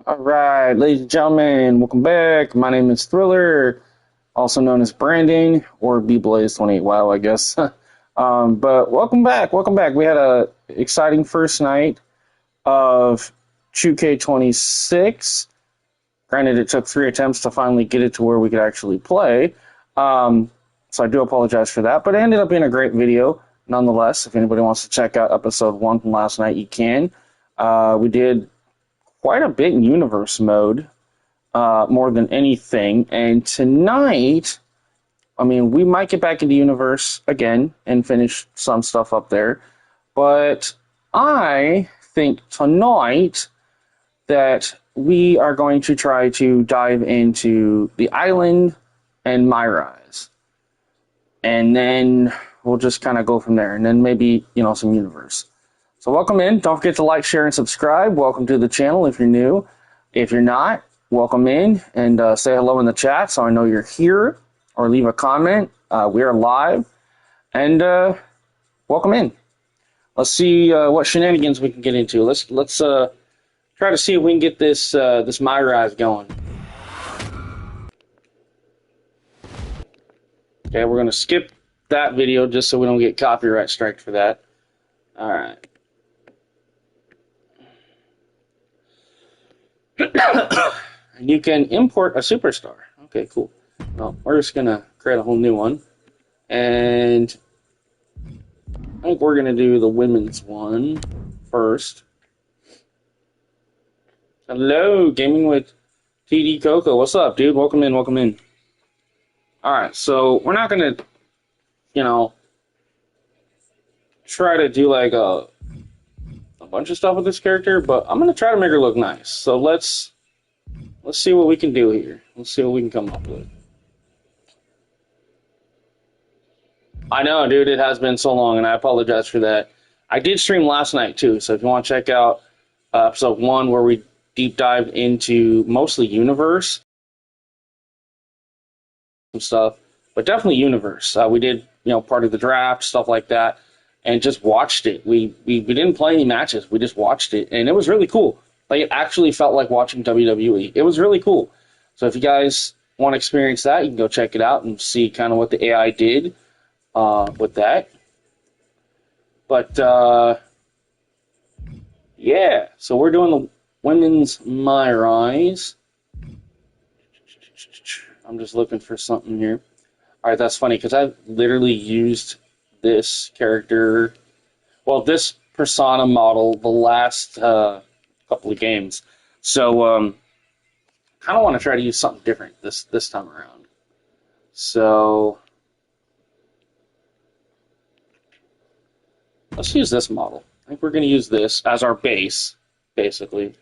All right, ladies and gentlemen, welcome back. My name is Thriller, also known as Brandon or B-Blaze28. Wow, I guess. But welcome back. Welcome back. We had a exciting first night of 2K26. Granted, it took 3 attempts to finally get it to where we could actually play. So I do apologize for that, but it ended up being a great video nonetheless. If anybody wants to check out episode 1 from last night, you can. We did quite a bit in universe mode, more than anything. And tonight, I mean, we might get back into universe again and finish some stuff up there. But I think tonight that we are going to try to dive into the island and my rise. And then we'll just kind of go from there. And then maybe, some universe. So welcome in. Don't forget to like, share, and subscribe. Welcome to the channel if you're new. If you're not, welcome in and say hello in the chat so I know you're here, or leave a comment. We are live. And welcome in. Let's see what shenanigans we can get into. Let's try to see if we can get this My Rise going. Okay, we're going to skip that video just so we don't get copyright striked for that. All right. And you can import a superstar. Okay, cool. Well, we're just going to create a whole new one. And I think we're going to do the women's one first. Hello, Gaming with TD Coco. What's up, dude? Welcome in, welcome in. Alright, so we're not going to, try to do like a bunch of stuff with this character, but I'm going to try to make her look nice. So let's see what we can do here. Let's see what we can come up with. I know, dude, it has been so long, and I apologize for that. I did stream last night, too, so if you want to check out episode 1 where we deep dived into mostly universe and stuff, but definitely universe. We did, part of the draft, stuff like that, and just watched it. We didn't play any matches. We just watched it, and it was really cool. Like, it actually felt like watching WWE. It was really cool. So if you guys want to experience that, you can go check it out and see kind of what the AI did with that. But, yeah. So we're doing the women's My Rise. I'm just looking for something here. All right, that's funny because I've literally used this character, well, this persona model the last couple of games. So, kind of want to try to use something different this time around. So, let's use this model. I think we're going to use this as our base, basically.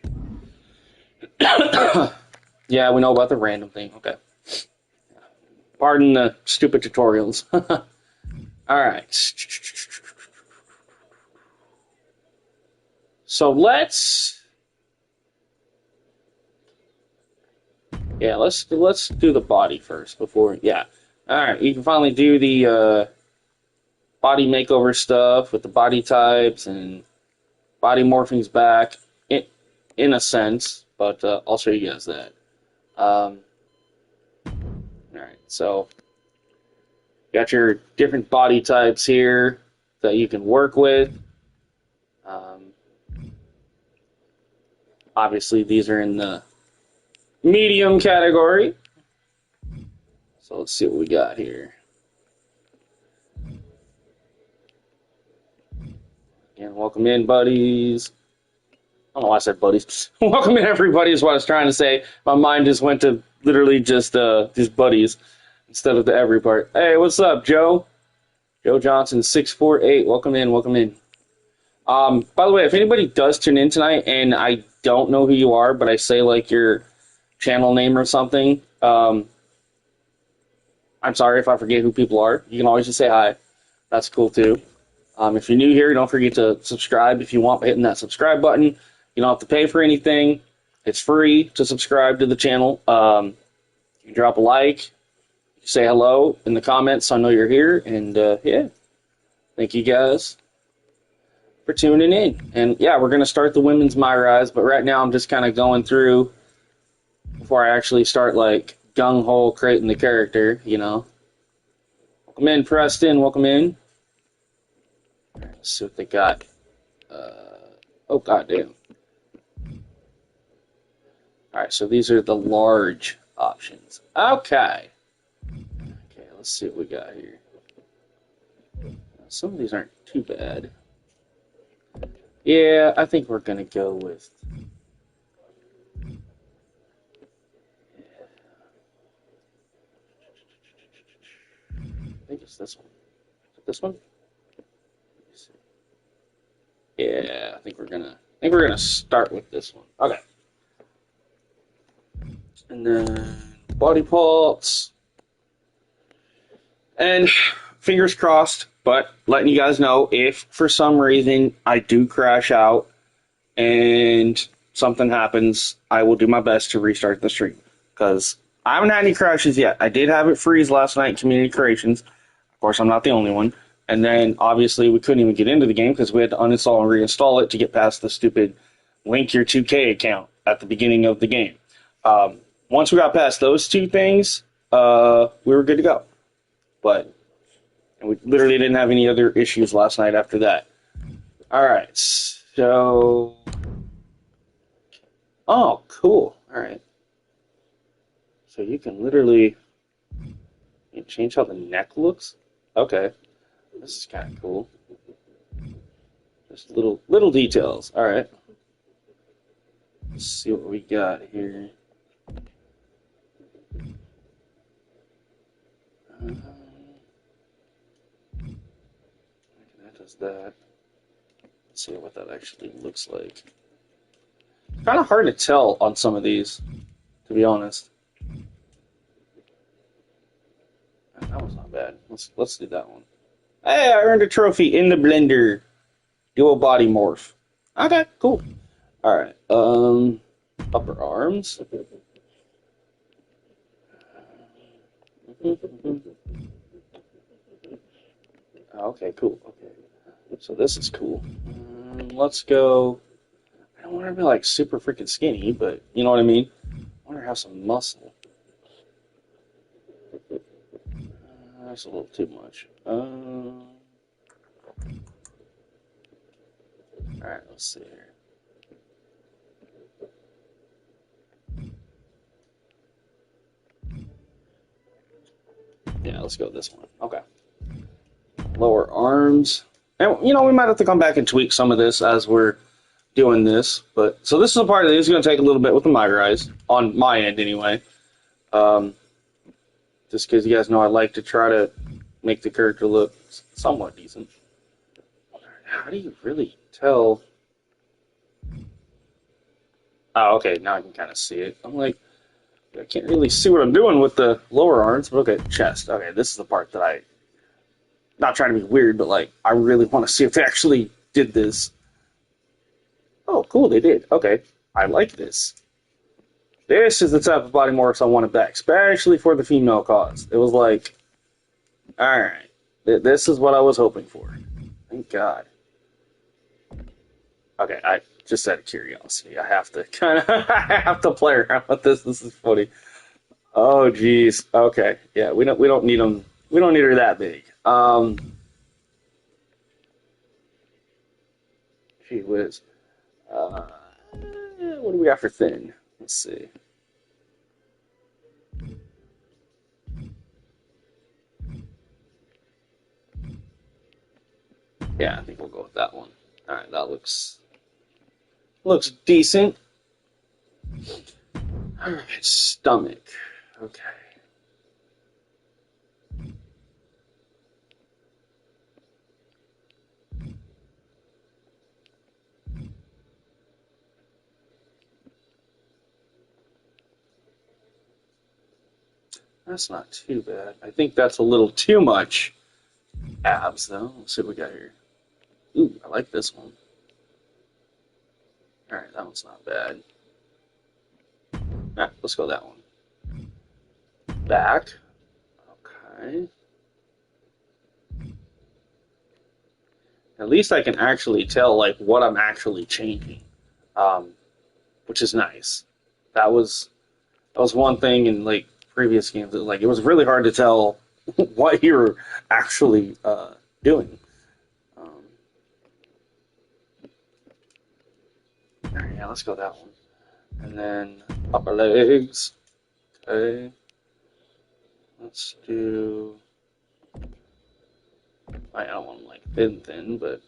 Yeah, we know about the random thing. Okay. Pardon the stupid tutorials. All right. So let's do the body first before. Yeah. All right. You can finally do the body makeover stuff with the body types and body morphings back in a sense, but I'll show you guys that. All right. So got your different body types here that you can work with. Obviously, these are in the medium category. So let's see what we got here. And welcome in, buddies. I don't know why I said buddies. Welcome in, everybody, is what I was trying to say. My mind just went to literally just buddies instead of the every part. Hey, what's up, Joe? Joe Johnson, 648. Welcome in, welcome in. By the way, if anybody does tune in tonight and I don't know who you are, but I say like your channel name or something, I'm sorry if I forget who people are. You can always just say hi. That's cool too. If you're new here, don't forget to subscribe if you want by hitting that subscribe button. You don't have to pay for anything. It's free to subscribe to the channel. You drop a like, say hello in the comments so I know you're here, and yeah, thank you guys for tuning in. And yeah, we're going to start the women's My Rise, but right now I'm just kind of going through before I actually start like gung-ho creating the character, you know. Welcome in, Preston. Welcome in. Let's see what they got. Oh, goddamn. Alright, so these are the large options. Okay. Okay, let's see what we got here. Some of these aren't too bad. Yeah, I think we're going to go with... I think it's this one. Is it this one? Yeah, I think we're gonna start with this one. Okay. And then body parts. And fingers crossed, but letting you guys know if for some reason I do crash out and something happens, I will do my best to restart the stream. Because I haven't had any crashes yet. I did have it freeze last night in Community Creations. Of course, I'm not the only one. And then, obviously, we couldn't even get into the game because we had to uninstall and reinstall it to get past the stupid link your 2K account at the beginning of the game. Once we got past those two things, we were good to go. But we literally didn't have any other issues last night after that. All right, so... Oh, cool. All right. So you can literally change how the neck looks? Okay. This is kind of cool. Just little details. All right. Let's see what we got here. That does that. Let's see what that actually looks like. It's kind of hard to tell on some of these, to be honest. That was not bad. Let's do that one. Hey, I earned a trophy in the blender. Dual body morph. Okay, cool. All right. Upper arms. Okay, cool. Okay. So this is cool. Let's go. I don't want to be like super freaking skinny, but you know what I mean? I want to have some muscle. That's a little too much. Alright, let's see here. Yeah, let's go with this one. Okay. Lower arms. And, you know, we might have to come back and tweak some of this as we're doing this. But so this is a part of this is going to take a little bit with the My Rise, on my end anyway. Just because you guys know I like to try to make the character look somewhat decent. How do you really tell? Oh, okay, now I can kind of see it. I'm like, I can't really see what I'm doing with the lower arms, but okay, chest. Okay, this is the part that I, not trying to be weird, but like, I really want to see if they actually did this. Oh, cool, they did. Okay, I like this. This is the type of body morphs I wanted back, especially for the female cause. It was like, alright, this is what I was hoping for. Thank God. Okay, I just out of curiosity, I have to kind of, I have to play around with this. This is funny. Oh, geez. Okay, yeah, we don't need them. We don't need her that big. Gee whiz. What do we got for thin? Let's see. Yeah, I think we'll go with that one. All right, that looks decent. All right, stomach. Okay. That's not too bad. I think that's a little too much abs, though. Let's see what we got here. Ooh, I like this one. All right, that one's not bad. All right, let's go that one. Back. Okay. At least I can actually tell like what I'm actually changing, um, which is nice. That was that was one thing in like previous games. That, like it was really hard to tell what you're actually doing. Um, all right, yeah, let's go that one. And then upper legs. Okay, let's do. I don't want them like thin, but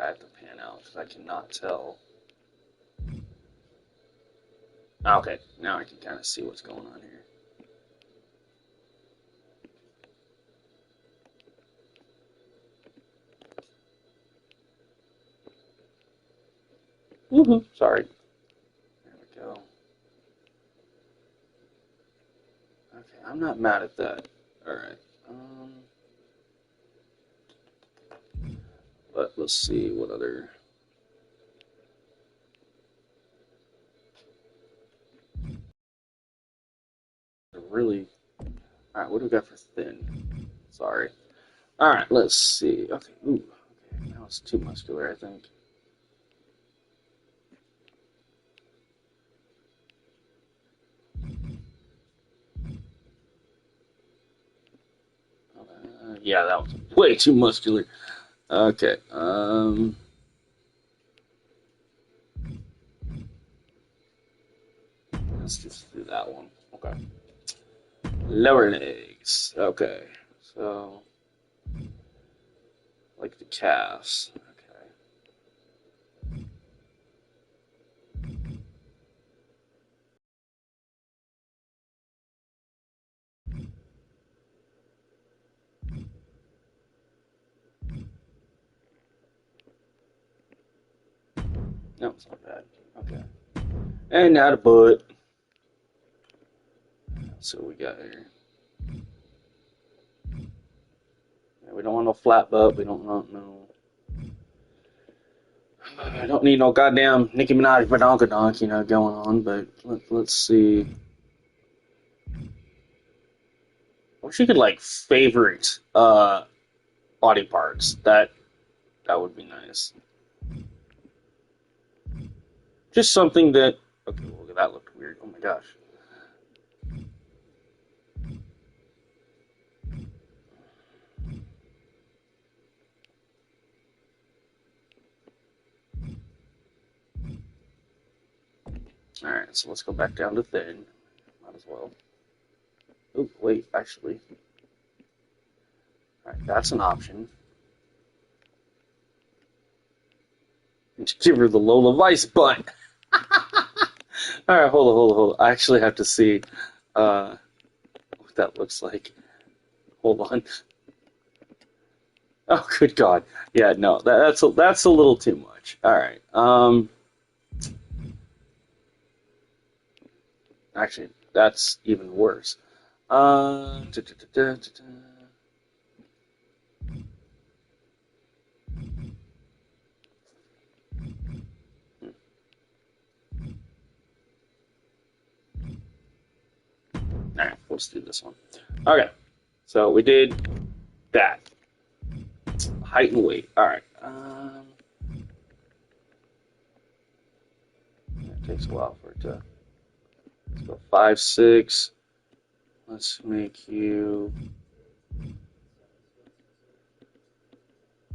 I have to pan out because I cannot tell. Okay, now I can kind of see what's going on here. Woohoo! Sorry. There we go. Okay, I'm not mad at that. All right. But let's see what other. Really. All right, what do we got for thin? Sorry. All right, let's see. Okay. Ooh. Okay. Now it's too muscular, I think. Yeah, that was way too muscular. Okay. Let's just do that one. Okay. Lower legs. Okay. So, like the calves. Okay. No, it's not bad. Okay. And now the butt. So we got here. Yeah, we don't want no flat butt. We don't want no. I don't need no goddamn Nicki Minaj badonkadonk, going on. But let's see. I wish you could like favorite body parts. That would be nice. Just something that. Okay, well, that looked weird. Oh my gosh. All right, so let's go back down to thin. Might as well. Oh wait, actually. All right, that's an option. Give her the Lola Vice butt. All right, hold on. I actually have to see what that looks like. Hold on. Oh, good God. Yeah, no, that's a little too much. All right. Actually, that's even worse. Uh, da, da, da, da, da. All right, let's do this one. Okay, so we did that. Height and weight. All right. It takes a while for it to. Let's go 5'6". Let's make you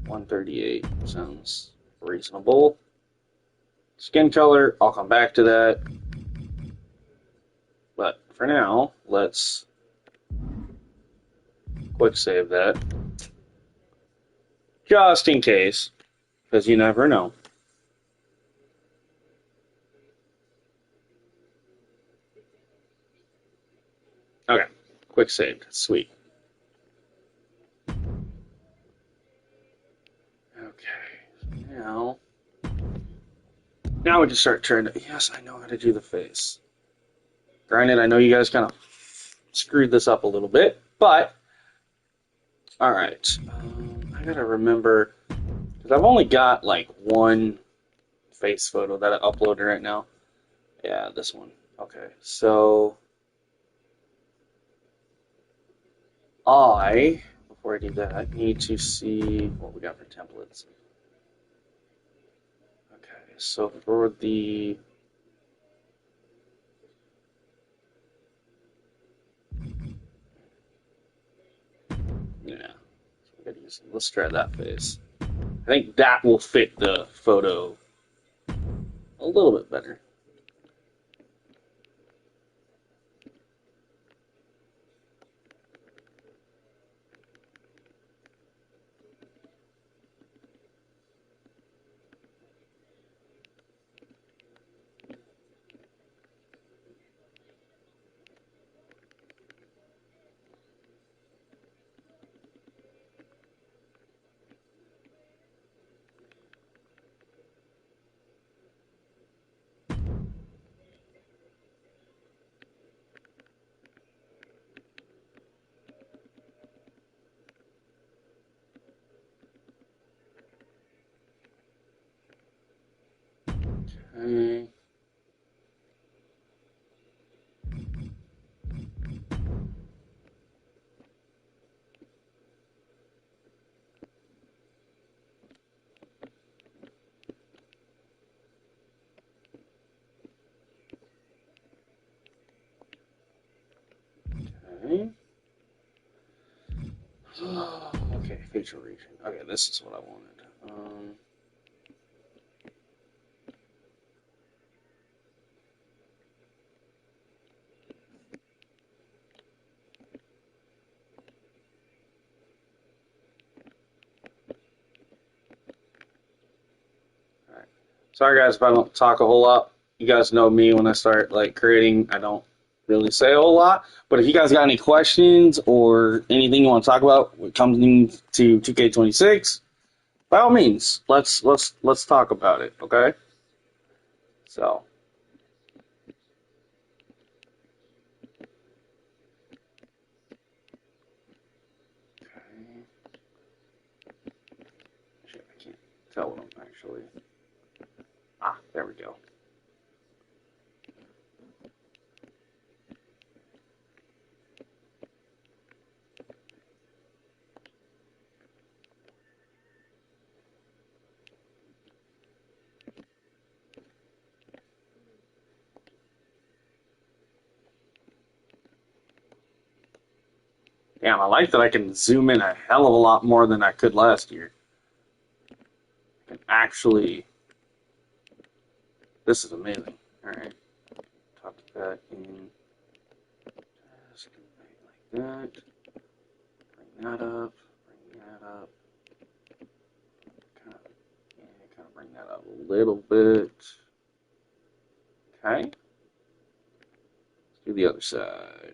138. Sounds reasonable. Skin color, I'll come back to that. But for now, let's quick save that. Just in case, because you never know. Okay, quick saved. Sweet. Okay, now we just start turning. Yes, I know how to do the face. Granted, I know you guys kind of screwed this up a little bit, but all right. I gotta remember because I've only got like one face photo that I uploaded right now. Yeah, this one. Okay, so Before I do that, I need to see what we got for templates. Okay, so for the yeah, so we gotta use, let's try that face. I think that will fit the photo a little bit better. Okay. Okay. Okay, facial region. Okay, this is what I wanted. All right. Sorry guys if I don't talk a whole lot. You guys know me when I start like creating, I don't really say a whole lot. But if you guys got any questions or anything you want to talk about when it comes to 2K26, by all means, let's talk about it, okay? So, okay. Shit, I can't tell what I'm actually. Ah, there we go. Damn, I like that I can zoom in a hell of a lot more than I could last year. I can actually. This is amazing. Alright. Tuck that in. Just like that. Bring that up. Bring that up. Kind of bring that up a little bit. Okay. Let's do the other side.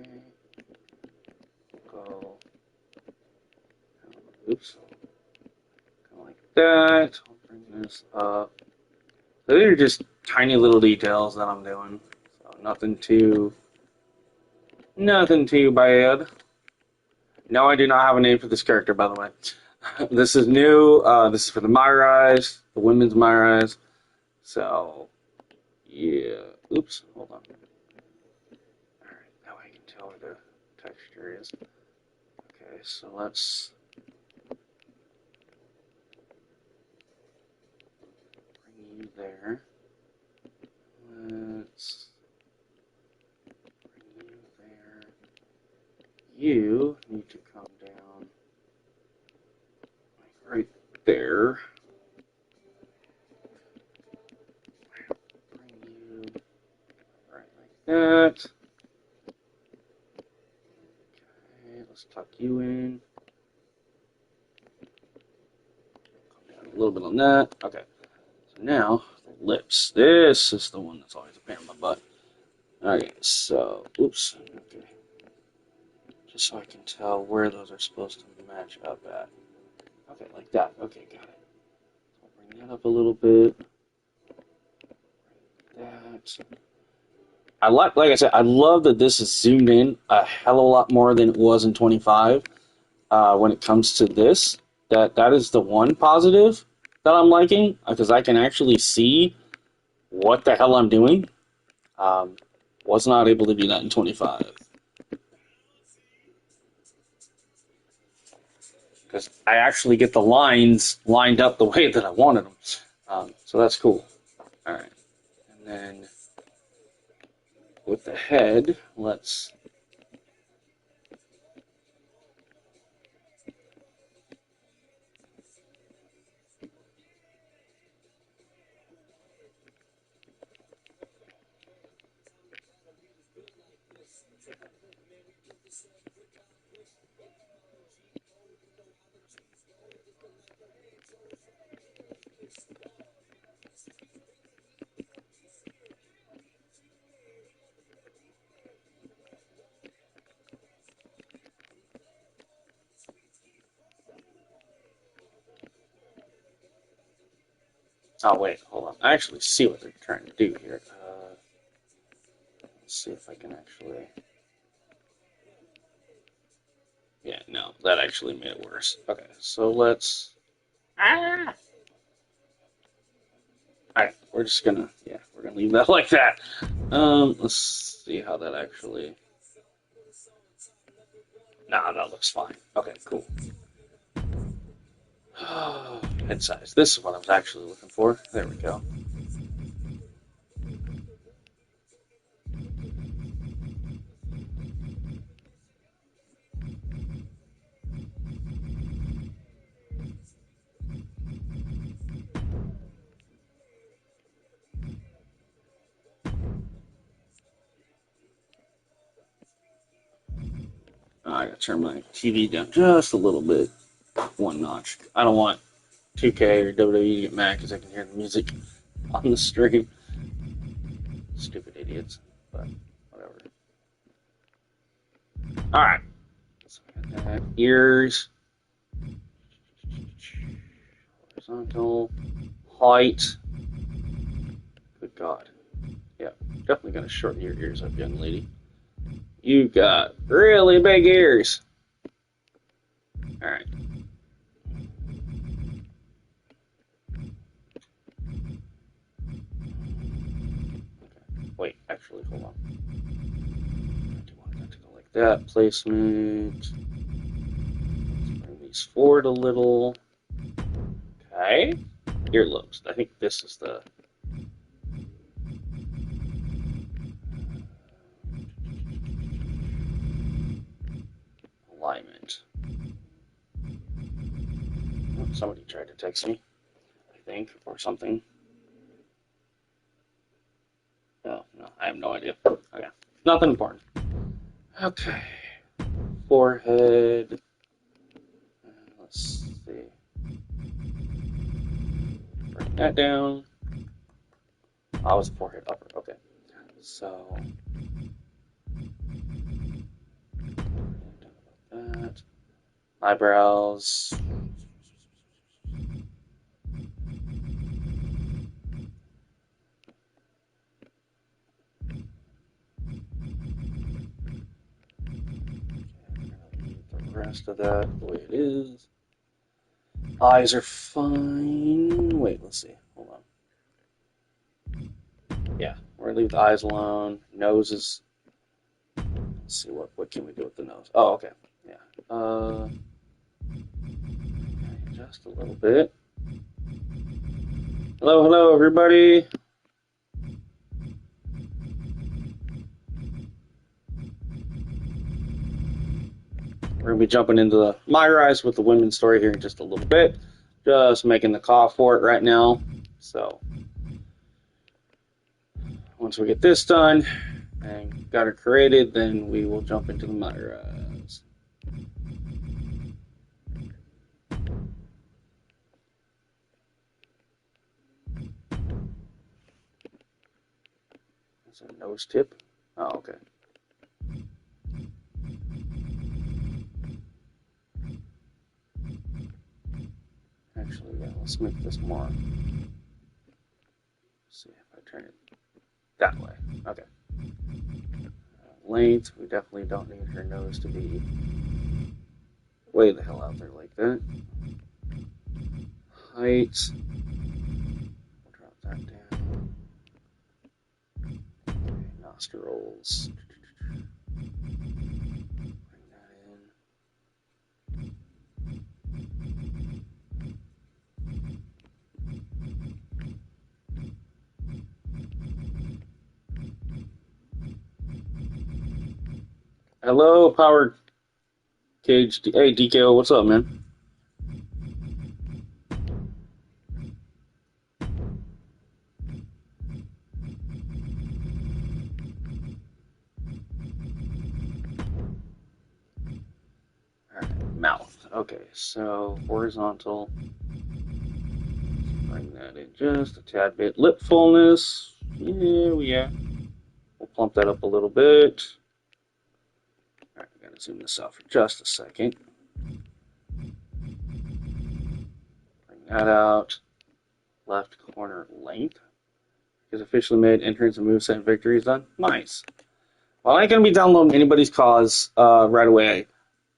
Okay. Go. Oops. Kind of like that. I'll bring this up. So these are just tiny little details that I'm doing. So nothing too bad. No, I do not have a name for this character, by the way. This is new. This is for the Myrise, the women's Myrise. So, yeah. Oops, hold on. Alright, now I can tell where the texture is. Okay, so let's bring you there. Let's bring you there. You need to come down like right there. Bring you right like that. Okay, let's tuck you in. Come down a little bit on that. Okay. So now the lips. This is the one that's always a pain in my butt. Okay, so oops. Okay. Just so I can tell where those are supposed to match up at. Okay, like that. Okay, got it. So I'll bring that up a little bit. That. Like I said, I love that this is zoomed in a hell of a lot more than it was in 25. When it comes to this, that is the one positive that I'm liking because I can actually see what the hell I'm doing. Um, Was not able to do that in 25. Because I actually get the lines lined up the way that I wanted them. So that's cool. All right. And then with the head, let's... Oh, wait, hold on. I actually see what they're trying to do here. Let's see if I can actually... Yeah, no, that actually made it worse. Okay, so let's... Ah! Alright, we're just gonna... Yeah, we're gonna leave that like that. Let's see how that actually... Nah, that looks fine. Okay, cool. Head size. This is what I was actually looking for. There we go. I gotta turn my TV down just a little bit. One notch. I don't want 2K or WWE to get mad because I can hear the music on the stream. Stupid idiots. But whatever. Alright. So we got that. Ears. Horizontal. Height. Good God. Yeah, definitely gonna shorten your ears up, young lady. You got really big ears. Alright. Okay. Wait, actually, hold on. I do want that to go like that. Placement. Let's bring these forward a little. Okay. Earlobes. I think this is the... alignment. Oh, somebody tried to text me, I think, or something. Oh, no, I have no idea. Okay, nothing important. Okay, forehead. Let's see. Bring that down. Oh, it was forehead upper. Okay, so that. Eyebrows. The rest of that the way it is. Eyes are fine. Wait, let's see. Hold on. Yeah, we're gonna leave the eyes alone. Nose is... Let's see, what can we do with the nose? Oh, okay. Yeah. Just a little bit. Hello, everybody. We're gonna be jumping into the My Rise with the women's story here in just a little bit. Just making the CAW for it right now. So once we get this done and got it created, then we will jump into the My Rise. That's a nose tip. Oh, okay. Actually, yeah, let's make this more. Let's see if I turn it that way. Okay. Length, we definitely don't need her nose to be way the hell out there like that. Height. We'll drop that down. Okay, nostrils. files. Bring that in. Hello, Power Cage. Hey, DKO, what's up, man? Alright, mouth. Okay, so horizontal. Bring that in just a tad bit. Lip fullness. Yeah. We'll plump that up a little bit. Alright, I gotta zoom this out for just a second. Bring that out. Left corner length. Is officially made. Entrance and moveset victory is done. Nice. Well, I ain't gonna be downloading anybody's cause right away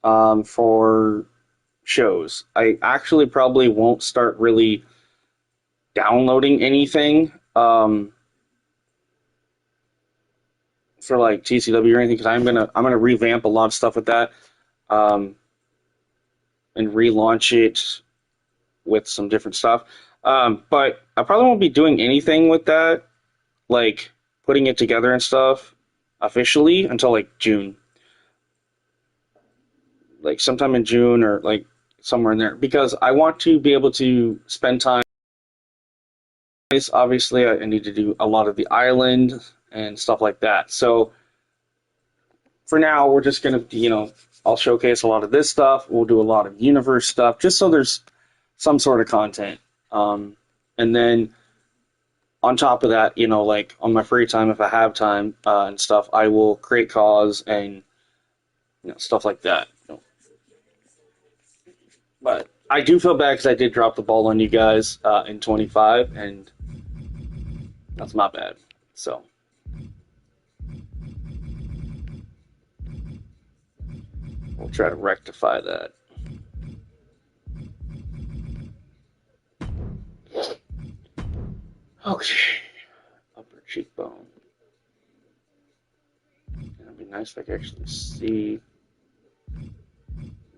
for shows. I actually probably won't start really downloading anything for like TCW or anything because I'm gonna revamp a lot of stuff with that and relaunch it with some different stuff. But I probably won't be doing anything with that, like putting it together and stuff officially until like June. Like sometime in June or like somewhere in there because I want to be able to spend time. Obviously, I need to do a lot of the island and stuff like that. So for now, we're just gonna, I'll showcase a lot of this stuff. We'll do a lot of universe stuff, just so there's some sort of content. And then on top of that, like on my free time, if I have time and stuff, I will create cause and stuff like that. But I do feel bad because I did drop the ball on you guys in 25, and that's not bad. So we'll try to rectify that. Okay. Upper cheekbone. It'd be nice if I could actually see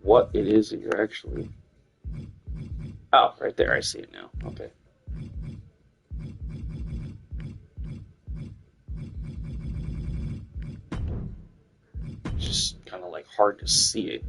what it is that you're actually... Oh, right there. I see it now. Okay. It's just kind of like hard to see it.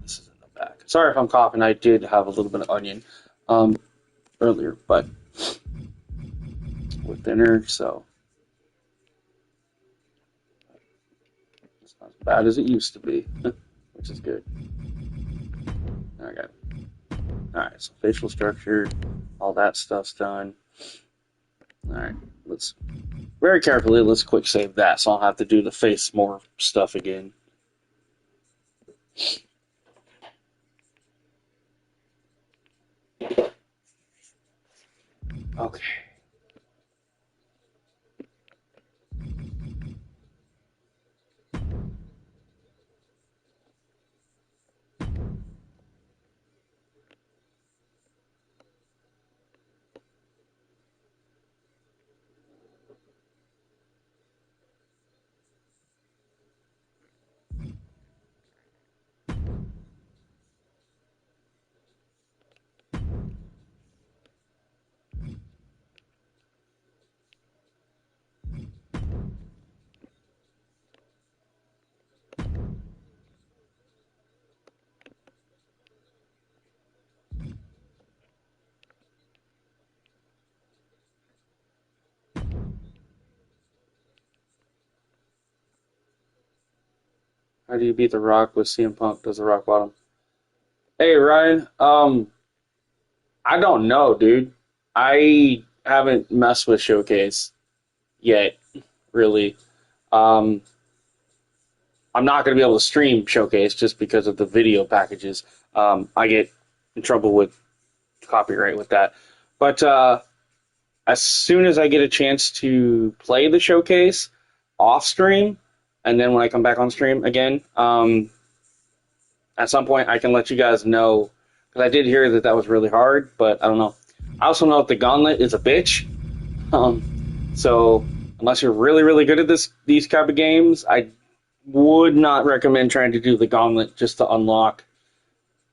This is in the back. Sorry if I'm coughing. I did have a little bit of onion earlier, but with dinner, so it's not as bad as it used to be, which is good. Okay. Alright, so facial structure, all that stuff's done. Alright, let's very carefully, let's quick save that so I'll have to do the face more stuff again. Okay. How do you beat The Rock with CM Punk? Does The Rock bottom? Hey Ryan, I don't know, dude. I haven't messed with Showcase yet, really. Um, I'm not going to be able to stream Showcase just because of the video packages. I get in trouble with copyright with that. But as soon as I get a chance to play the Showcase off stream, and then when I come back on stream again, at some point I can let you guys know. Because I did hear that that was really hard, but I don't know. I also know that the Gauntlet is a bitch. So unless you're really, really good at these type of games, I would not recommend trying to do the Gauntlet just to unlock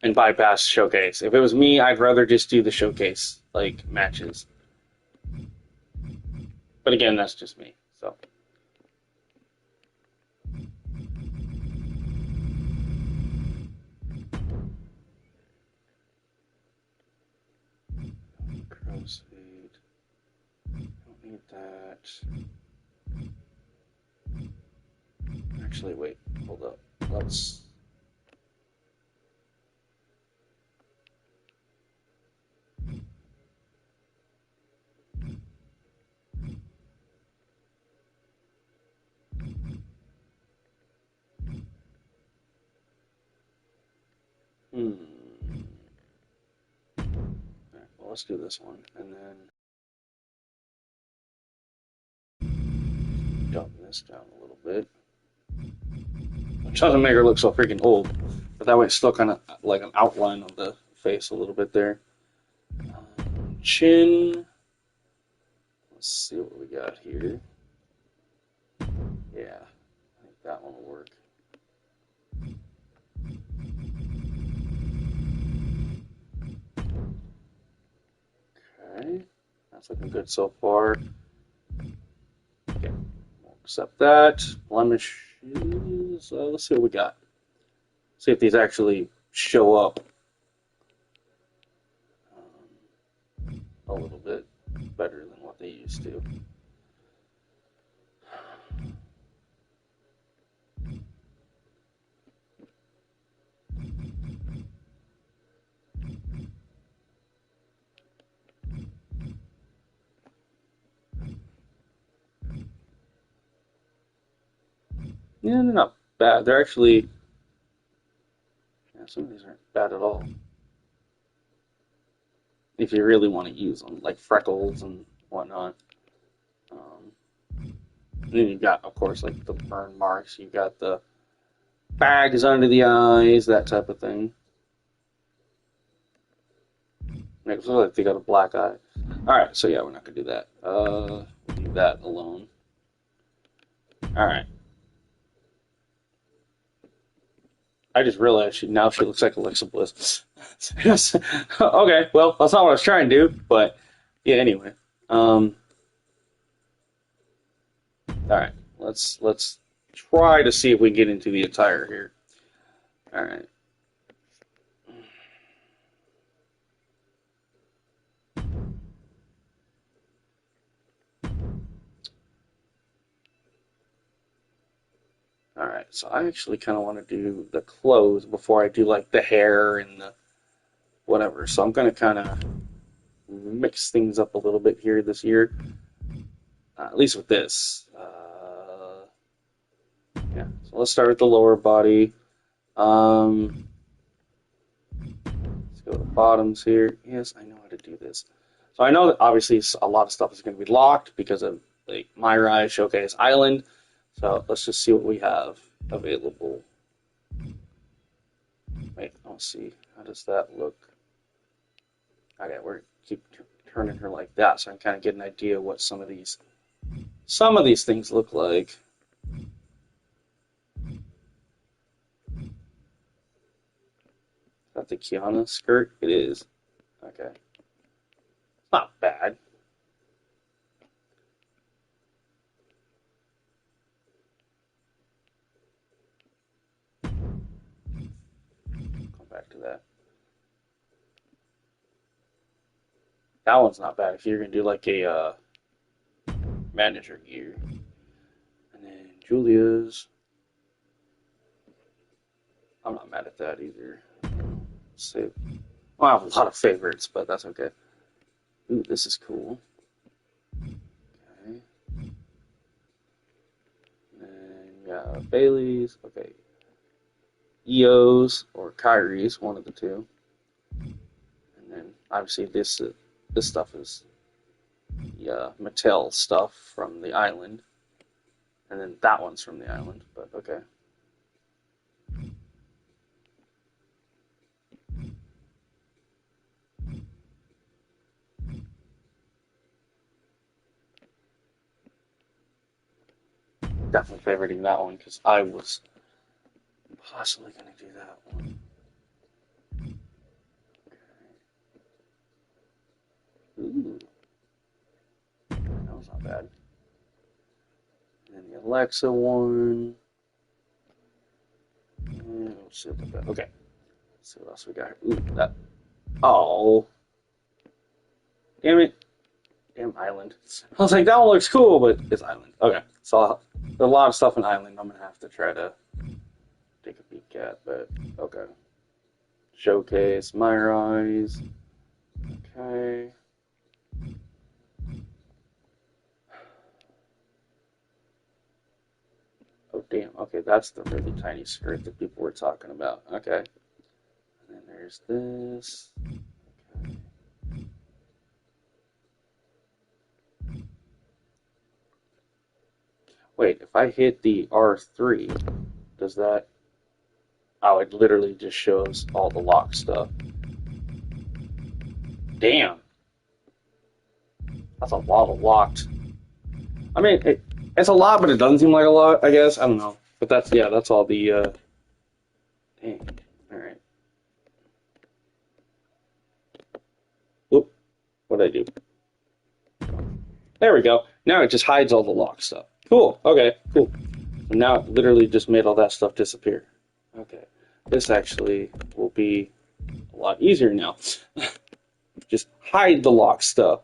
and bypass Showcase. If it was me, I'd rather just do the Showcase like matches. But again, that's just me. So cross feed. Don't need that. Actually, wait. Hold up. Let's. Hmm. All right, well, let's do this one, and then dump this down a little bit. Which doesn't make her look so freaking old, but that way it's still kind of like an outline of the face a little bit there. Chin. Let's see what we got here. Yeah, I think that one will work. Okay, that's looking good so far. Okay, we'll accept that. Blemishes. Let's see what we got. See if these actually show up a little bit better than what they used to. Yeah, they're not bad. They're actually, yeah, some of these aren't bad at all. If you really want to use them, like freckles and whatnot. And then you've got, of course, like the burn marks. You've got the bags under the eyes, that type of thing. Makes it look like they got a black eye. Alright, so yeah, we're not going to do that. We'll leave that alone. Alright. I just realized now she looks like Alexa Bliss. Okay, well, that's not what I was trying to do, but yeah, anyway. Alright, let's try to see if we can get into the attire here. Alright. Alright, so I actually kind of want to do the clothes before I do like the hair and the whatever. So I'm going to kind of mix things up a little bit here this year. At least with this. Yeah, so let's start with the lower body. Let's go to the bottoms here. Yes, I know how to do this. So I know that obviously a lot of stuff is going to be locked because of like Myrai Showcase Island. So let's just see what we have available. Wait, let's see. How does that look? Okay, we're keep turning her like that, so I can kind of get an idea what some of these things look like. Is that the Kiana skirt? It is. Okay. It's not bad. Come back to that. That one's not bad if you're gonna do like a manager gear. And then Julia's. I'm not mad at that either. Save. Well, I have a lot of favorites, but that's okay. Ooh, this is cool. Okay. And yeah, Bailey's. Okay. EO's or Kyrie's, one of the two. And then obviously this stuff is Mattel stuff from the island. And then that one's from the island, but okay. Definitely favoriting that one because I was possibly going to do that one. Ooh, that was not bad. And then the Alexa one. And let's see what that. Okay. Let's see what else we got. Ooh, that. Oh. Damn it. Damn Island. I was like, that one looks cool, but it's Island. Okay. So there's a lot of stuff in Island I'm going to have to try to take a peek at, but okay. Showcase, My Rise. Okay. Oh, damn. Okay, that's the really tiny skirt that people were talking about. Okay. And then there's this. Okay. Wait, if I hit the R3, does that... Oh, it literally just shows all the lock stuff. Damn. That's a lot of locked. I mean, it's a lot, but it doesn't seem like a lot, I guess. I don't know. But that's, yeah, that's all the, dang. Alright. Whoop. What did I do? There we go. Now it just hides all the lock stuff. Cool. Okay, cool. Now it literally just made all that stuff disappear. Okay. This actually will be a lot easier now. Just hide the lock stuff.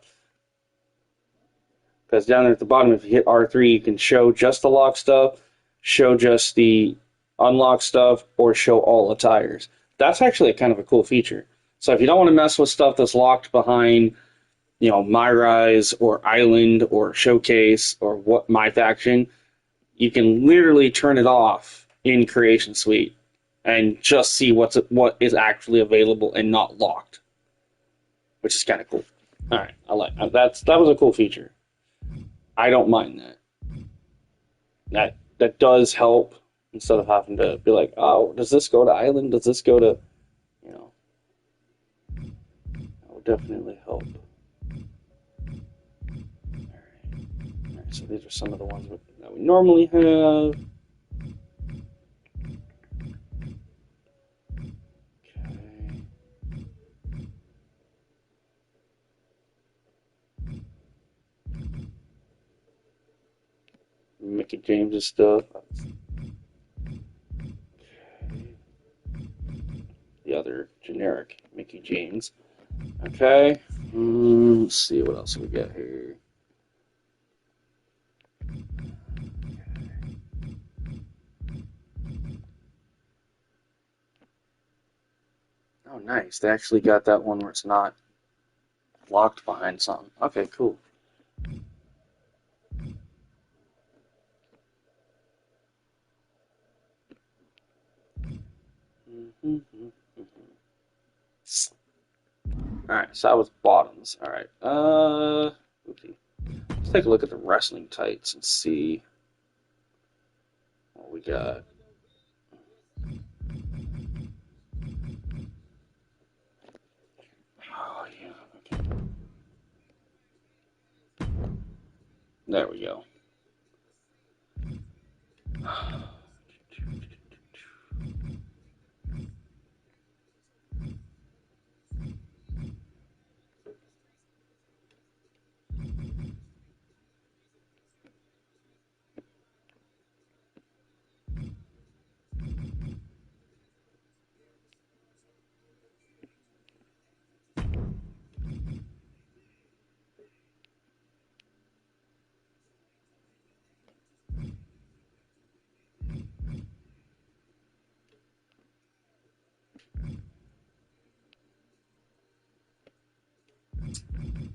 Because down there at the bottom, if you hit R3, you can show just the lock stuff, show just the unlock stuff, or show all the tires. That's actually kind of a cool feature. So if you don't want to mess with stuff that's locked behind, you know, My Rise or Island or Showcase or what My Faction, you can literally turn it off in Creation Suite and just see what is actually available and not locked, which is kind of cool. All right, I like that was a cool feature. I don't mind that. That does help instead of having to be like, oh, does this go to Island? Does this go to, you know? That will definitely help. All right, so these are some of the ones that we normally have. Mickey James' stuff. Okay. The other generic Mickey James. Okay. Let's see what else we got here. Oh, nice. They actually got that one where it's not locked behind something. Okay, cool. Alright, so that was bottoms. Alright, oopsie. Let's take a look at the wrestling tights and see what we got. Oh, yeah, okay. There we go.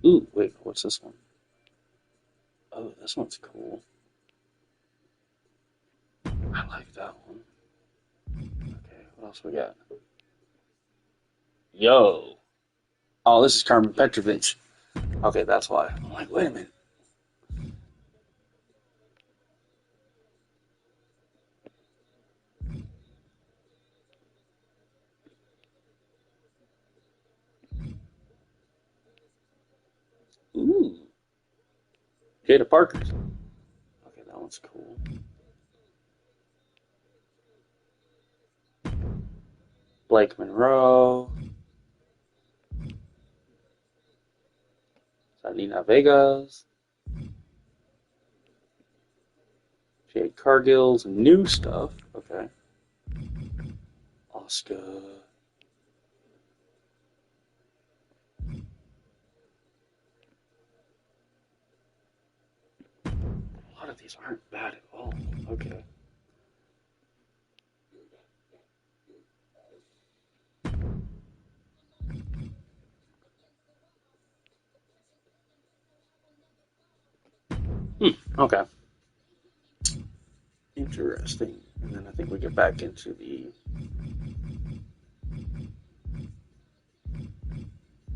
Ooh, wait, what's this one? Oh, this one's cool. I like that one. Okay, what else we got? Yo. Oh, this is Carmen Petrovich. Okay, that's why. I'm like, wait a minute. Ooh, Jada Parker's. Okay, that one's cool. Blake Monroe. Salina Vegas. Jade Cargill's new stuff. Okay. Oscar. A lot of these aren't bad at all. Okay. Okay. Interesting. And then I think we get back into the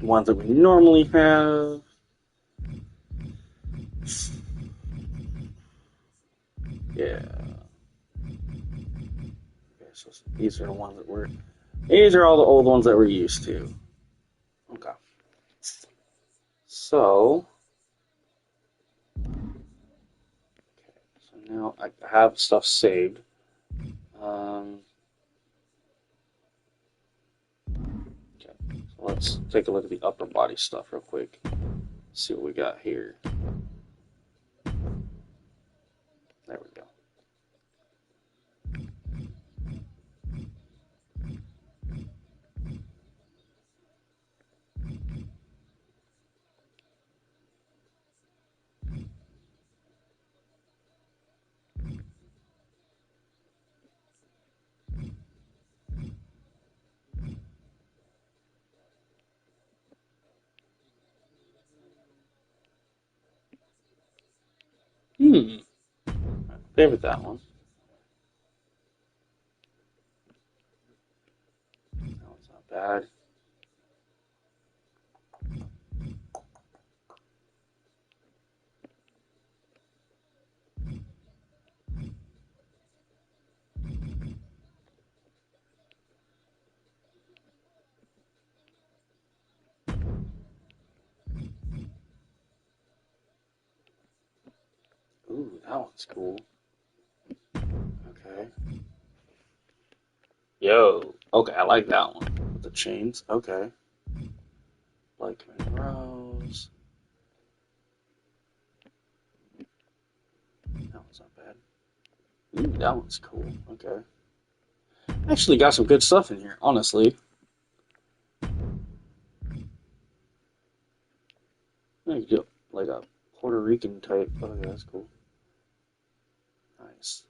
ones that we normally have. Yeah. Okay, so these are the ones that we're. These are all the old ones that we're used to. Okay. So. Okay, so now I have stuff saved. Um, okay. So let's take a look at the upper body stuff real quick. See what we got here. There we go. Hmm. Favorite that one. That one's not bad. Ooh, that one's cool. Okay. Yo. Okay, I like that one. With the chains. Okay. Like Monroe's. That one's not bad. Ooh, that one's cool. Okay. Actually got some good stuff in here, honestly. I could do like a Puerto Rican type. Oh, yeah, that's cool. Nice.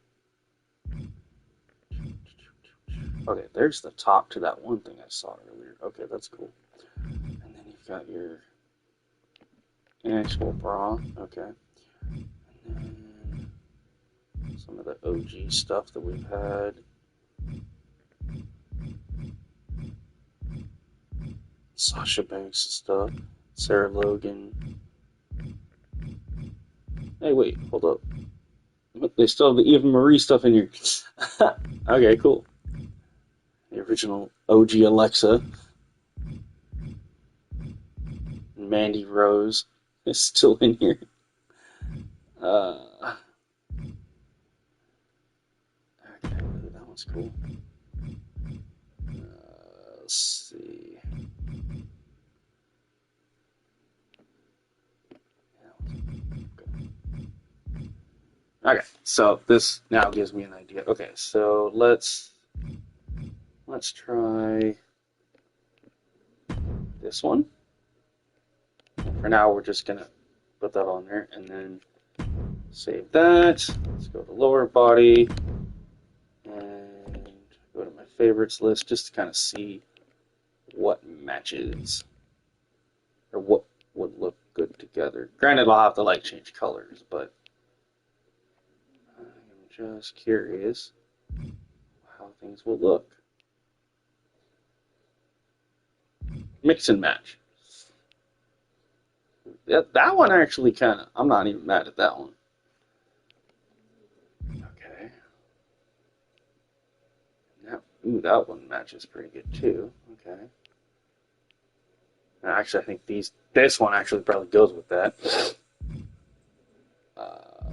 Okay, there's the top to that one thing I saw earlier. Okay, that's cool. And then you've got your actual bra. Okay. And then some of the OG stuff that we've had. Sasha Banks stuff. Sarah Logan. Hey, wait, hold up. They still have the Eva Marie stuff in here. Okay, cool. The original OG Alexa. Mandy Rose is still in here. Okay, that one's cool. Let's see. Okay, so this now gives me an idea. Okay, so let's try this one. And for now, we're just gonna put that on there and then save that. Let's go to lower body and go to my favorites list just to kind of see what matches or what would look good together. Granted, I'll have to like change colors, but I'm just curious how things will look. Mix and match. That one actually kind of, I'm not even mad at that one. Okay. Now, ooh, that one matches pretty good too. Okay. Actually, I think this one actually probably goes with that.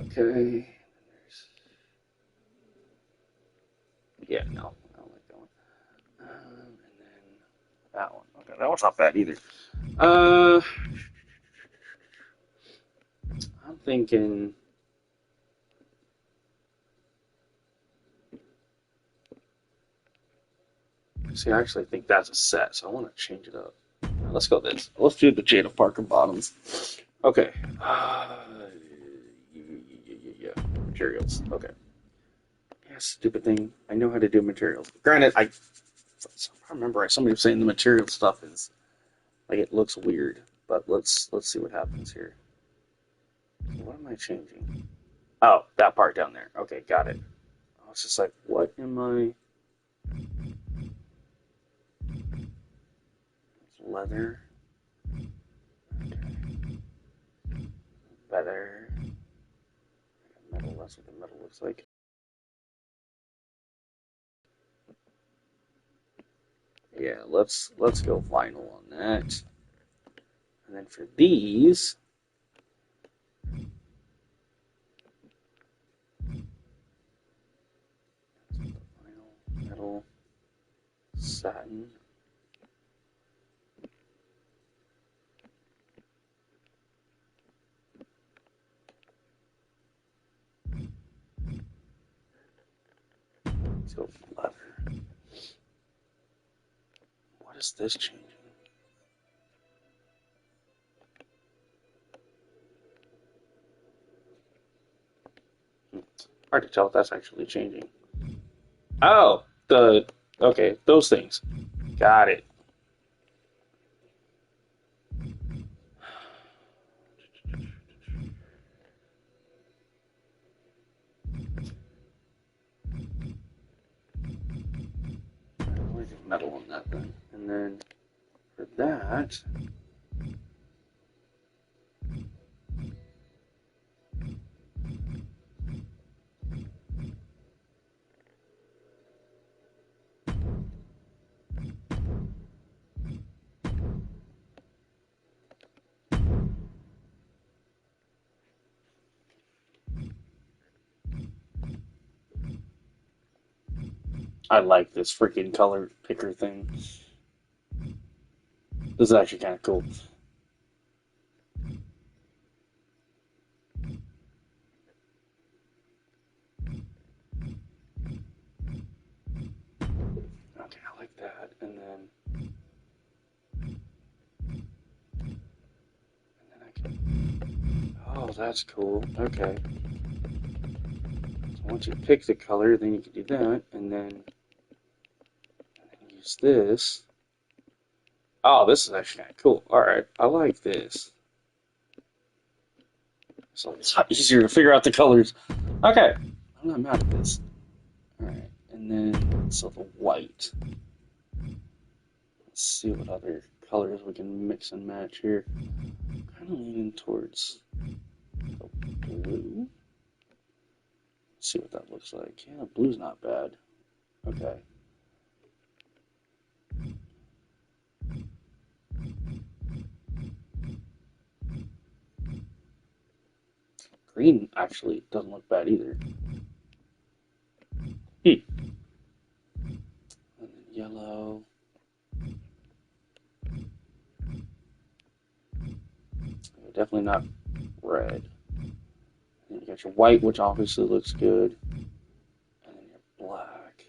Okay. Yeah, no, I don't like that one. And then that one. Okay, that one's not bad either. I'm thinking. See, I actually think that's a set, so I want to change it up. Let's go this. Let's do the Jada Parker bottoms. Okay. Yeah. Materials. Okay. Yeah, stupid thing. I know how to do materials. Granted, I remember somebody was saying the material stuff is like it looks weird, but let's see what happens here. So what am I changing? Oh, that part down there. Okay, got it. I was just like, what am I? Leather. Okay. Better. Metal. That's what the metal looks like. Yeah, let's go vinyl on that. And then for these, vinyl, metal, satin. Let's go leather. What is this changing? Hard to tell if that's actually changing. Oh, okay, those things. Got it. Metal on that then. And then for that, I like this freaking color picker thing. This is actually kind of cool. Okay, I like that. And then I can. Oh, that's cool. Okay. So once you pick the color, then you can do that, and then use this. Oh, this is actually kind of cool. All right, I like this. So it's a lot easier to figure out the colors. Okay, I'm not mad at this. All right, and then so the white. Let's see what other colors we can mix and match here. I'm kind of leaning towards the blue. Let's see what that looks like. Yeah, blue's not bad. Okay. Green actually doesn't look bad either. And then yellow. Definitely not red. And you got your white, which obviously looks good. And then your black.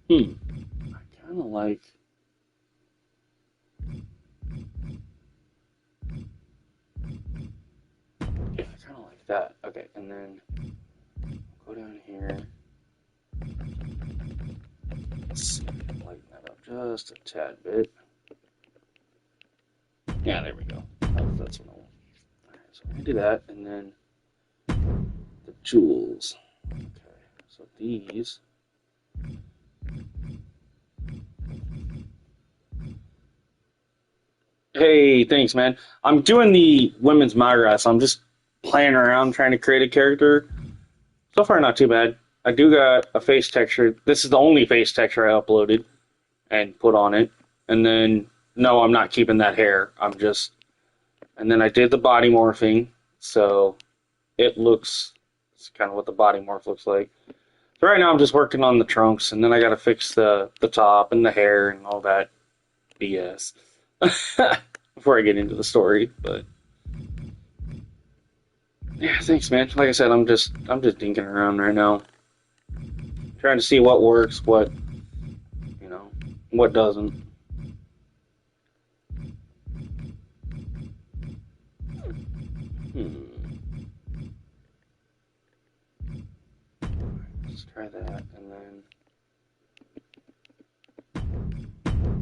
I kind of like. Yeah, I kind of like that. Okay, and then go down here. Let's see, lighten that up just a tad bit. Yeah, there we go. That's what I want. Alright, so I'm gonna do that, and then the jewels. Okay, so these. Hey, thanks, man. I'm doing the women's Magra, so I'm just playing around trying to create a character. So far, not too bad. I do got a face texture. This is the only face texture I uploaded and put on it. And then, no, I'm not keeping that hair. I'm just. And then I did the body morphing, so it looks. It's kind of what the body morph looks like. So right now I'm just working on the trunks, and then I got to fix the top and the hair and all that BS before I get into the story. But yeah, thanks, man. Like I said, I'm just dinking around right now, trying to see what works, you know, what doesn't. Hmm. Let's try that, and then okay, we'll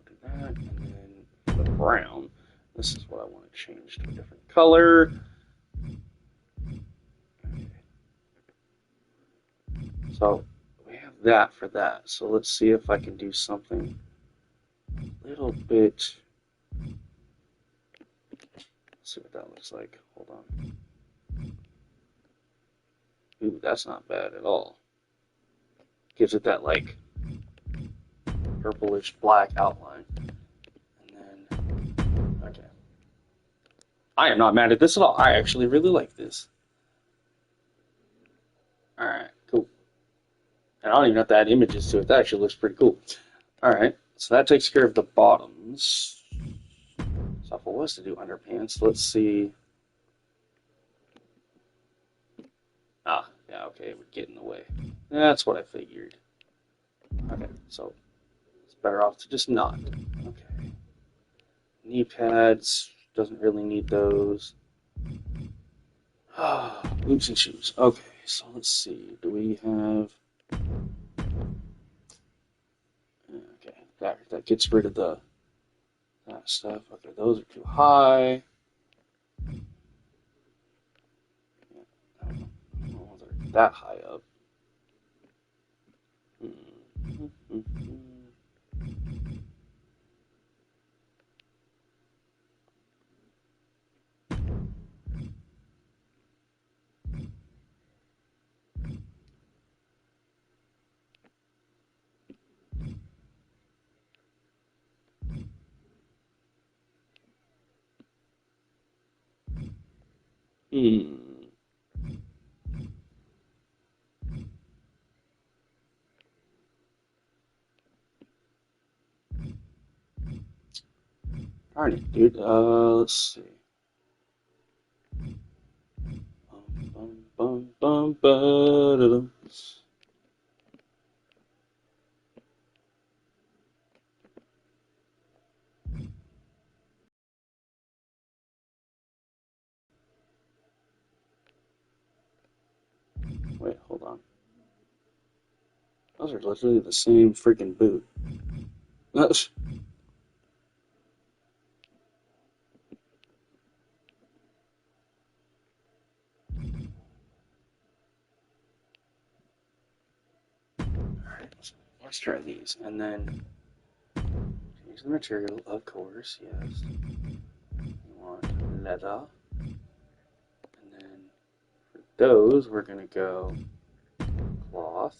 do that, and then for the brown, this is what I want to change to a different color. So we have that for that. So let's see if I can do something a little bit. Let's see what that looks like. Hold on. Ooh, that's not bad at all. Gives it that like purplish black outline. And then, okay. I am not mad at this at all. I actually really like this. Alright, cool. And I don't even have to add images to it. That actually looks pretty cool. Alright, so that takes care of the bottoms. So if I was to do underpants, let's see. Ah, yeah, okay, it would get in the way. That's what I figured. Okay, so it's better off to just not. Okay. Knee pads, doesn't really need those. Boots and shoes. Okay, so let's see. Do we have... Okay, that gets rid of that stuff. Okay, those are too high. I don't know if they're that high up. Hmm. Darn it, dude. Let's see. Bum, bum, bum, ba-da-dum. Wait, hold on. Those are literally the same freaking boot. Alright, let's try these. And then change the material, of course, yes. We want leather. And then for those, we're going to go cloth.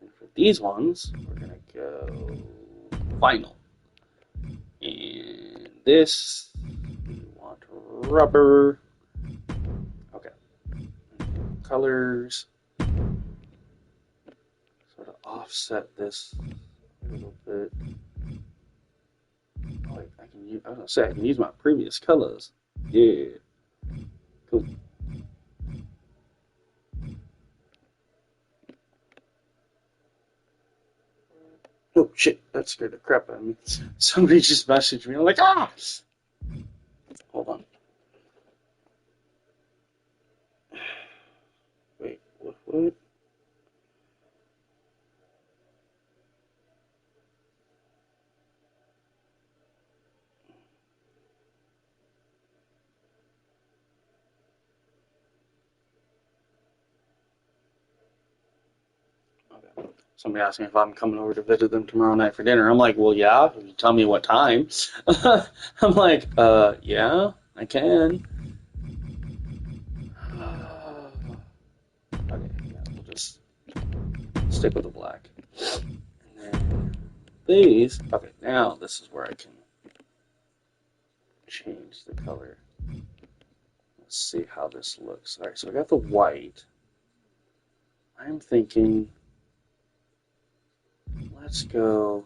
And for these ones, we're going to go vinyl. And this, we want rubber. Okay. Colors. Sort of offset this a little bit. Oh, I can use, I was gonna say I can use my previous colors. Yeah. Cool. Oh shit, that scared the crap out of me. Somebody just messaged me. I'm like, ah! Hold on. Wait, what? Somebody asked me if I'm coming over to visit them tomorrow night for dinner. I'm like, well, yeah, if you tell me what time. I'm like, yeah, I can. Okay, yeah, we'll just stick with the black. And then these, okay, now this is where I can change the color. Let's see how this looks. All right, so I got the white. I'm thinking, let's go,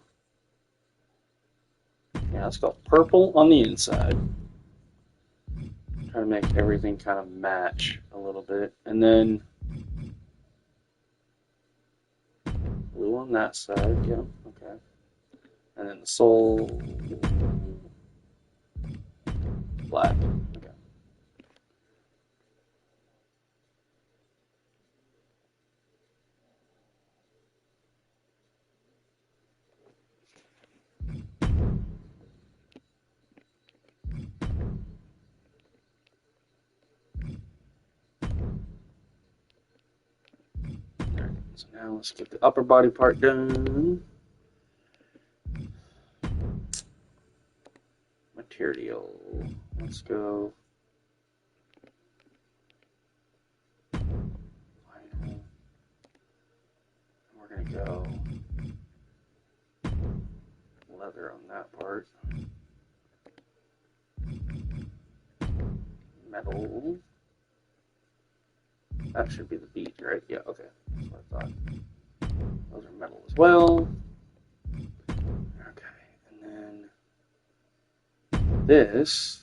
yeah, let's go purple on the inside. Try to make everything kind of match a little bit. And then blue on that side, yeah, okay. And then the soul, black, okay. Alright, so now let's get the upper body part done. Material, let's go. Vinyl. We're gonna go leather on that part. Metal. That should be the bead, right? Yeah, okay. That's what I thought. Those are metal as well. Okay, and then this.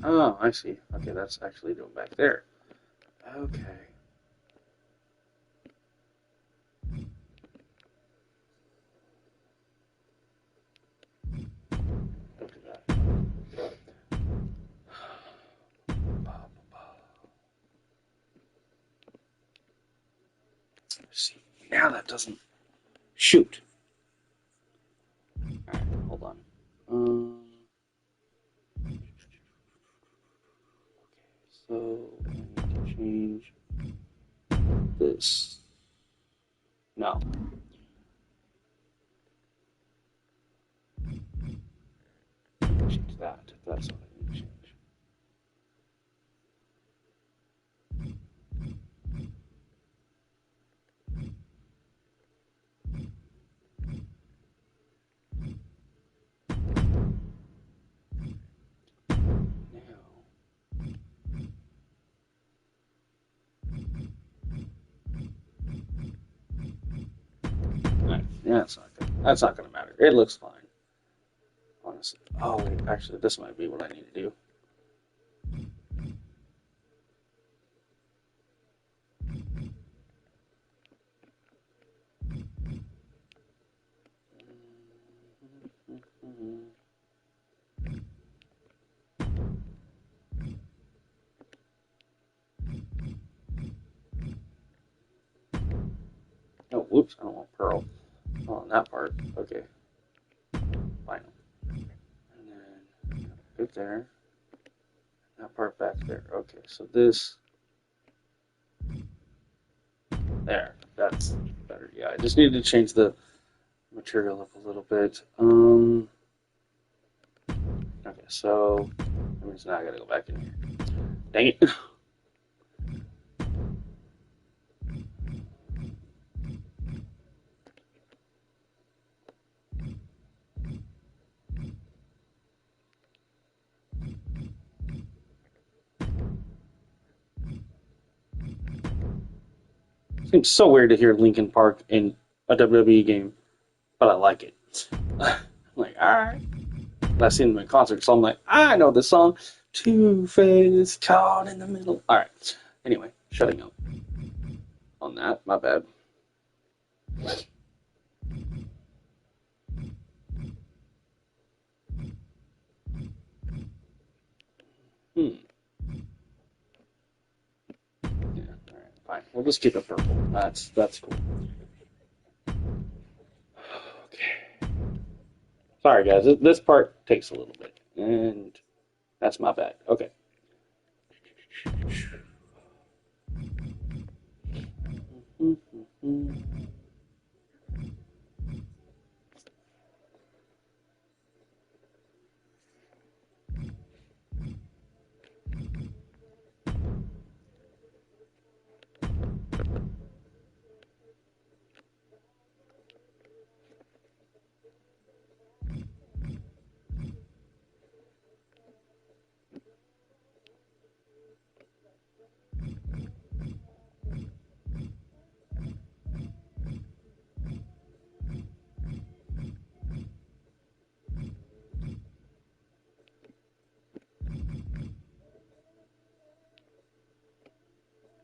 Oh, I see. Okay, that's actually doing back there. Okay. Look at that. See, now that doesn't shoot. All right, hold on. So I need to change this. No. Change that. That's what I need to change. Yeah, that's not gonna matter. It looks fine, honestly. Oh wait, actually, this might be what I need to do. Oh, whoops! I don't want pearl on that part. Okay, final. And then put there. That part back there. Okay, so this. There, that's better. Yeah, I just needed to change the material up a little bit. Okay, so that means now I gotta go back in here. Dang it. Seems so weird to hear Linkin Park in a WWE game, but I like it. I'm like, alright. I've seen them in concert, so I'm like, I know this song. Two-Face caught in the middle. Alright. Anyway, shutting up on that. My bad. Hmm. Yeah, alright, fine. We'll just keep it purple. That's cool. Okay. Sorry guys, this part takes a little bit. And that's my bad. Okay.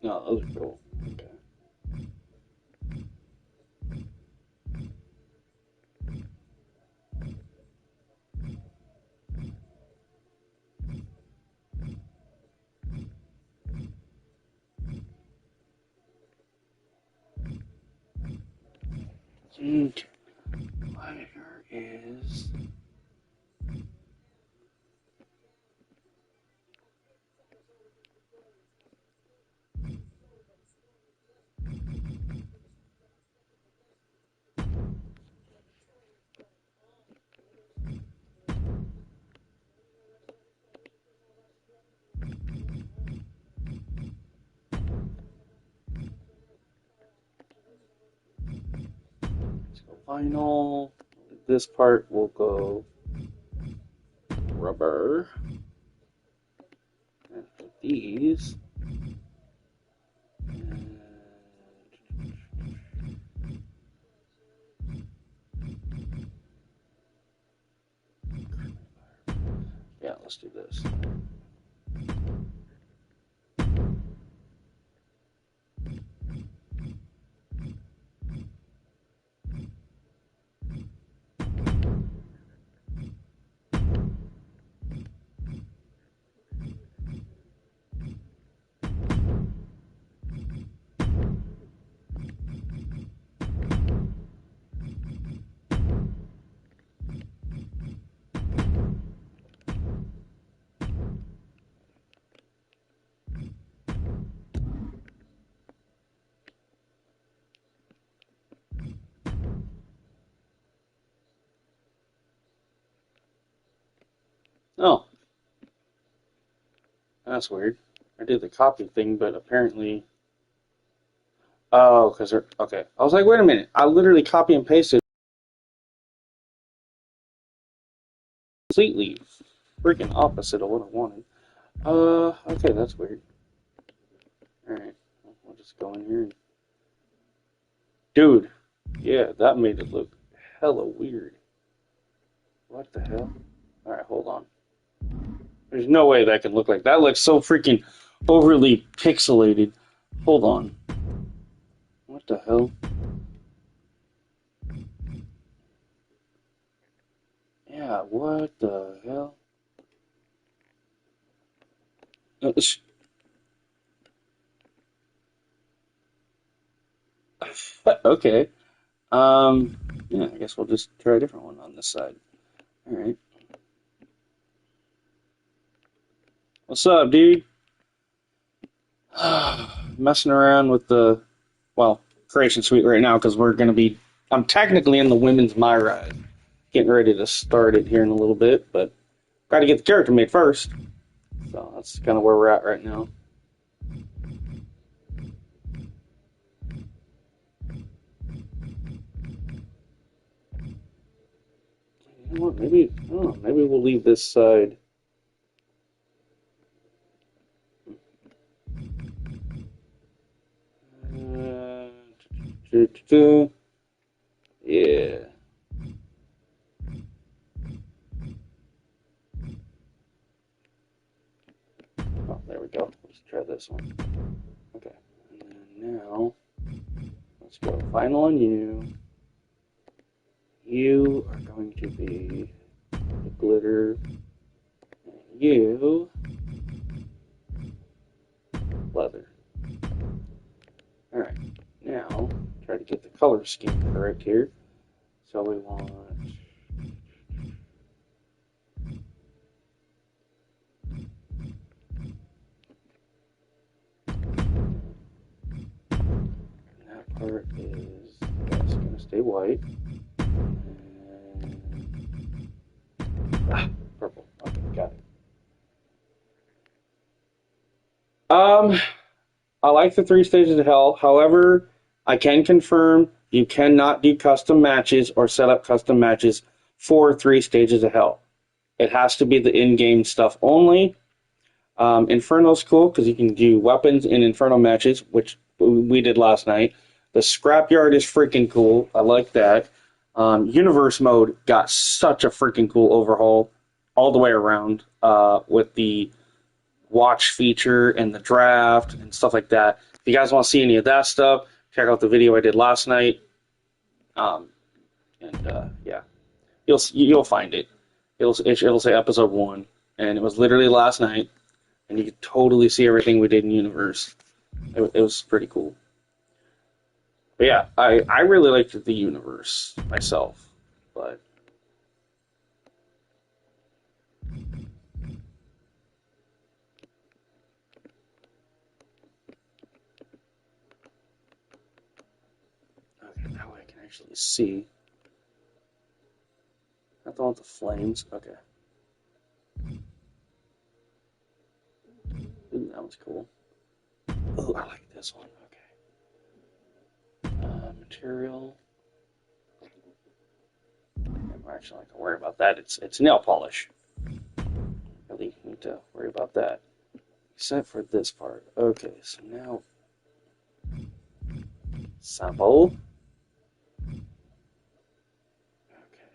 No, those are cool. Okay. Okay. Where is vinyl? This part will go rubber. And for these, and yeah, let's do this. Oh, that's weird. I did the copy thing, but apparently, oh, because they're okay. I was like, wait a minute. I literally copy and pasted completely freaking opposite of what I wanted. Okay, that's weird. All right, we'll just go in here. Dude, yeah, that made it look hella weird. What the hell? All right, hold on. There's no way that can look like that. Looks so freaking overly pixelated. Hold on. What the hell? Yeah, what the hell? Okay. Yeah, I guess we'll just try a different one on this side. All right. What's up, dude? Messing around with the, well, creation suite right now because we're going to be, I'm technically in the women's My Ride. Getting ready to start it here in a little bit, but got to get the character made first. So that's kind of where we're at right now. You know what? Maybe, oh, maybe we'll leave this side. Yeah. Oh, there we go. Let's try this one. Okay. And then now, let's go final on you. You are going to be the glitter. And you leather. Alright, now try to get the color scheme correct here. So we want that part is going to stay white. And, purple. Okay, got it. I like the 3 stages of hell. However, I can confirm you cannot do custom matches or set up custom matches for 3 stages of hell. It has to be the in-game stuff only. Inferno's cool because you can do weapons in Inferno matches, which we did last night. The Scrapyard is freaking cool. I like that. Universe mode got such a freaking cool overhaul all the way around with the watch feature and the draft and stuff like that. If you guys want to see any of that stuff, check out the video I did last night. Yeah, you'll find it. It'll say episode 1, and it was literally last night, and you could totally see everything we did in Universe. It was pretty cool. But yeah, I really liked the Universe myself, but. Okay, now I can actually see. Not the one with the flames. Okay. Ooh, that one's cool. Oh, I like this one. Okay. Material. I'm actually not gonna worry about that. It's nail polish. Really need to worry about that. Except for this part. Okay, so now sample. Okay,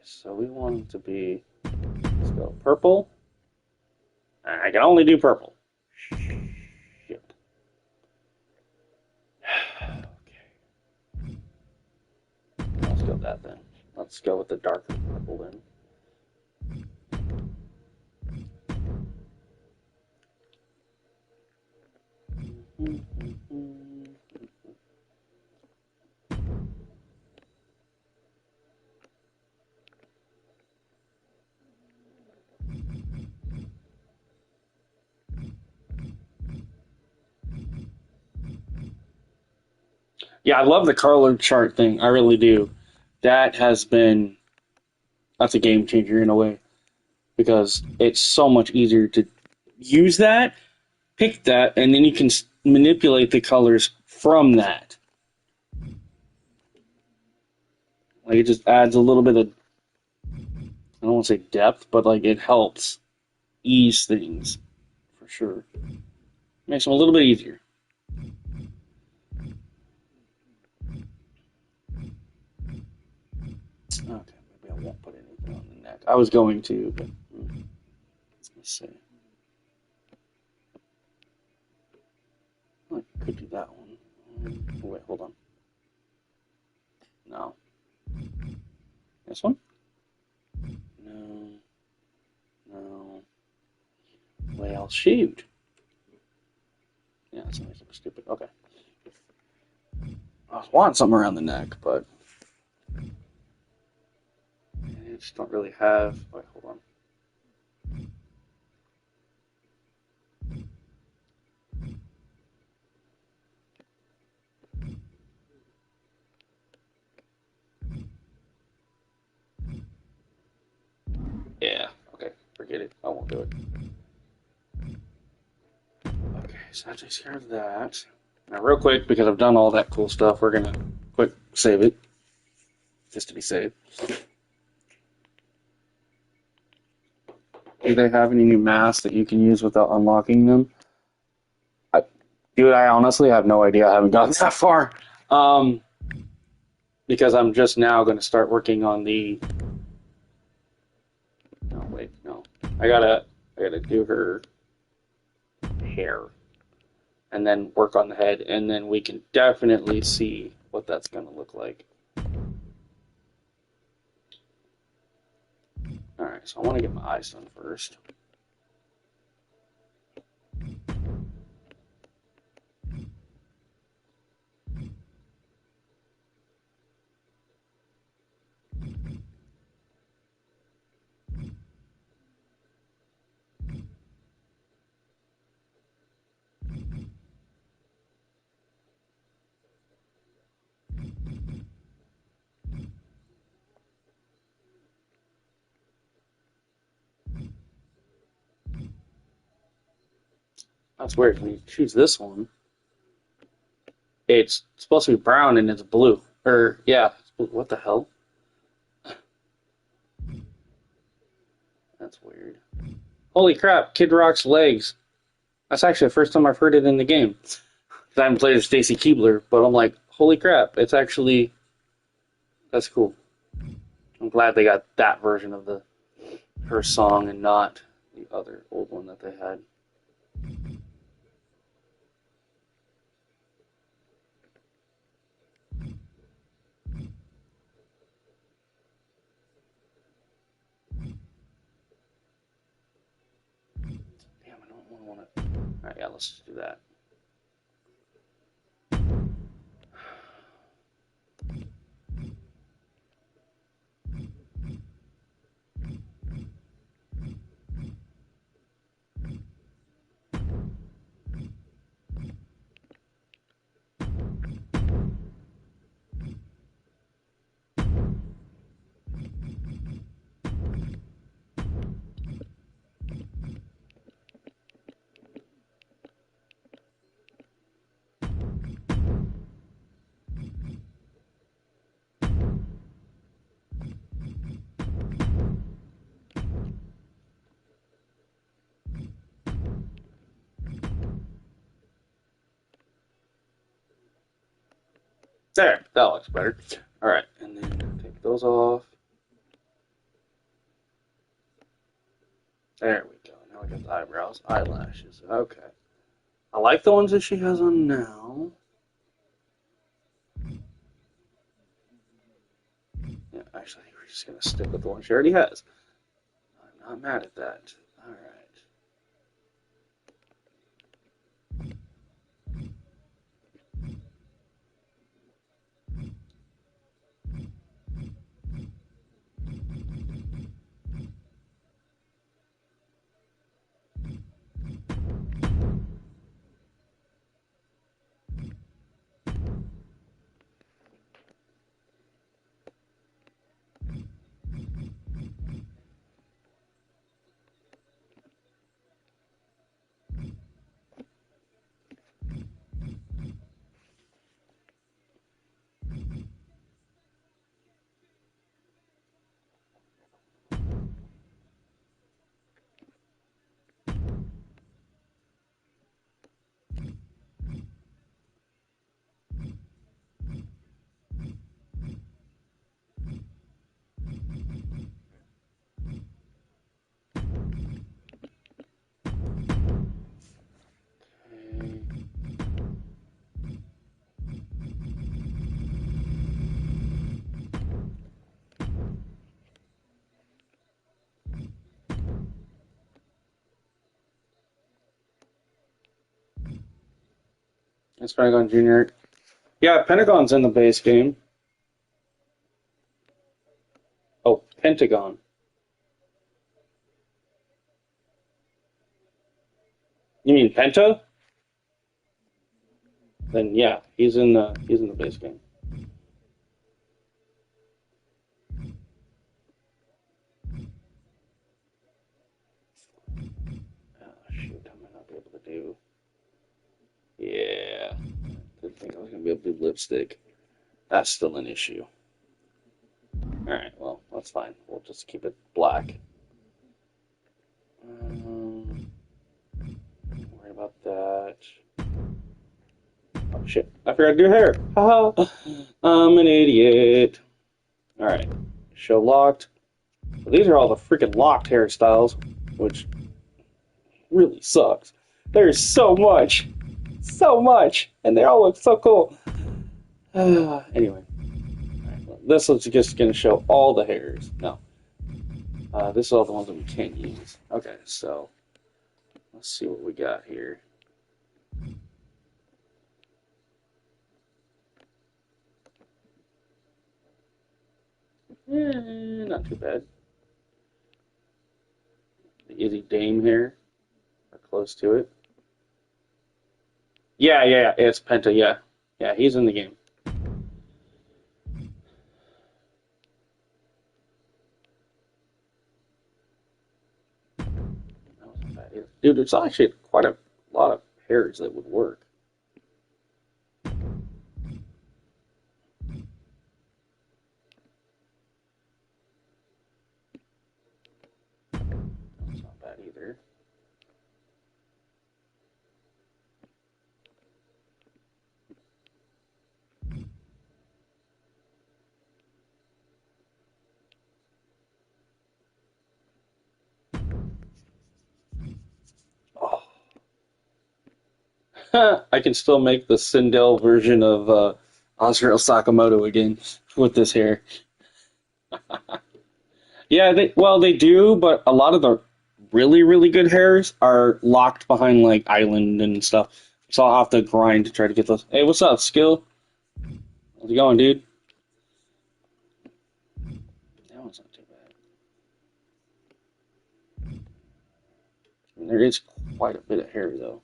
so we want it to be, let's go purple. I can only do purple. Shit. Okay. Let's go with that then. Let's go with the darker purple then. Yeah, I love the color chart thing. I really do. That has been, that's a game changer in a way because it's so much easier to use that, pick that, and then you can manipulate the colors from that. Like it just adds a little bit of, I don't want to say depth, but like it helps ease things for sure. Makes them a little bit easier. Okay, maybe I won't put anything on the neck. I was going to, but let's see. I could do that one. Oh, wait, hold on. No. This one? No. No. Well, shoot. Yeah, that's something stupid. Okay. I was wanting something around the neck, but I just don't really have. Wait, hold on. Yeah, okay, forget it. I won't do it. Okay, so that takes care of that. Now, real quick, because I've done all that cool stuff, we're gonna quick save it, just to be safe. Do they have any new masks that you can use without unlocking them? Dude, I honestly have no idea. I haven't gotten that far. Because I'm just now going to start working on the. No, wait, no. I gotta do her hair, and then work on the head, and then we can definitely see what that's going to look like. All right, so I want to get my eyes done first. That's weird. When you choose this one, it's supposed to be brown and it's blue. Or, yeah. What the hell? That's weird. Holy crap, Kid Rock's legs. That's actually the first time I've heard it in the game. 'Cause I haven't played as Stacy Keibler, but I'm like, holy crap, it's actually, that's cool. I'm glad they got that version of her song and not the other old one that they had. Damn, I don't want to. Alright, yeah, let's just do that. There, that looks better. Alright, and then take those off. There we go. Now we got the eyebrows, eyelashes. Okay. I like the ones that she has on now. Yeah, actually, we're just going to stick with the one she already has. I'm not mad at that. Alright. It's Pentagon Junior. Yeah, Pentagon's in the base game. Oh, Pentagon. You mean Penta? Then yeah, he's in the base game. Oh shoot, I might not be able to do. Yeah, I didn't think I was gonna be able to do lipstick. That's still an issue. All right, well that's fine. We'll just keep it black. Don't worry about that. Oh shit, I forgot to do hair. Haha, I'm an idiot. All right, show locked. Well, these are all the freaking locked hairstyles, which really sucks. There's so much, and they all look so cool. Anyway, right, well, this is just going to show all the hairs. No, this is all the ones that we can't use. Okay, so let's see what we got here. Not too bad. The Izzy Dame hair, or close to it. Yeah, it's Penta. Yeah, he's in the game. That wasn't bad either. Dude, it's actually quite a lot of hairs that would work. That's not bad either. Oh. I can still make the Sindel version of Azrael Sakamoto again with this hair. Yeah, they do, but a lot of the really, really good hairs are locked behind like island and stuff. So I'll have to grind to try to get those. Hey, what's up, Skill? How's it going, dude? That one's not too bad. There is quite a bit of hair though.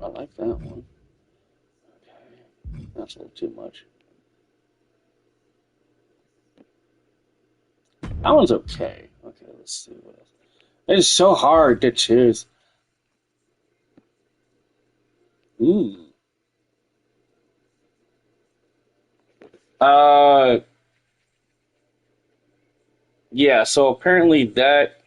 I like that one. Okay, that's a little too much. That one's okay. Okay, let's see what else. It's so hard to choose. Ooh. Uh, yeah. So apparently that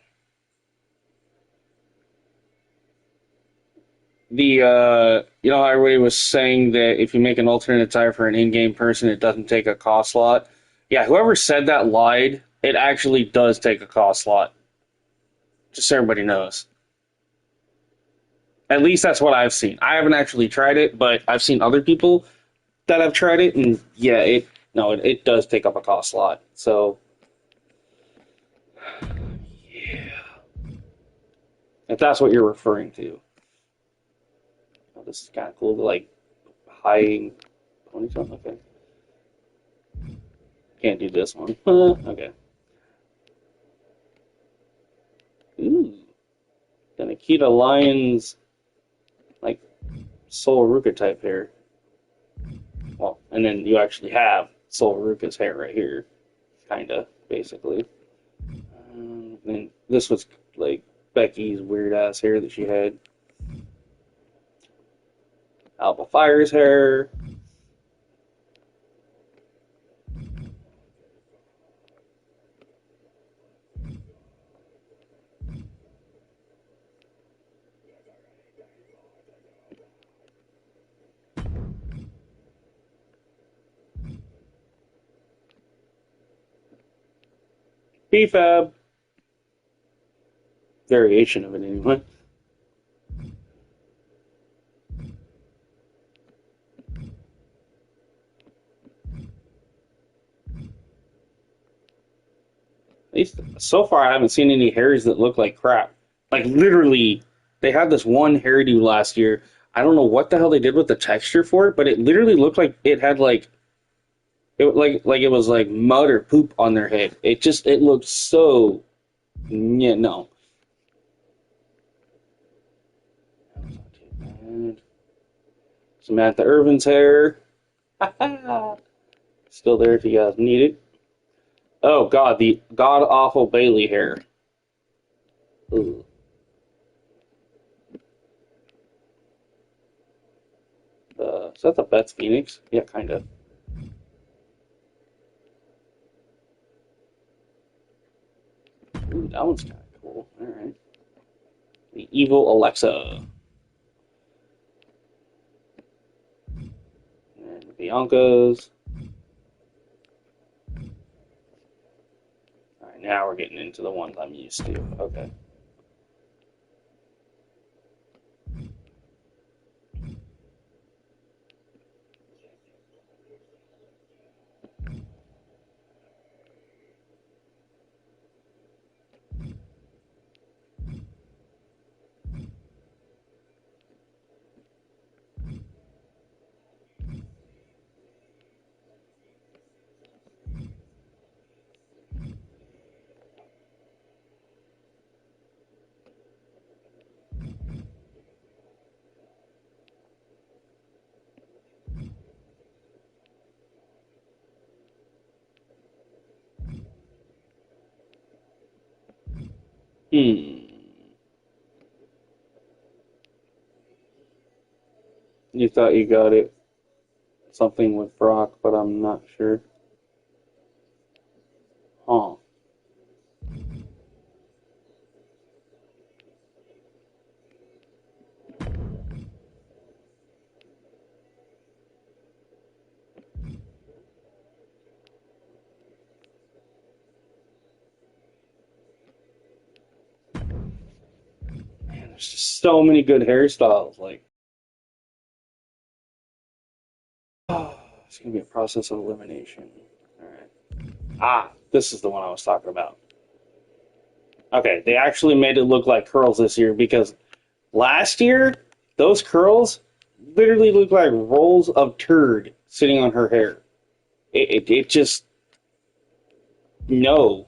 you know how everybody was saying that if you make an alternate attire for an in-game person, it doesn't take a cost slot. Yeah, whoever said that lied. It actually does take a cost slot. Just so everybody knows. At least that's what I've seen. I haven't actually tried it, but I've seen other people that have tried it, and yeah, it does take up a cost slot. So yeah, if that's what you're referring to, oh, this is kind of cool. Like high ponytail. Okay, can't do this one. Okay. Ooh, the Nikita Lyons like Sol Ruka type hair. Well, and then you actually have Sol Ruka's hair right here, kinda basically. And this was like Becky's weird ass hair that she had. Alpha Fire's hair. PFAB. Variation of it anyway. At least so far, I haven't seen any hairs that look like crap. Like literally, they had this one hairdo last year. I don't know what the hell they did with the texture for it, but it literally looked like it had like it was like mud or poop on their head. It looked so yeah no. Samantha Irvin's hair. Still there if you guys need it. Oh god, the god awful Bailey hair. Ooh. Is that the Beth Phoenix? Yeah, kind of. Ooh, that one's kind of cool. All right. The evil Alexa. And Bianca's. All right, now we're getting into the ones I'm used to. Okay. Hmm. You thought you got it. Something with Brock, but I'm not sure. Huh. Man, there's just so many good hairstyles. Like, oh, it's gonna be a process of elimination. All right. Ah, this is the one I was talking about. Okay, they actually made it look like curls this year because last year those curls literally looked like rolls of turd sitting on her hair. It just no.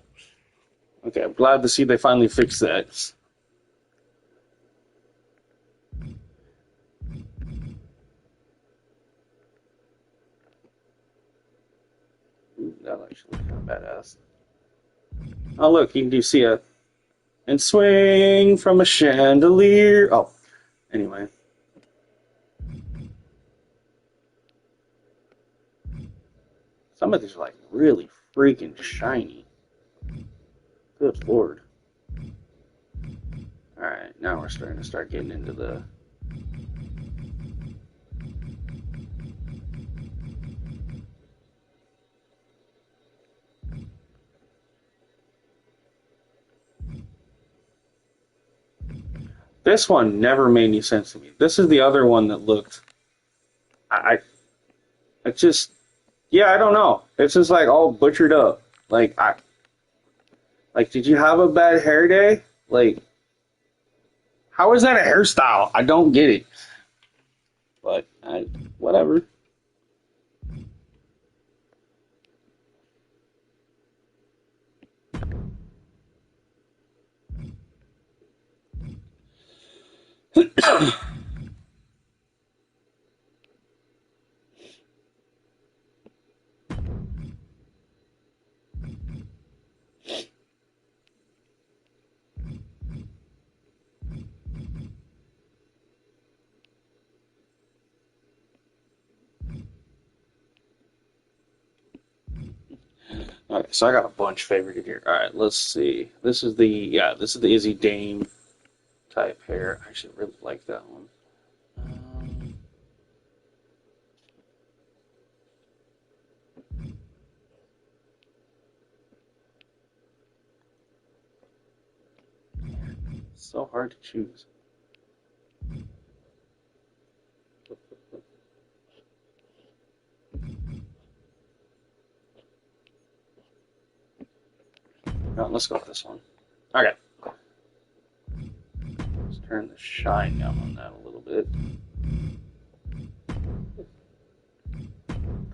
Okay, I'm glad to see they finally fixed that. Ooh, that actually kind of badass. Oh look, you can do see it and swing from a chandelier. Oh, anyway, some of these are like really freaking shiny. Good lord. All right, now we're starting to start getting into the. This one never made any sense to me. This is the other one that looked. I, I just, yeah, I don't know. It's just like all butchered up. Like, did you have a bad hair day? Like, how is that a hairstyle? I don't get it. But whatever. Okay, so I got a bunch favorited here. All right, let's see. This is the Izzy Dane type hair. I actually really like that one. Um, so hard to choose. No, let's go with this one. Okay, let's turn the shine down on that a little bit.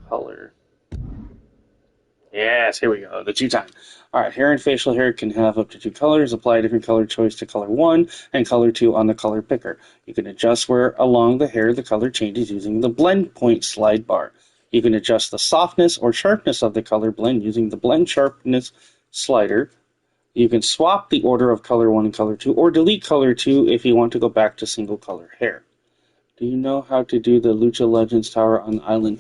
Color. Yes, here we go. The two time. All right, hair and facial hair can have up to two colors. Apply a different color choice to color one and color two on the color picker. You can adjust where along the hair the color changes using the blend point slide bar. You can adjust the softness or sharpness of the color blend using the blend sharpness slider. You can swap the order of color one and color two or delete color two if you want to go back to single color hair. Do you know how to do the Lucha Legends Tower on the island?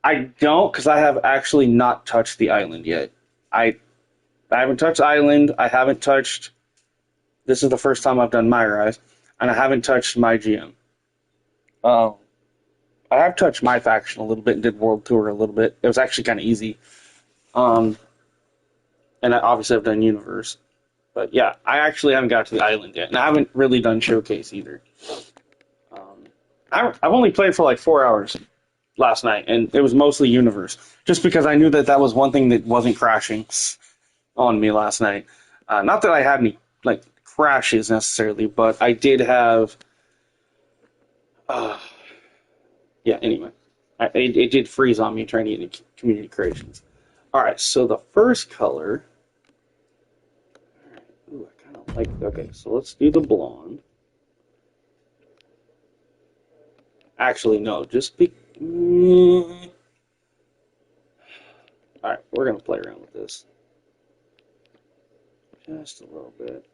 I don't, because I have actually not touched the island yet. I I haven't touched Island. I haven't touched. This is the first time I've done My Rise, and I haven't touched my GM. Um, I have touched my faction a little bit and did World Tour a little bit. It was actually kind of easy. Um, and I obviously I've done Universe, but yeah, I actually haven't got to the island yet, and I haven't really done Showcase either. Um, I've only played for like 4 hours last night, and it was mostly Universe, just because I knew that that was one thing that wasn't crashing on me last night. Not that I had any like crashes necessarily, but I did have. Uh, yeah. Anyway, it did freeze on me trying to get into community creations. All right. So the first color. Ooh, I kind of like. Okay, so let's do the blonde. Actually, no. Just be. All right, we're gonna play around with this just a little bit.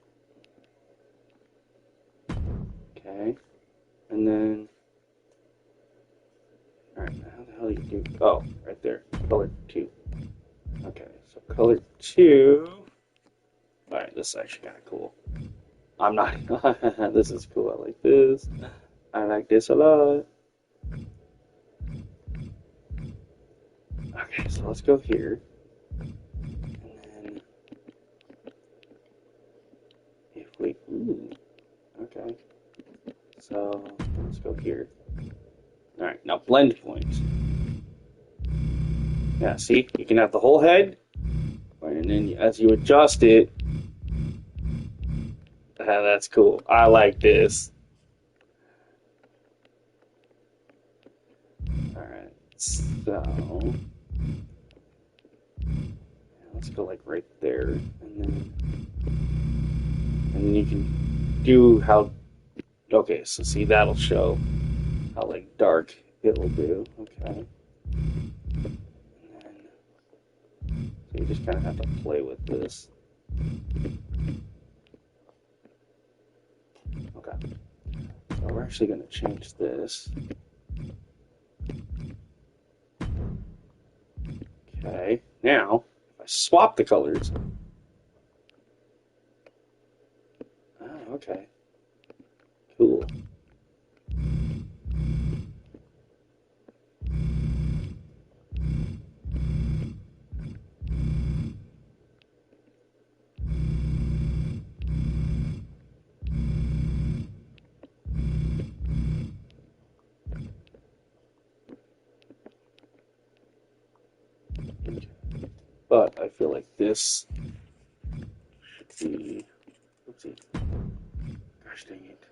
2. Oh, right there. Color 2. Okay, so color 2. Alright, this is actually kind of cool. I'm not. This is cool. I like this. I like this a lot. Okay, so let's go here. And then if we. Ooh, okay. So let's go here. Alright, now blend points. Yeah, see? You can have the whole head. And then as you adjust it. That's cool. I like this. Alright, so. Let's go like right there. And then you can do how. Okay, so see, that'll show how like dark it'll do. Okay. And then, so you just kind of have to play with this. Okay. So we're actually going to change this. Okay. Now, if I swap the colors. Oh, okay. Cool. But I feel like this should be. Oopsie. Gosh dang it.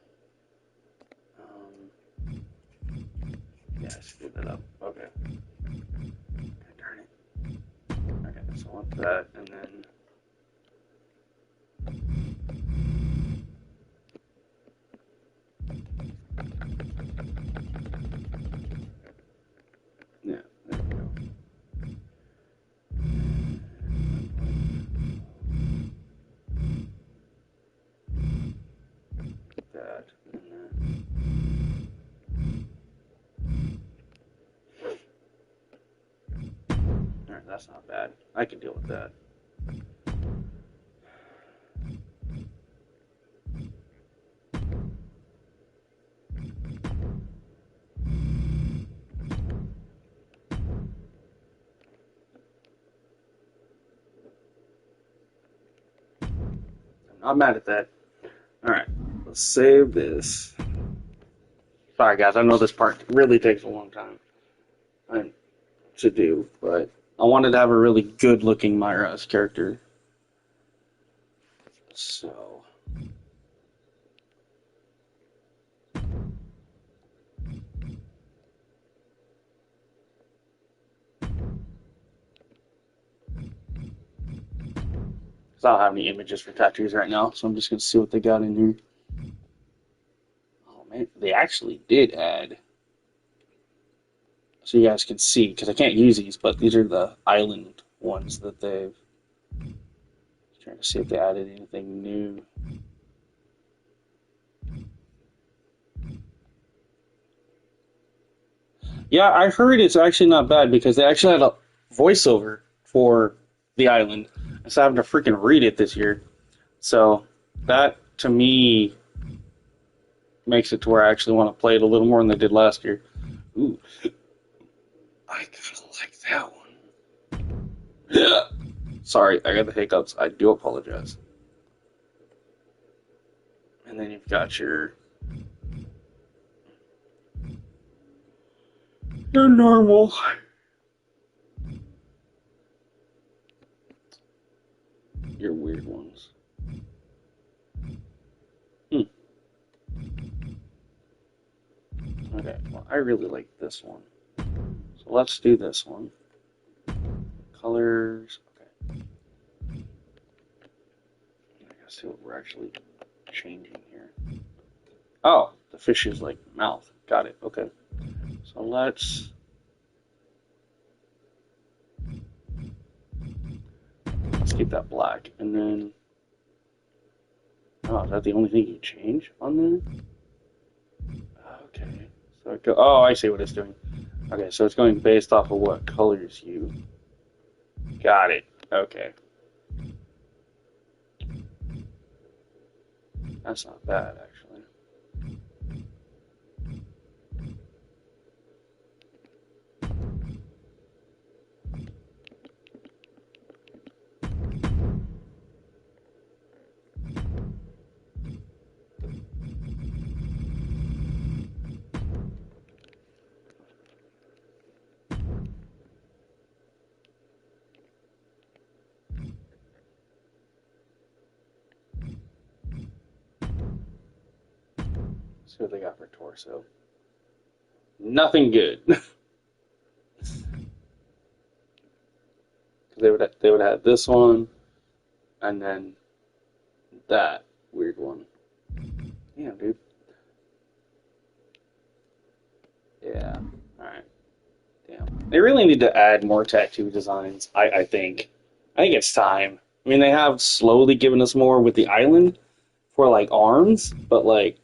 Yeah, I screwed that up. Okay. Darn it. Okay, so I want that, and then. Yeah, there we go. That, and then. Alright, that's not bad. I can deal with that. I'm not mad at that. Alright, let's save this. Sorry guys, I know this part really takes a long time to do, but I wanted to have a really good looking Myra's character. So. Because I don't have any images for tattoos right now, so I'm just going to see what they got in here. Oh man, they actually did add. So you guys can see, because I can't use these, but these are the island ones that they've. Trying to see if they added anything new. Yeah, I heard it's actually not bad because they actually had a voiceover for the island instead of having to freaking read it this year. So that to me makes it to where I actually want to play it a little more than they did last year. Ooh, I kind of like that one. Yeah. Sorry, I got the hiccups. I do apologize. And then you've got your normal. Your weird ones. Okay, well, I really like this one. So let's do this one. Colors. Okay. I gotta see what we're actually changing here. Oh, the fish's like mouth. Got it. Okay. So let's keep that black. And then oh, is that the only thing you change on there? Okay. So it oh, I see what it's doing. Okay, so it's going based off of what colors you. Got it. Okay. That's not bad, actually. Let's see what they got for torso. Nothing good. They would have this one, and then that weird one. Damn, dude. Yeah. All right. Damn. They really need to add more tattoo designs. I think. I think it's time. I mean, they have slowly given us more with the island for like arms, but like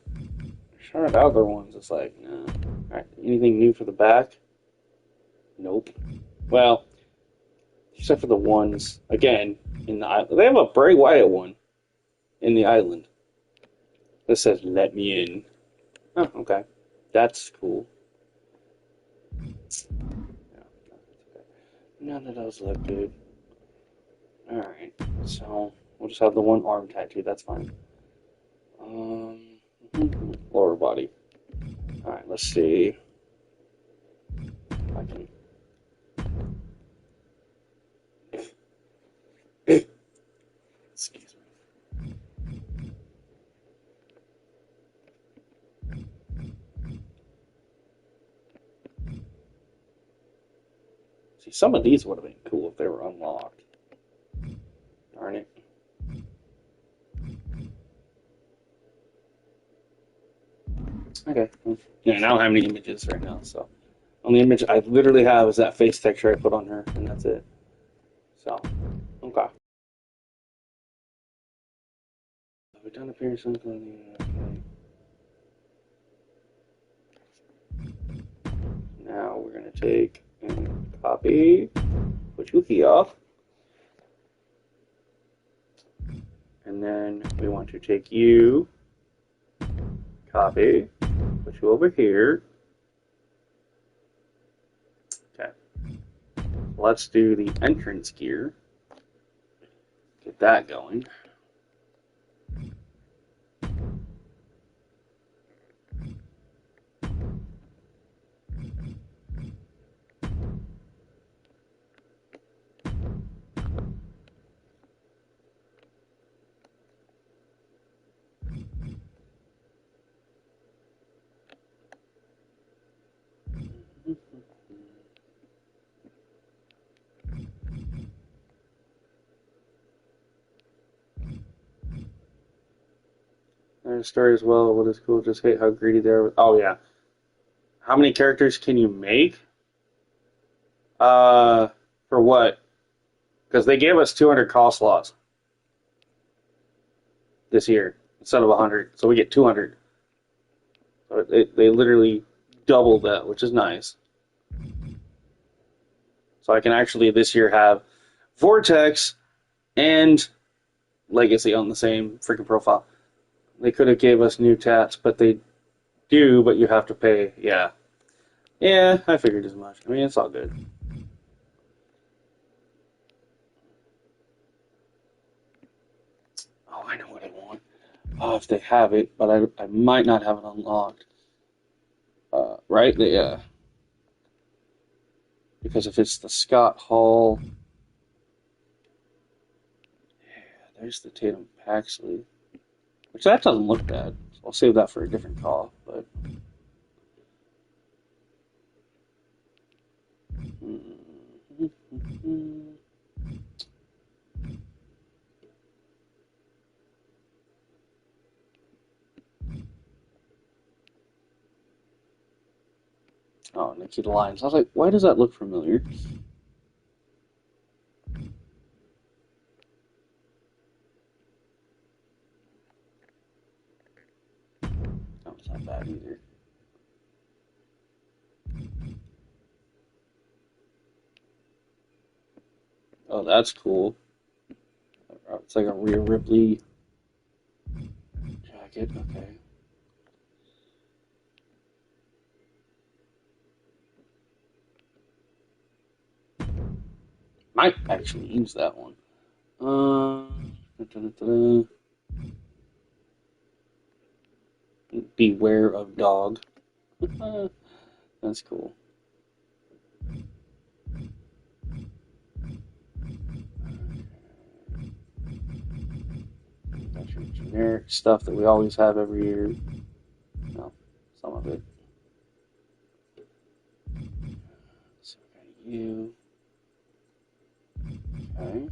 trying out other ones, it's like, nah. All right. Anything new for the back? Nope. Well, except for the ones again in the island. They have a Bray Wyatt one in the island that says "Let me in." Oh, okay, that's cool. Yeah, none of those look good. All right, so we'll just have the one arm tattoo. That's fine. Um, lower body. All right, let's see if I can. Excuse me. See, some of these would have been cool if they were unlocked. Darn it. Okay. Yeah, and I don't have any images right now, so only image I literally have is that face texture I put on her, and that's it. So, okay. Have we done appearance on clothing? Okay. Now we're gonna take and copy, put you here, and then we want to take you, copy, put you over here. Okay. Let's do the entrance gear. Get that going. There's a story as well. What is cool? Just hate how greedy they are. Oh yeah. How many characters can you make? For what? Because they gave us 200 call slots this year instead of 100, so we get 200. So they literally doubled that, which is nice. So I can actually this year have Vortex and Legacy on the same freaking profile. They could have gave us new tats, but they do, but you have to pay. Yeah. Yeah, I figured as much. I mean, it's all good. Oh, I know what I want. Oh, if they have it, but I might not have it unlocked. Right? Yeah. Because if it's the Scott Hall, yeah, there's the Tatum Paxley, which that doesn't look bad. So I'll save that for a different call. But oh, Nikita Lyons. I was like, why does that look familiar? That was not bad either. Oh, that's cool. It's like a Rhea Ripley jacket. Okay. Might actually use that one. Da-da-da-da. Beware of dog. That's cool. That's your generic stuff that we always have every year. No, some of it. So we got you. Okay.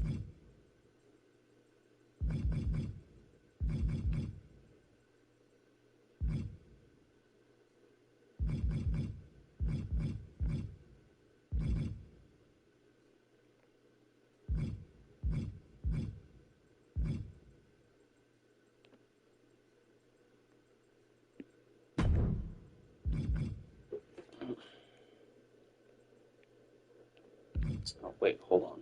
Oh, wait, hold on.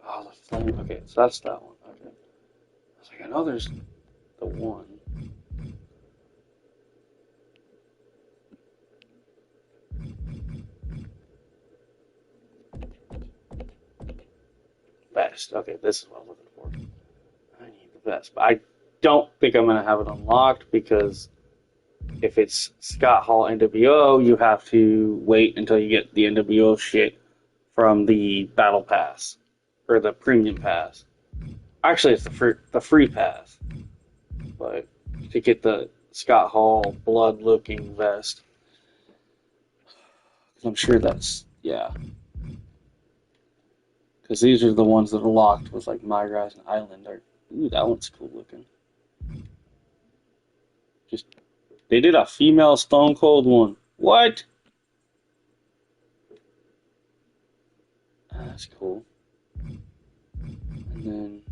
Oh, the flame. Okay, so that's that one. Okay. I was like, I know there's the one. Vest. Okay, this is what I'm looking for. I need the vest. But I don't think I'm going to have it unlocked because if it's Scott Hall NWO, you have to wait until you get the NWO shit from the Battle Pass or the Premium Pass. Actually, it's the free pass. But to get the Scott Hall blood looking vest, I'm sure that's, yeah. Because these are the ones that are locked with like My Grass and Island. Ooh, that one's cool looking. Just they did a female Stone Cold one. What? That's cool. And then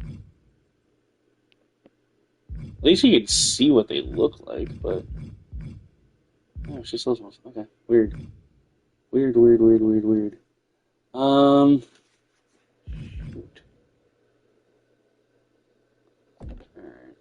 at least you can see what they look like, but oh, it's just those ones. Okay, weird, weird, weird, weird, weird, weird. Shoot. All right.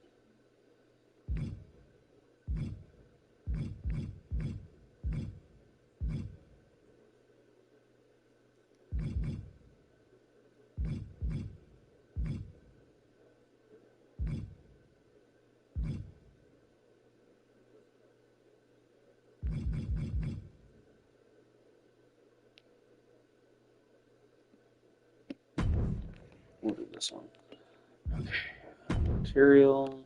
We'll do this one. Okay. Material.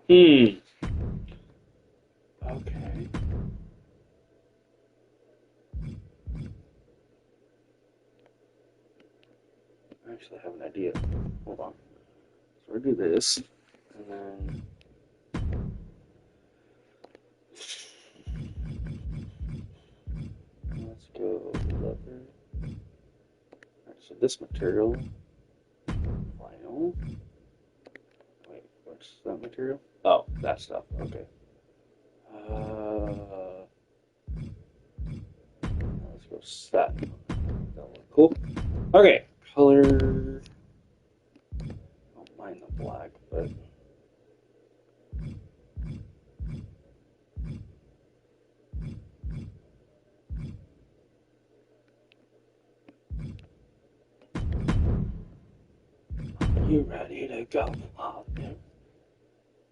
Hmm. Okay. Actually, I have an idea. Hold on. So I do this, and then let's go leather. Alright, so this material, vinyl. Wait, what's that material? Oh, that stuff. Okay. Let's go satin. That look cool. Okay, color. I don't mind the black, but go.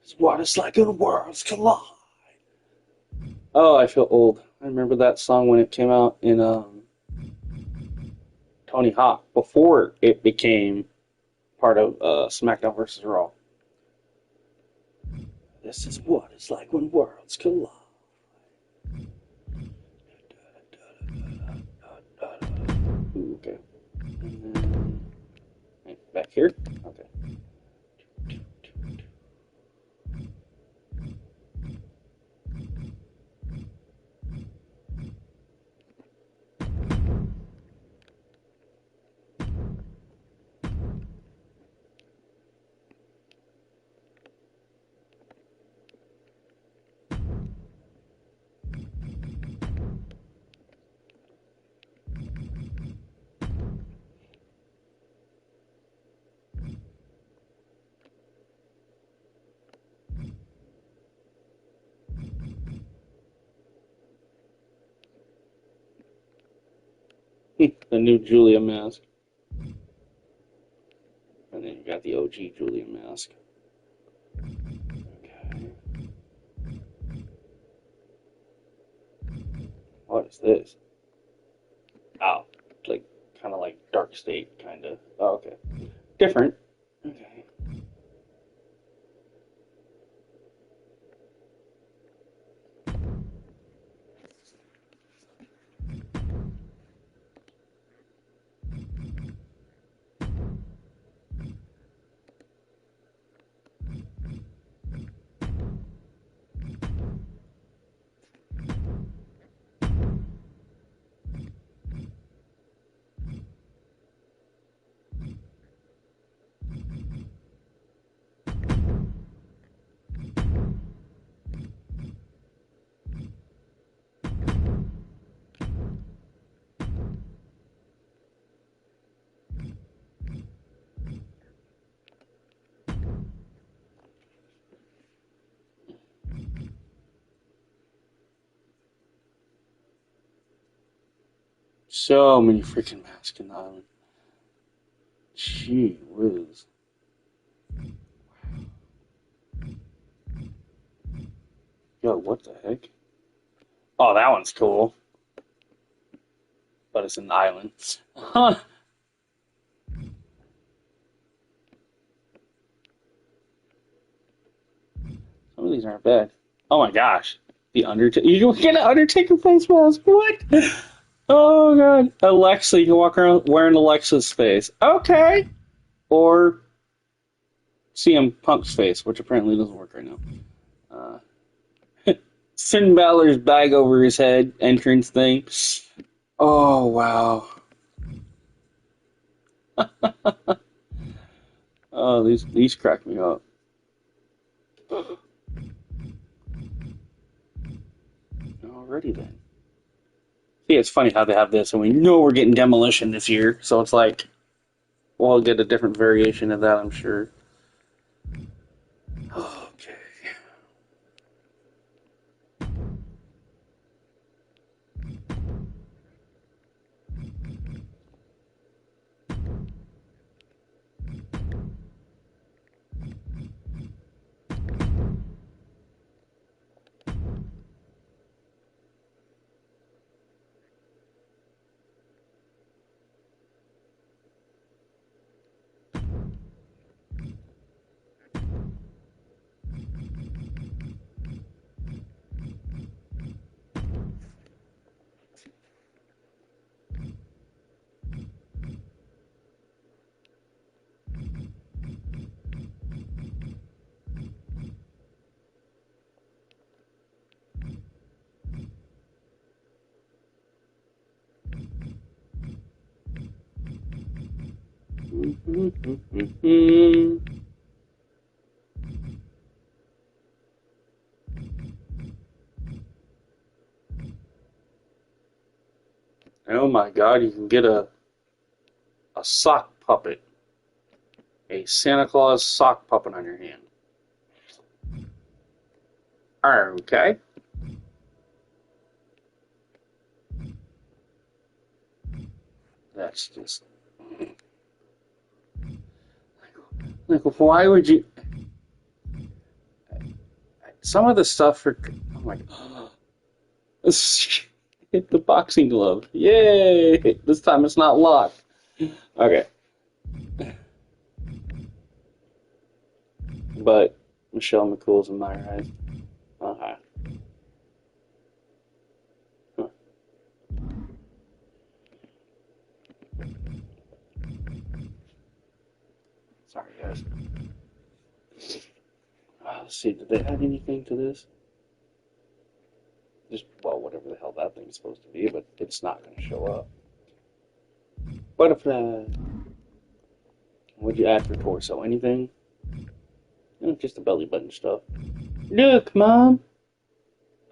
It's what it's like when worlds collide. Oh, I feel old. I remember that song when it came out in Tony Hawk before it became part of SmackDown vs. Raw. This is what it's like when worlds collide. Ooh, okay. And then, back here? Okay. The new Julia mask. And then you got the OG Julia mask. Okay. What is this? Oh, like kind of like Dark State, kind of. Oh, okay. Different. Okay. So many freaking masks in the island. Gee whiz. Yo, what the heck? Oh, that one's cool. But it's an island. Huh. Some of these aren't bad. Oh my gosh. The Undertaker. You can get an Undertaker face mask. What? Oh god. Alexa. You can walk around wearing Alexa's face. Okay. Or CM Punk's face, which apparently doesn't work right now. Finn Balor's bag over his head entrance thing. Oh wow. Oh, these crack me up. Alrighty then. See, it's funny how they have this, and we know we're getting Demolition this year, so it's like we'll get a different variation of that, I'm sure. Okay. Oh my god, you can get a sock puppet. A Santa Claus sock puppet on your hand. Okay. That's just Like, why would you? Some of the stuff for. Oh my god. Hit the boxing glove. Yay! This time it's not locked. Okay. But Michelle McCool's in my eyes. Okay. Huh. Sorry, guys. Let's see, did they add anything to this? Just, well, whatever the hell that thing's supposed to be, but it's not going to show up. Butterfly. What'd you add for torso? Anything? Just the belly button stuff. Look, Mom.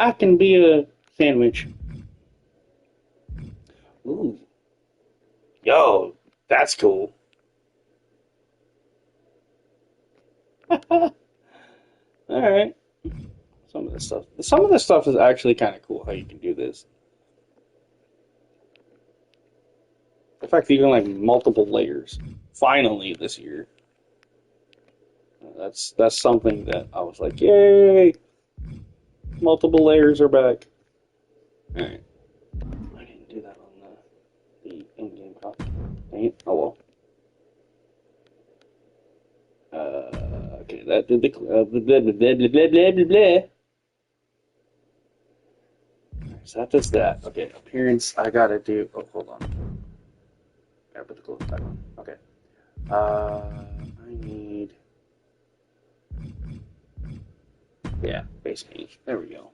I can be a sandwich. Ooh. Yo, that's cool. Alright. Some of this stuff is actually kind of cool how you can do this. The fact that you can like multiple layers. Finally this year. That's something that I was like, yay! Multiple layers are back. Alright. I didn't do that on the in-game copy. Dang it. Oh well. Okay, that did the blah, blah, blah, blah, blah, blah, blah. Alright, so that does that. Okay, appearance, I gotta do. Oh, hold on. Gotta put the clothes back on. Okay. I need. Yeah, face paint. There we go.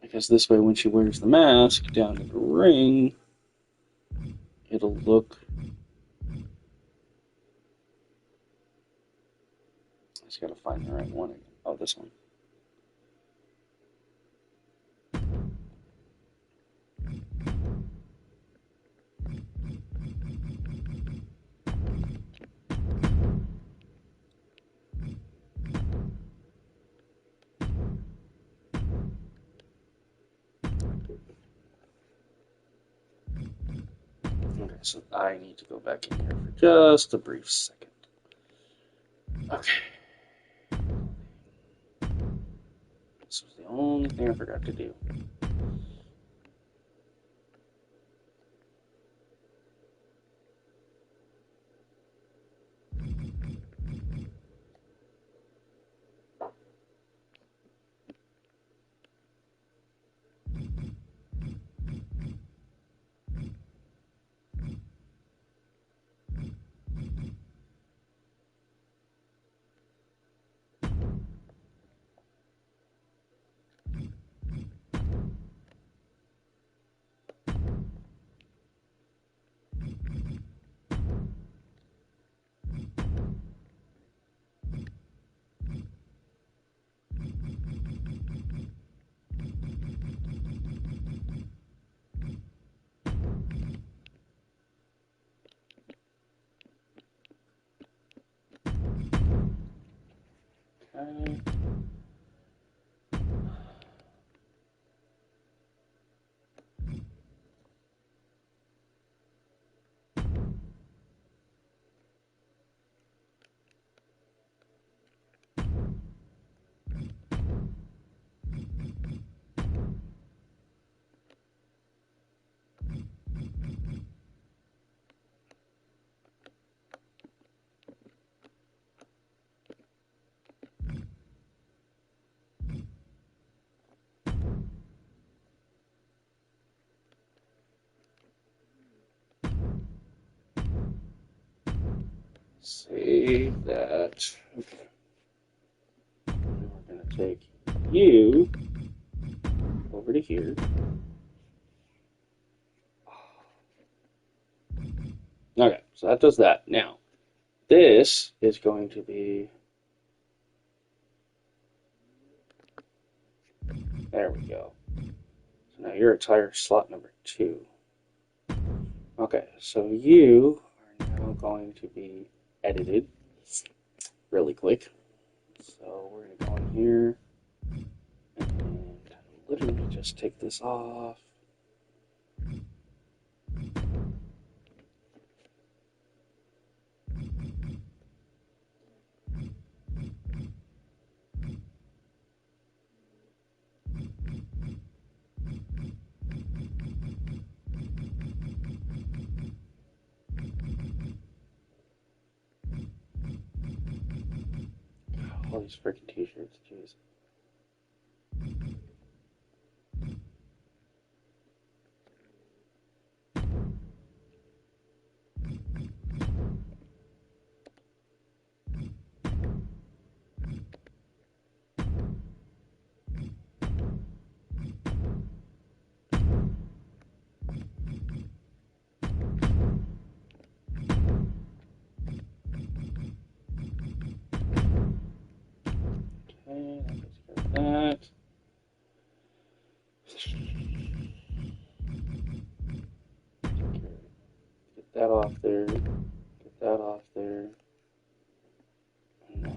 Because this way, when she wears the mask down to the ring, it'll look. I just gotta find the right one. Oh, this one. Okay, so I need to go back in here for just a brief second. Okay. This was the only thing I forgot to do. Okay. Save that. Okay. Then we're going to take you over to here. Okay, so that does that. Now, this is going to be. There we go. So now you're attire slot number 2. Okay, so you are now going to be edited really quick. So we're going to go in here and literally just take this off. All these freaking t-shirts, jeez. Okay, let's get that. Get that off there. Get that off there. And then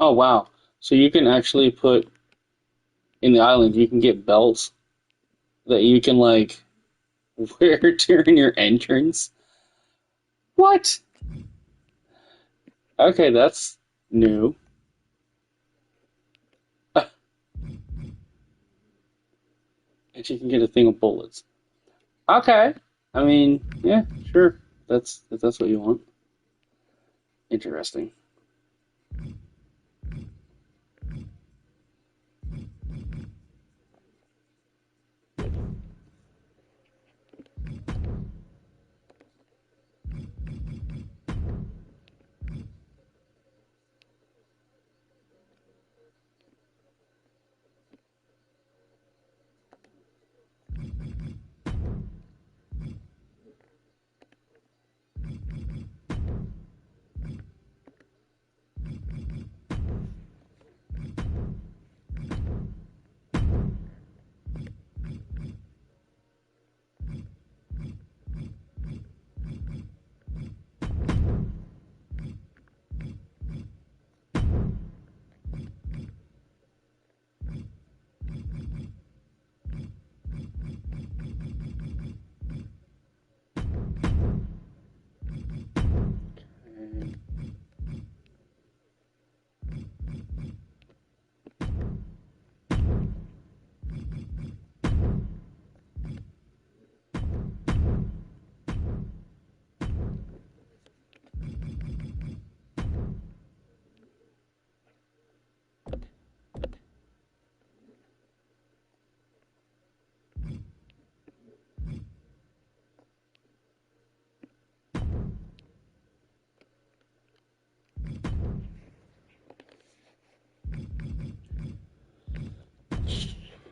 oh wow. So you can actually put in the island, you can get belts that you can like wear during your entrance. What? Okay, that's new. And you can get a thing of bullets. Okay. I mean, yeah, sure. That's if that's what you want. Interesting.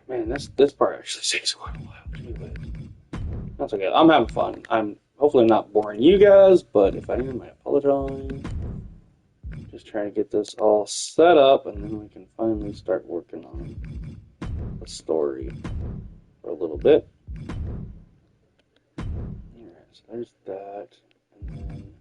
Man, this part actually takes quite a while. That's okay. I'm having fun. I'm hopefully not boring you guys, but if I am, I apologize. Just trying to get this all set up, and then we can finally start working on the story for a little bit. Alright, so there's that, and then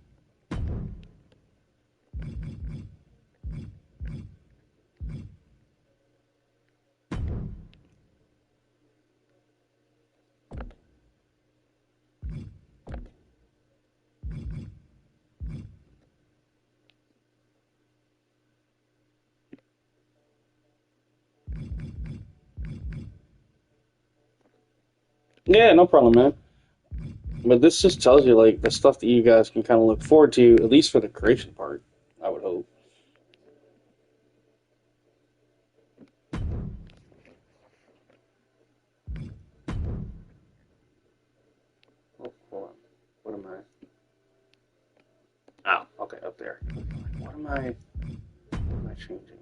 yeah, no problem, man. But this just tells you like the stuff that you guys can kind of look forward to, at least for the creation part. I would hope. What am I changing?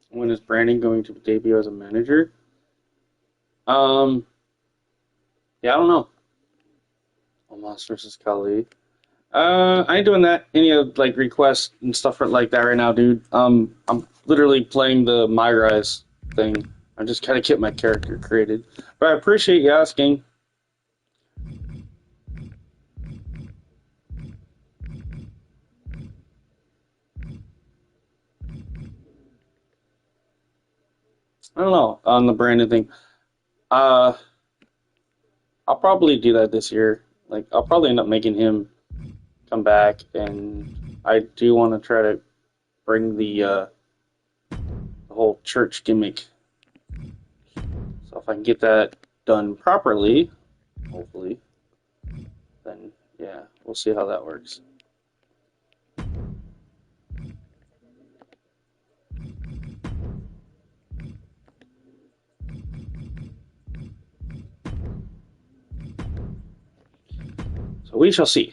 When is Brandon going to debut as a manager? Yeah, I don't know. Almost versus Kali. I ain't doing that. Any of like requests and stuff like that right now, dude. I'm literally playing the My Rise thing. I'm just kind of get my character created. But I appreciate you asking. I don't know on the Brandon thing. Uh, I'll probably do that this year. Like, I'll probably end up making him come back, and I do want to try to bring the whole church gimmick. So if I can get that done properly, hopefully, then yeah, we'll see how that works. So we shall see.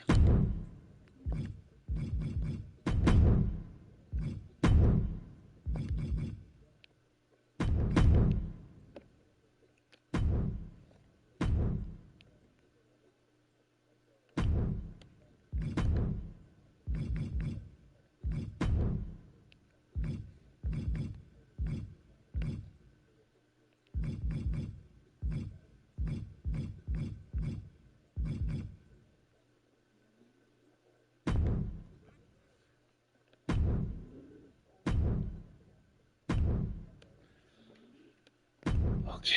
Okay.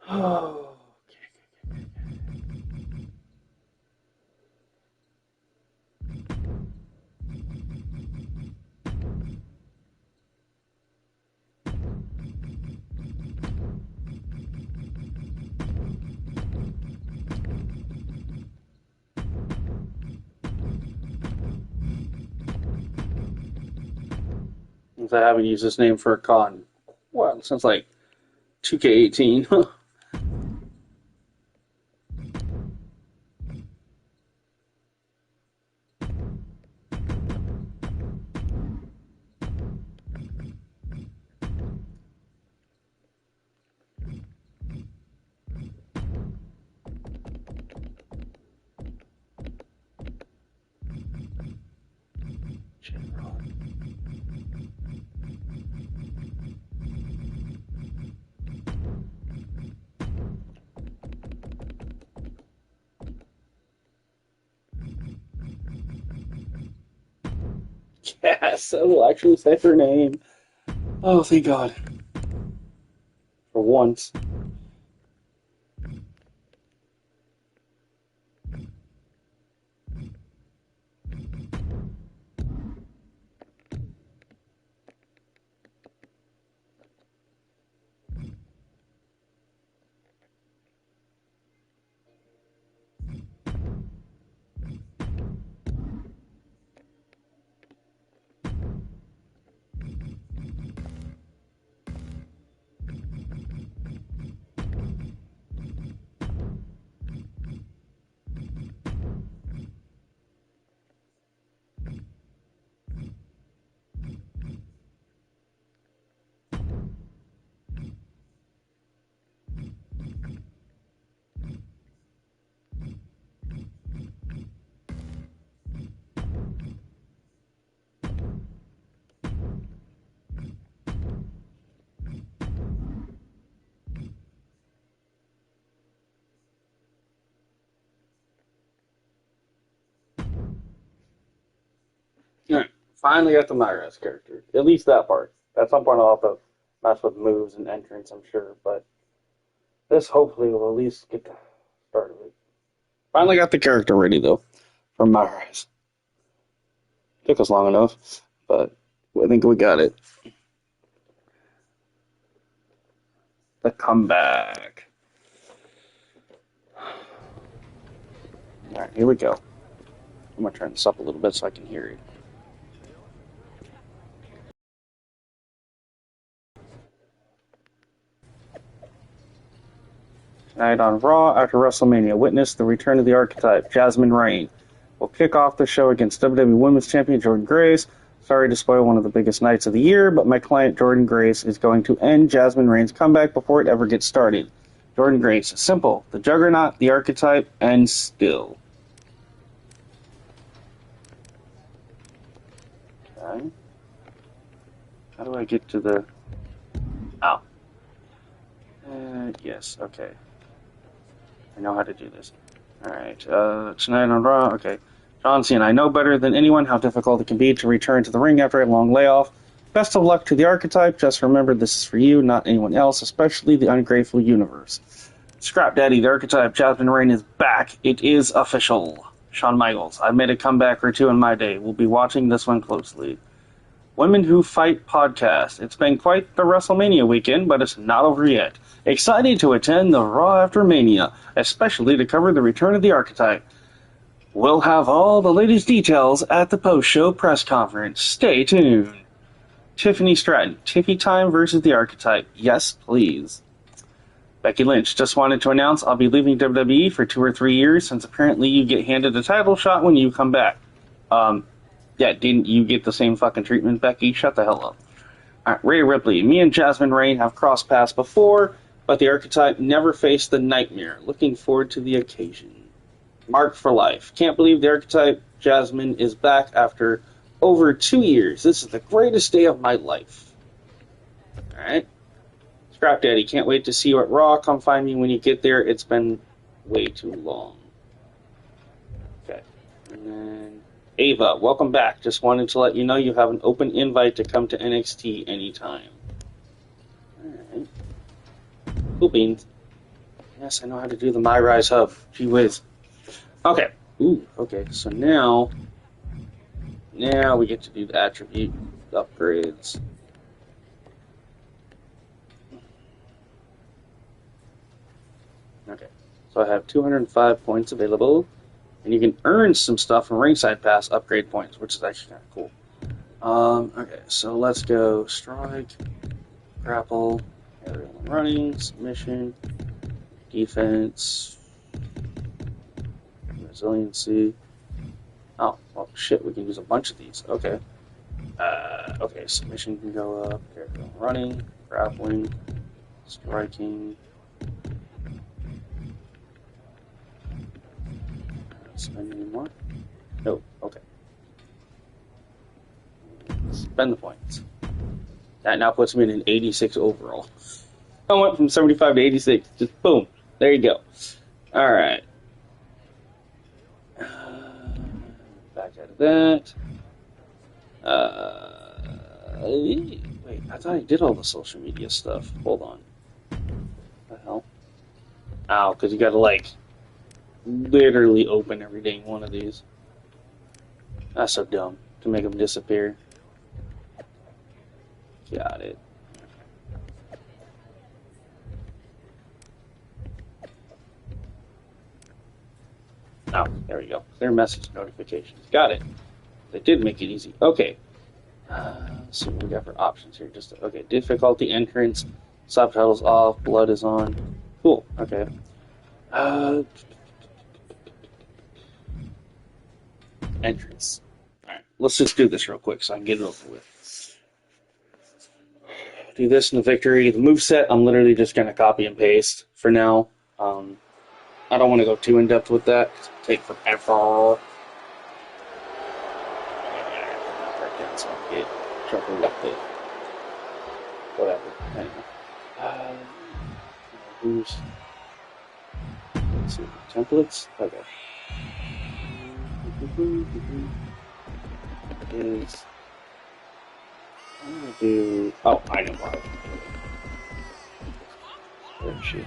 Oh. since I haven't used this name for a con. Well, since like 2K18. Yes, I will actually say her name. Oh, thank God. For once. Alright, finally got the Myra's character. At least that part. At some point I'll have to mess with moves and entrance, I'm sure, but this hopefully will at least get the start of it. Finally got the character ready though, from Myra's. Took us long enough, but I think we got it. The comeback. Alright, here we go. I'm going to turn this up a little bit so I can hear it. Tonight on Raw, after WrestleMania, witness the return of the archetype, Jasmine Rain. Will kick off the show against WWE Women's Champion Jordynne Grace. Sorry to spoil one of the biggest nights of the year, but my client Jordynne Grace is going to end Jasmine Rain's comeback before it ever gets started. Jordynne Grace, simple. The Juggernaut, the archetype, and still. Okay. How do I get to the... Oh. Yes, okay. I know how to do this. Alright, tonight on Raw, okay. John Cena, I know better than anyone how difficult it can be to return to the ring after a long layoff. Best of luck to the archetype. Just remember this is for you, not anyone else, especially the ungrateful universe. Scrap Daddy, the archetype, Jasmine Rain is back. It is official. Shawn Michaels, I've made a comeback or two in my day. We'll be watching this one closely. Women Who Fight podcast. It's been quite the WrestleMania weekend, but it's not over yet. Excited to attend the Raw after Mania, especially to cover the return of the archetype. We'll have all the latest details at the post-show press conference. Stay tuned. Tiffany Stratton, Tiffy Time versus the archetype. Yes, please. Becky Lynch, just wanted to announce I'll be leaving WWE for 2 or 3 years since apparently you get handed a title shot when you come back. Yeah, didn't you get the same fucking treatment, Becky? Shut the hell up. Alright, Rhea Ripley, me and Jasmine Rain have crossed paths before, but the archetype never faced the nightmare. Looking forward to the occasion. Mark for life. Can't believe the archetype Jasmine is back after over 2 years. This is the greatest day of my life. Alright. Scrap Daddy. Can't wait to see you at Raw. Come find me when you get there. It's been way too long. Okay. And then Ava, welcome back. Just wanted to let you know you have an open invite to come to NXT anytime. Alright. Cool beans. Yes, I know how to do the My Rise Hub. Gee whiz. Okay. Ooh, okay. So now we get to do the attribute upgrades. Okay. So I have 205 points available, and you can earn some stuff from Ringside Pass upgrade points, which is actually kind of cool. Okay, so let's go strike, grapple, everyone running, submission, defense, resiliency. Oh, well, shit, we can use a bunch of these. Okay. Okay, submission can go up, everyone running, grappling, striking. Spend any more? No, okay. Spend the points. That now puts me in an 86 overall. I went from 75 to 86. Just boom. There you go. Alright. Back out of that. Wait, I thought I did all the social media stuff. Hold on. What the hell? Ow, because you gotta, like, literally open every dang one of these. That's so dumb. To make them disappear. Got it. Oh, there we go. Clear message notifications. Got it. They did make it easy. Okay. Let's see what we got for options here. Just okay. Difficulty, entrance, subtitles off, blood is on. Cool. Okay. Entrance. All right. Let's just do this real quick so I can get it over with. Do this in the victory. The moveset, I'm literally just going to copy and paste for now. I don't want to go too in depth with that because it'll take forever. So I'll get trouble with it. Whatever. Anyway. Boost. Let's see. Templates? Okay. Is. I'm going to do. Oh, I know why. Where is she?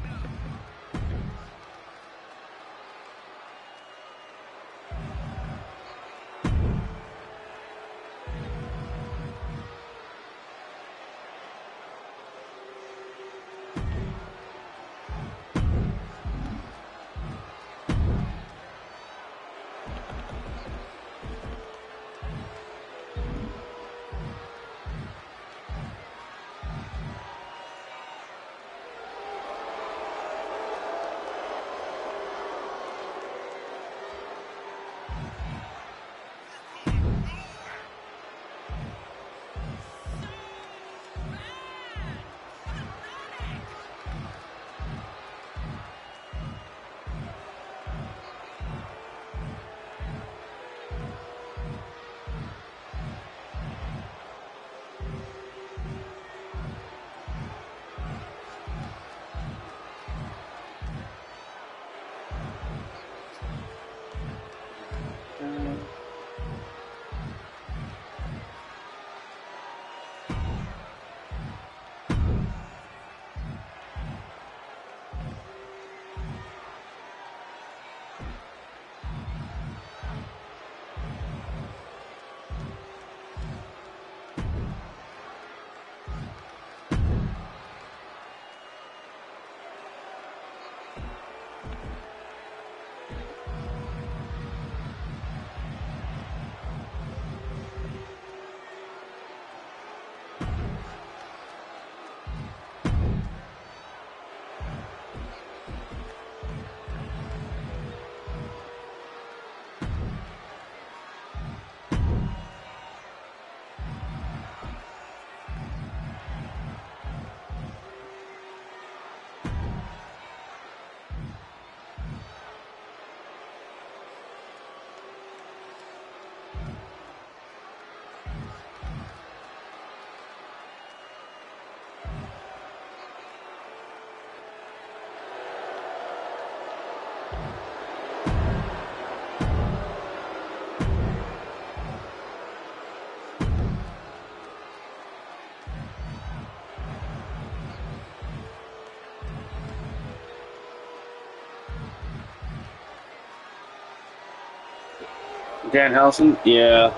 Danhausen? Yeah,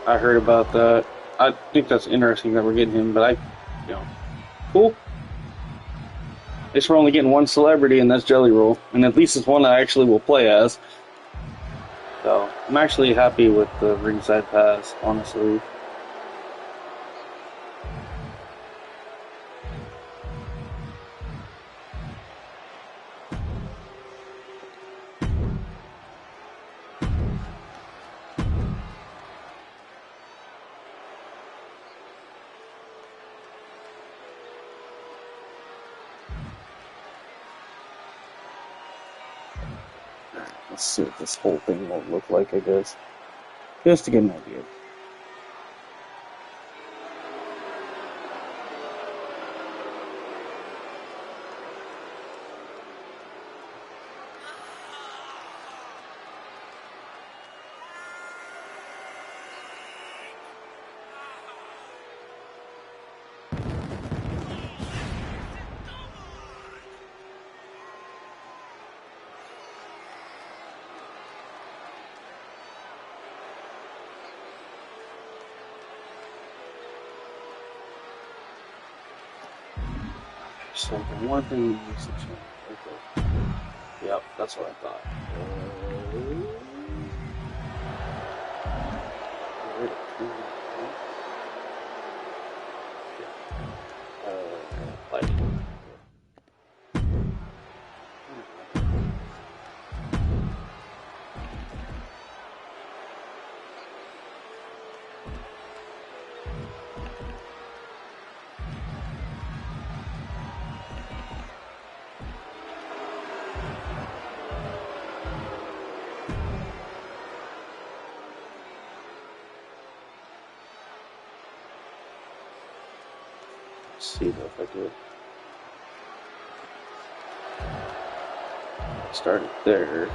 I heard about that. I think that's interesting that we're getting him, but cool. At least we're only getting one celebrity, and that's Jelly Roll. And at least it's one I actually will play as. So I'm actually happy with the ringside pass, honestly. Let's see what this whole thing will look like, I guess. Just to get an idea. So the one thing we use to change. Okay. Yep, that's what I thought. Lighting. Let's see if I do it. Start it there.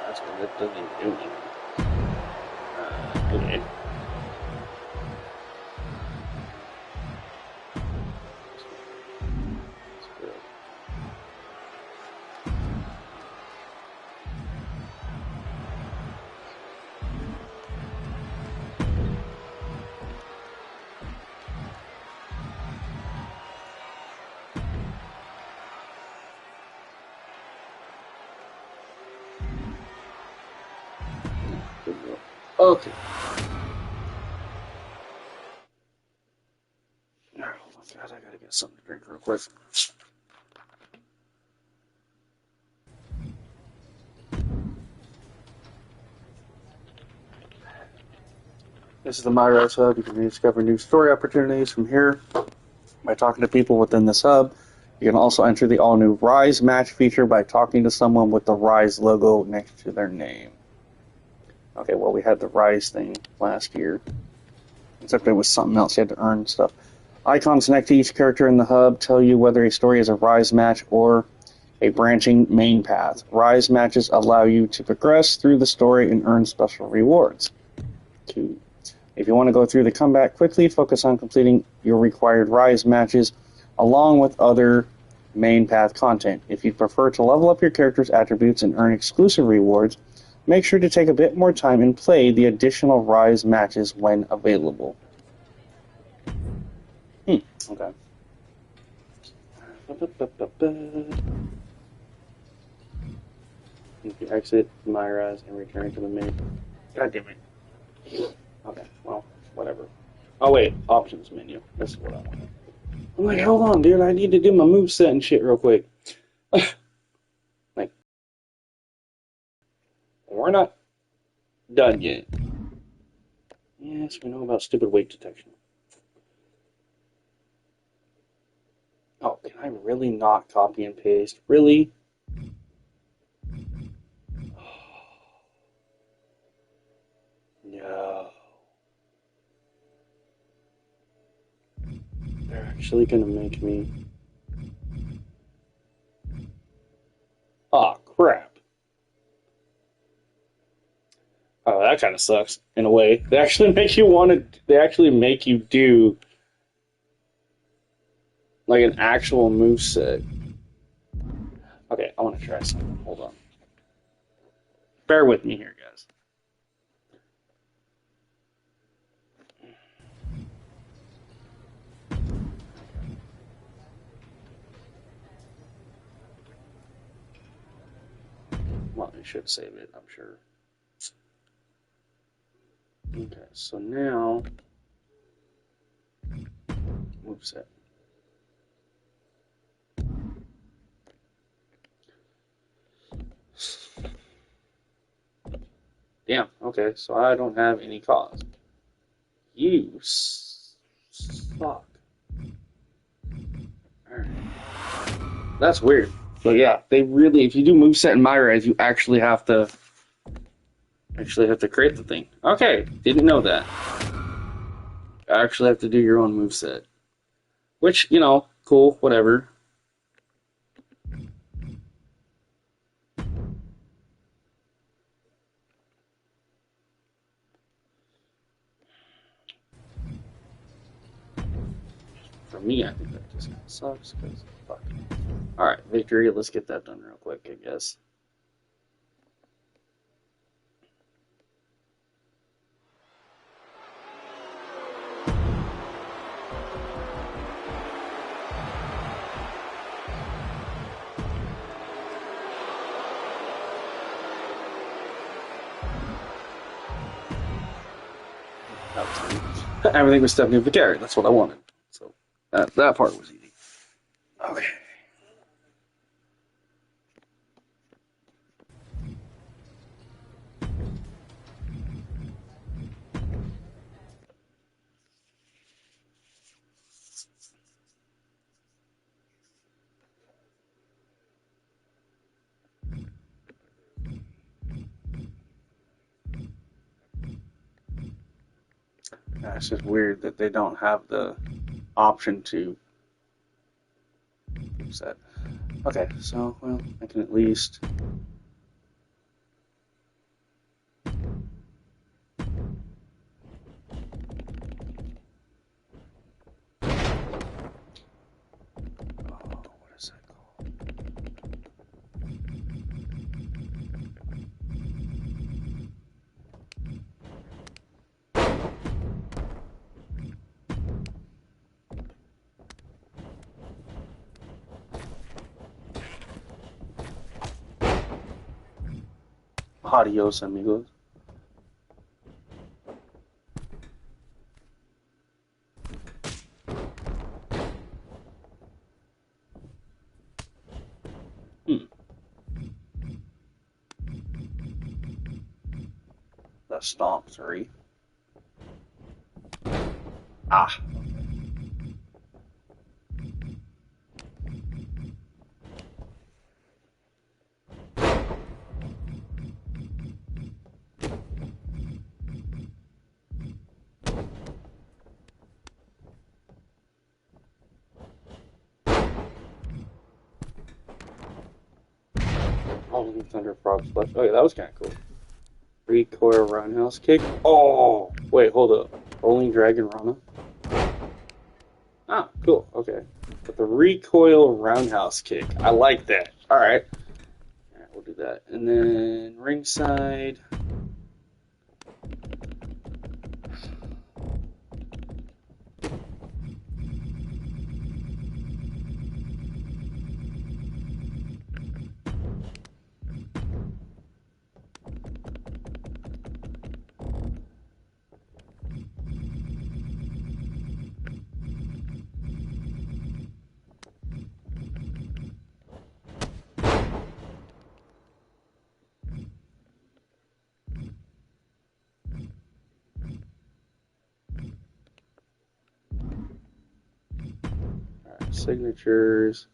That's what it doesn't even do anything. Okay. That's good. Good deal. Okay. Oh my god, I gotta get something to drink real quick. This is the My Rise Hub. You can rediscover new story opportunities from here by talking to people within this hub. You can also enter the all-new Rise match feature by talking to someone with the Rise logo next to their name. Okay, well, we had the Rise thing last year, except it was something else. You had to earn stuff. Icons next to each character in the hub tell you whether a story is a Rise match or a branching main path. Rise matches allow you to progress through the story and earn special rewards. 2. If you want to go through the comeback quickly, focus on completing your required Rise matches along with other main path content. If you prefer to level up your character's attributes and earn exclusive rewards, make sure to take a bit more time and play the additional Rise matches when available. Okay. If you exit My Rise and return to the main... God damn it. Okay, well, whatever. Oh wait, options menu. This is what I want. I'm like, hold on, dude, I need to do my moveset and shit real quick. Like, we're not done yet. Yes, we know about stupid weight detection. Oh, can I really not copy and paste? Really? actually gonna make me... Oh, crap. Oh, that kind of sucks, in a way. They actually make you want to... They actually make you do, like, an actual moveset. Okay, I want to try something. Hold on. Bear with me here, guys. Well, you should save it, I'm sure. Okay, so now... Moveset. Damn, okay, so I don't have any cause. You suck. Alright. That's weird. But yeah, they really, if you do moveset in my res, you actually have to create the thing. Okay, didn't know that. You actually have to do your own moveset. Which, you know, cool, whatever. For me, I think that just kind of sucks, because fuck. Alright, victory, let's get that done real quick, I guess. Everything was Stephanie Vicari. That's what I wanted. So that part was easy. Okay. Yeah, it's just weird that they don't have the option to set. Okay, so, well, I can at least... what is that called? Adios, amigos. The Stomp 3. Ah. Rolling Thunder Frog Splash. Oh yeah, that was kind of cool. Recoil Roundhouse Kick. Oh! Wait, hold up. Rolling Dragon Rana. Ah, cool. Okay. But the Recoil Roundhouse Kick. I like that. Alright. Alright, we'll do that. And then ringside. Signatures.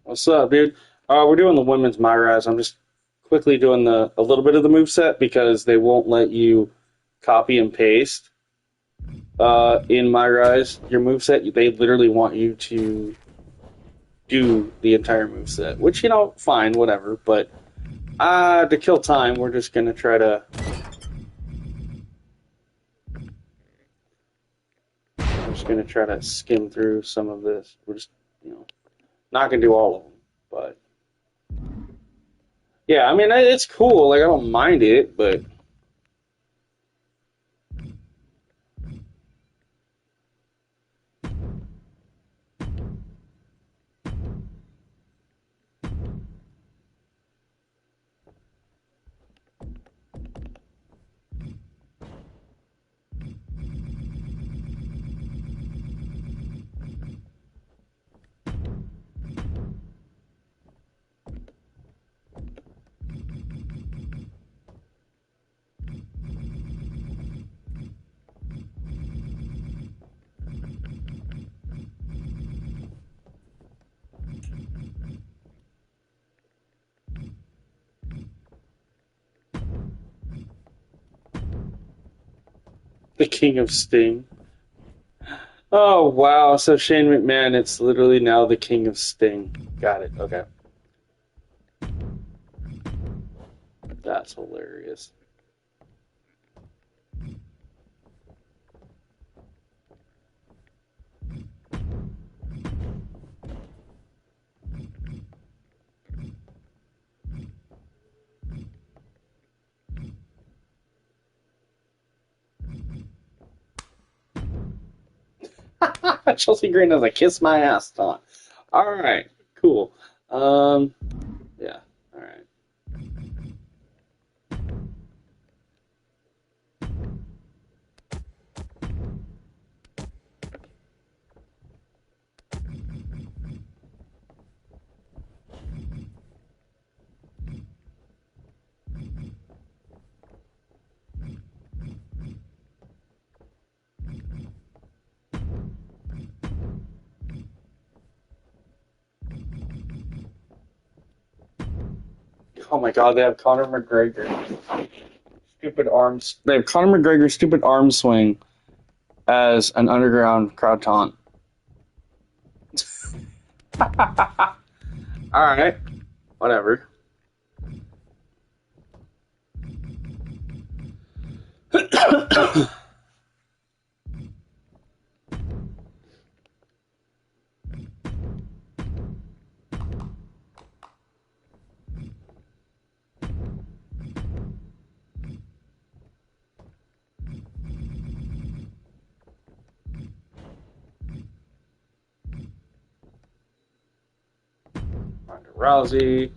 What's up, dude? We're doing the women's My Rise. I'm just quickly doing a little bit of the move set because they won't let you copy and paste in My Rise your move set. They literally want you to do the entire move set, which fine, whatever. But to kill time, we're just gonna try to. I'm just gonna try to skim through some of this. We're just, not gonna do all of them, but yeah, I mean it's cool. Like I don't mind it, but the King of Sting. Oh wow! So Shane McMahon, it's literally now the King of Sting. Got it. Okay, that's hilarious. Chelsea Green does a kiss my ass taunt. All right, cool. Yeah. All right. Oh my God, they have Conor McGregor. Stupid arms. They have Conor McGregor's stupid arm swing as an underground crowd taunt. All right, whatever. Ronda Rousey.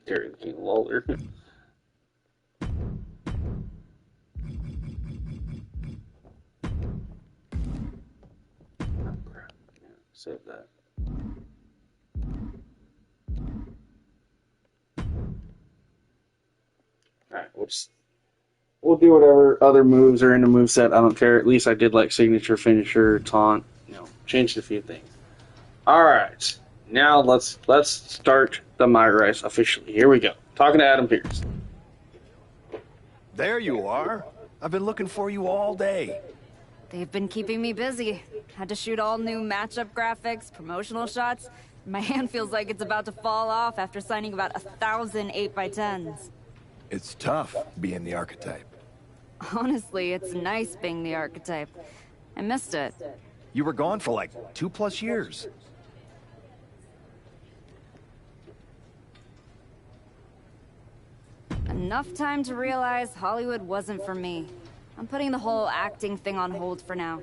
Terry King Lawler. Oh, crap. Yeah, save that. Alright, we'll do whatever other moves are in the moveset. I don't care. At least I did like signature, finisher, taunt. Changed a few things. Alright. Now let's start the My Rise officially. Here we go. Talking to Adam Pearce. There you are. I've been looking for you all day. They've been keeping me busy. Had to shoot all new matchup graphics, promotional shots. My hand feels like it's about to fall off after signing about 1,000 8x10s. It's tough being the archetype. Honestly, it's nice being the archetype. I missed it. You were gone for like 2+ years. Enough time to realize Hollywood wasn't for me. I'm putting the whole acting thing on hold for now.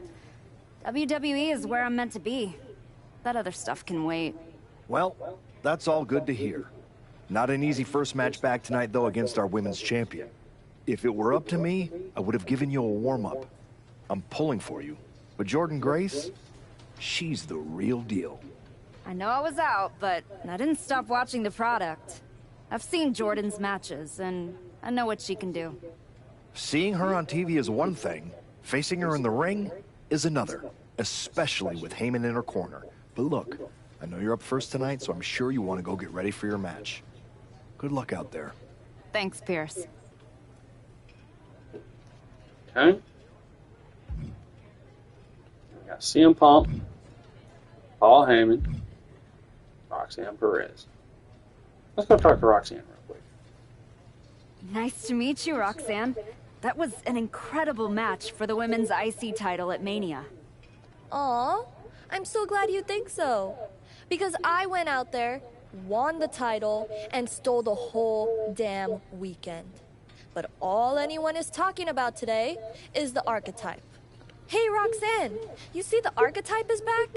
WWE is where I'm meant to be. That other stuff can wait. Well, that's all good to hear. Not an easy first match back tonight, though, against our women's champion. If it were up to me, I would have given you a warm-up. I'm pulling for you. But Jordan Grace, she's the real deal. I know I was out, but I didn't stop watching the product. I've seen Jordan's matches, and I know what she can do. Seeing her on TV is one thing. Facing her in the ring is another, especially with Heyman in her corner. But look, I know you're up first tonight, so I'm sure you want to go get ready for your match. Good luck out there. Thanks, Pierce. Okay. We got CM Punk, Paul Heyman, Roxanne Perez. Let's go talk to Roxanne real quick. Nice to meet you, Roxanne. That was an incredible match for the women's IC title at Mania. Aw, I'm so glad you think so. Because I went out there, won the title, and stole the whole damn weekend. But all anyone is talking about today is the archetype. Hey, Roxanne, you see the archetype is back?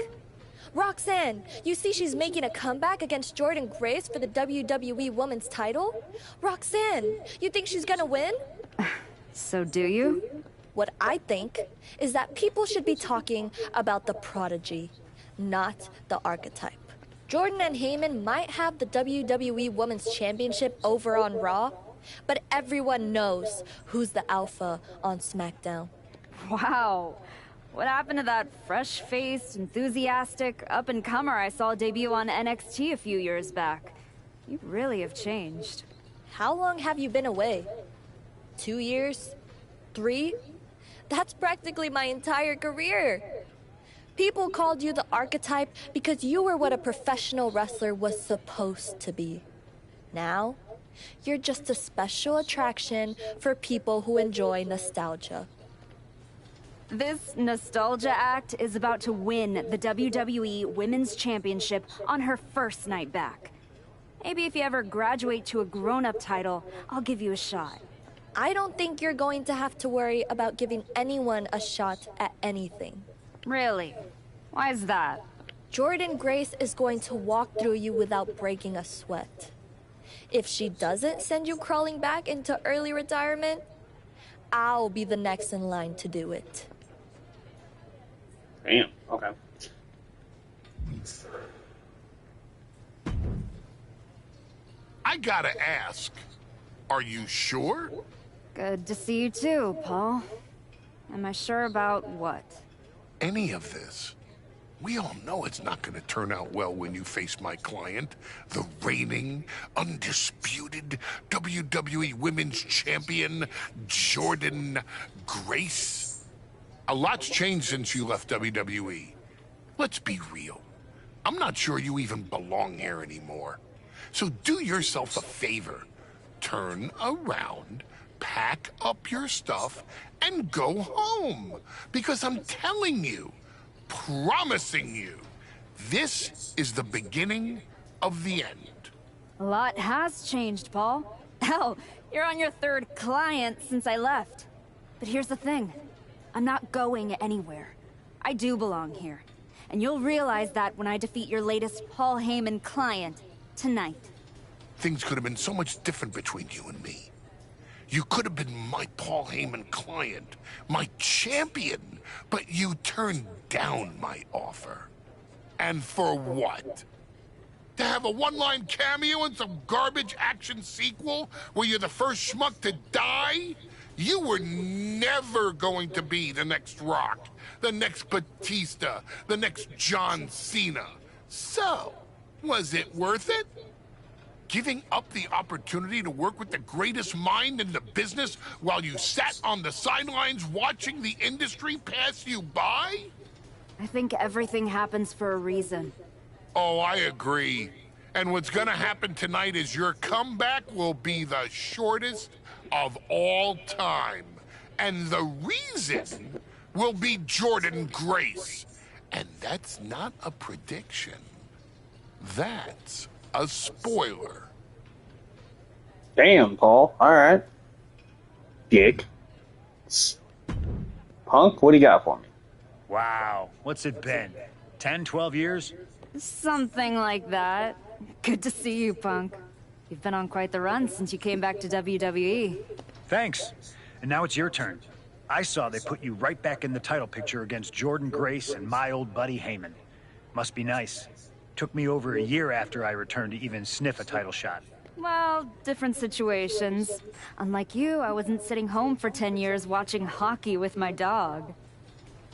Roxanne, you see she's making a comeback against Jordynne Grace for the WWE Women's title? Roxanne, you think she's gonna win? So do you? What I think is that people should be talking about the prodigy, not the archetype. Jordan and Heyman might have the WWE Women's Championship over on Raw, but everyone knows who's the alpha on SmackDown. Wow. What happened to that fresh-faced, enthusiastic, up-and-comer I saw debut on NXT a few years back? You really have changed. How long have you been away? 2 years? 3? That's practically my entire career. People called you the archetype because you were what a professional wrestler was supposed to be. Now, you're just a special attraction for people who enjoy nostalgia. This nostalgia act is about to win the WWE Women's Championship on her first night back. Maybe if you ever graduate to a grown-up title, I'll give you a shot. I don't think you're going to have to worry about giving anyone a shot at anything. Really? Why is that? Jordynne Grace is going to walk through you without breaking a sweat. If she doesn't send you crawling back into early retirement, I'll be the next in line to do it. Damn, okay. I gotta ask, are you sure? Good to see you too, Paul. Am I sure about what? Any of this? We all know it's not gonna turn out well when you face my client, the reigning, undisputed WWE Women's Champion, Jordynne Grace. A lot's changed since you left WWE. Let's be real. I'm not sure you even belong here anymore. So do yourself a favor. Turn around, pack up your stuff, and go home. Because I'm telling you, promising you, this is the beginning of the end. A lot has changed, Paul. Hell, you're on your third client since I left. But here's the thing. I'm not going anywhere. I do belong here. And you'll realize that when I defeat your latest Paul Heyman client tonight. Things could have been so much different between you and me. You could have been my Paul Heyman client, my champion, but you turned down my offer. And for what? To have a one-line cameo in some garbage action sequel where you're the first schmuck to die? You were never going to be the next Rock, the next Batista, the next John Cena. So, was it worth it? Giving up the opportunity to work with the greatest mind in the business while you sat on the sidelines watching the industry pass you by? I think everything happens for a reason. Oh, I agree. And what's gonna happen tonight is your comeback will be the shortest of all time. And the reason will be Jordynne Grace. And that's not a prediction. That's a spoiler. Damn, Paul. All right. Dick. Punk, what do you got for me? Wow. What's it been? 10, 12 years? Something like that. Good to see you, Punk. You've been on quite the run since you came back to WWE. Thanks. And now it's your turn. I saw they put you right back in the title picture against Jordynne Grace and my old buddy Heyman. Must be nice. Took me over a year after I returned to even sniff a title shot. Well, different situations. Unlike you, I wasn't sitting home for 10 years watching hockey with my dog.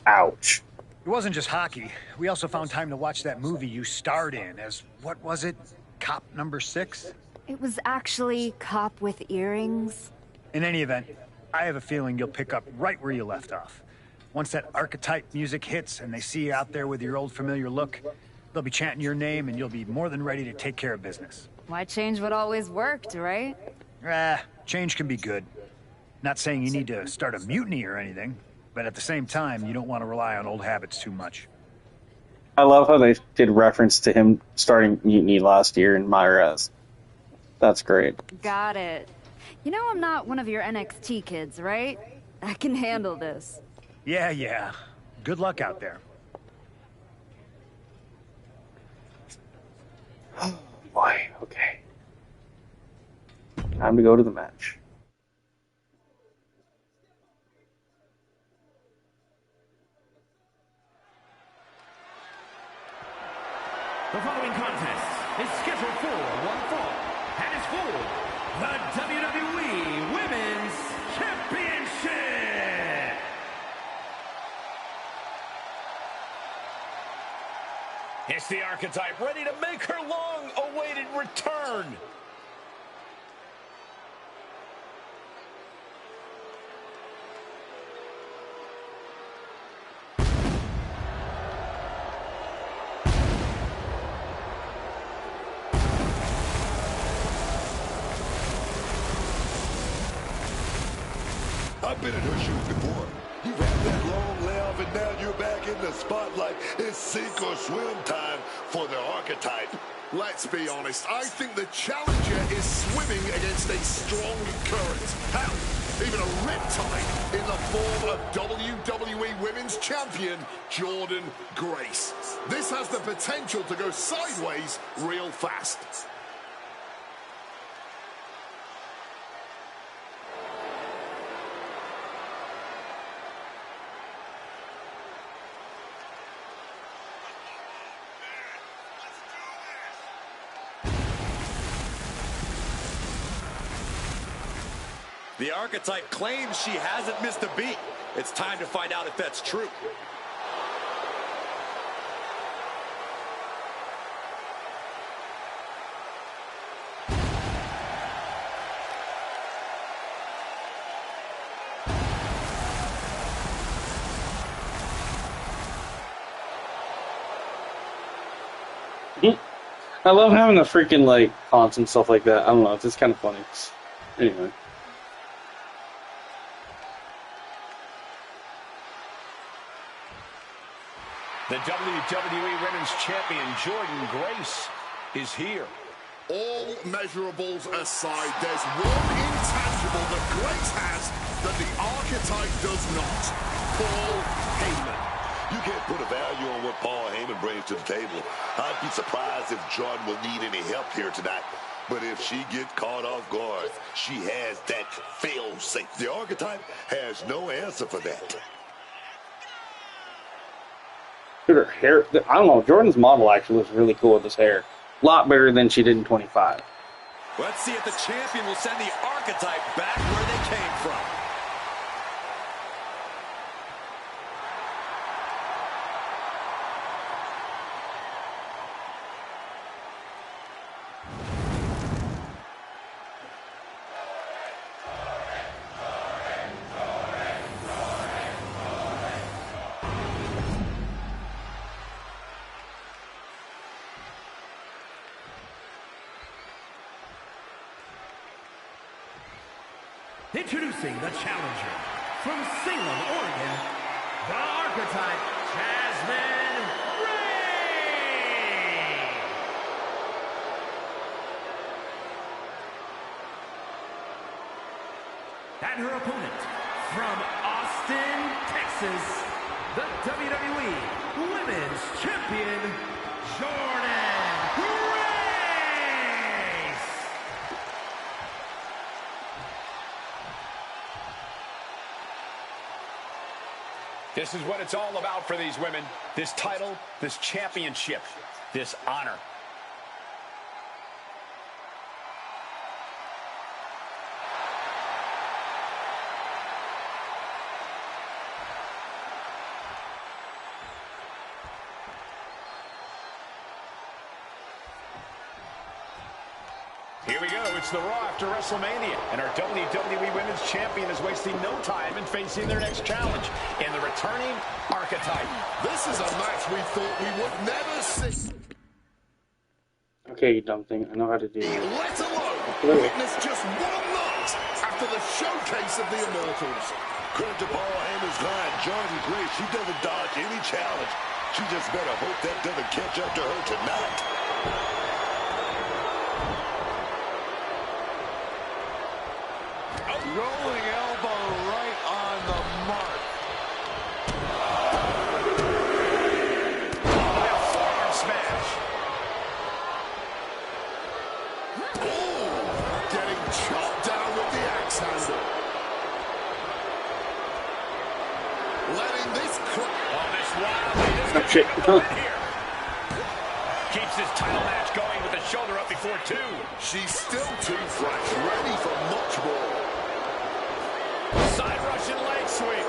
Ouch. It wasn't just hockey. We also found time to watch that movie you starred in as, what was it? Cop number 6? It was actually Cop with Earrings. In any event, I have a feeling you'll pick up right where you left off. Once that archetype music hits and they see you out there with your old familiar look, they'll be chanting your name and you'll be more than ready to take care of business. Why change what always worked, right? Change can be good. Not saying you need to start a mutiny or anything, but at the same time, you don't want to rely on old habits too much. I love how they did reference to him starting Mutiny last year in My Res. That's great. Got it. You know I'm not one of your NXT kids, right? I can handle this. Yeah. Good luck out there. Oh boy, okay. Time to go to the match. The following contest is scheduled for one fall and is for the WWE Women's Championship. It's the Archetype ready to make her long-awaited return. I've been in her shoes before. You've had that long layoff and now you're back in the spotlight. It's sink or swim time for the Archetype. Let's be honest, I think the challenger is swimming against a strong current. Hell, even a riptide in the form of WWE Women's Champion Jordan Grace. This has the potential to go sideways real fast. The Archetype claims she hasn't missed a beat. It's time to find out if that's true. I love having the freaking, like, taunts and stuff like that. I don't know, it's just kind of funny. Anyway. The WWE Women's Champion, Jordan Grace, is here. All measurables aside, there's one intangible that Grace has that the Archetype does not. Paul Heyman. You can't put a value on what Paul Heyman brings to the table. I'd be surprised if Jordan will need any help here tonight. But if she gets caught off guard, she has that fail-safe. The Archetype has no answer for that. Dude, her hair, I don't know, Jordan's model actually looks really cool with his hair. A lot better than she did in 25. Let's see if the champion will send the Archetype back where they came from. Introducing the challenger from Salem, Oregon, the Archetype, Jasmine Ray. And her opponent from Austin, Texas, the WWE Women's Champion, Jordan Grace. This is what it's all about for these women. This title, this championship, this honor. Here we go. It's the Raw after WrestleMania, and our WWE Women's Champion is wasting no time in facing their next challenge in the returning Archetype. This is a match we thought we would never see. Okay, you dumb thing. I know how to do it. Let alone witness just 1 month after the showcase of the Immortals. Credit to Paul Heyman's client, Jordan Grace. She doesn't dodge any challenge. She just better hope that doesn't catch up to her tonight. Rolling elbow right on the mark. Forearm smash. Oh, getting chopped down with the axe handle. Letting this This shit. here. Keeps his title match going with the shoulder up before 2. She's still too fresh, ready for much more. Side Russian leg sweep.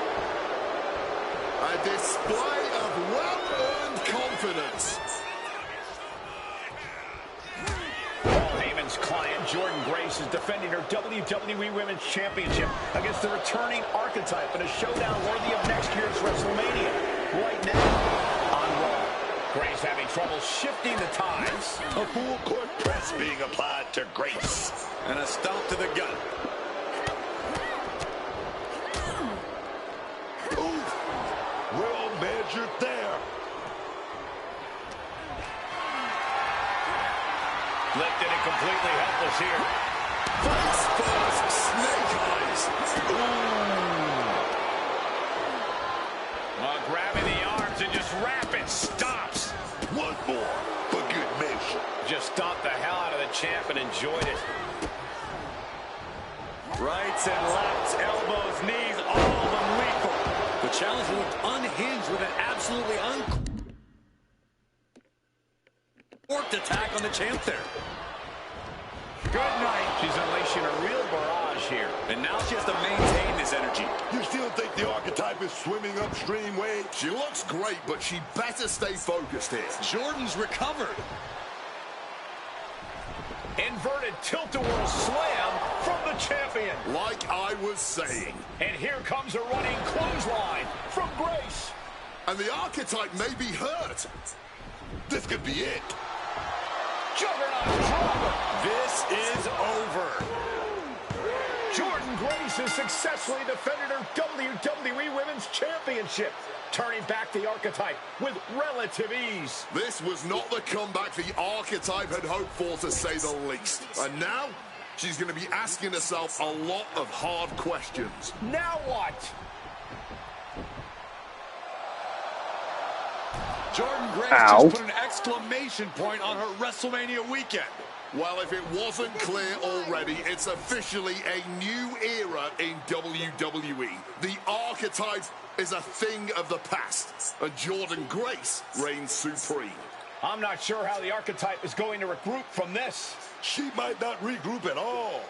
A display of well-earned confidence. Paul Heyman's client, Jordan Grace, is defending her WWE Women's Championship against the returning Archetype in a showdown worthy of next year's WrestleMania. Right now, on Raw. Grace having trouble shifting the tides. A full court press being applied to Grace. And a stomp to the gut. Ooh, well measured there. Lifted and completely helpless here. Face first, snake eyes. Grabbing the arms and just rapid stops. One more for good measure. Just stomped the hell out of the champ and enjoyed it. Rights and lefts, elbows, knees, all of them lethal. The challenger looked unhinged with an absolutely uncorked attack on the champ there. Good night. She's unleashing a real barrage here. And now she has to maintain this energy. You still think the Archetype is swimming upstream, Wade? She looks great, but she better stay focused here. Jordan's recovered. Inverted tilt-a-whirl slam from the champion. Like I was saying. And here comes a running clothesline from Grace. And the Archetype may be hurt. This could be it. Juggernaut drop. This is over. Jordan Grace has successfully defended her WWE Women's Championship, turning back the Archetype with relative ease. This was not the comeback the Archetype had hoped for, to say the least. And now, she's going to be asking herself a lot of hard questions. Now what? Jordan Grace Ow. just put an exclamation point on her WrestleMania weekend. Well, if it wasn't clear already, it's officially a new era in WWE. The Archetype is a thing of the past, and Jordan Grace reigns supreme. I'm not sure how the Archetype is going to regroup from this. She might not regroup at all.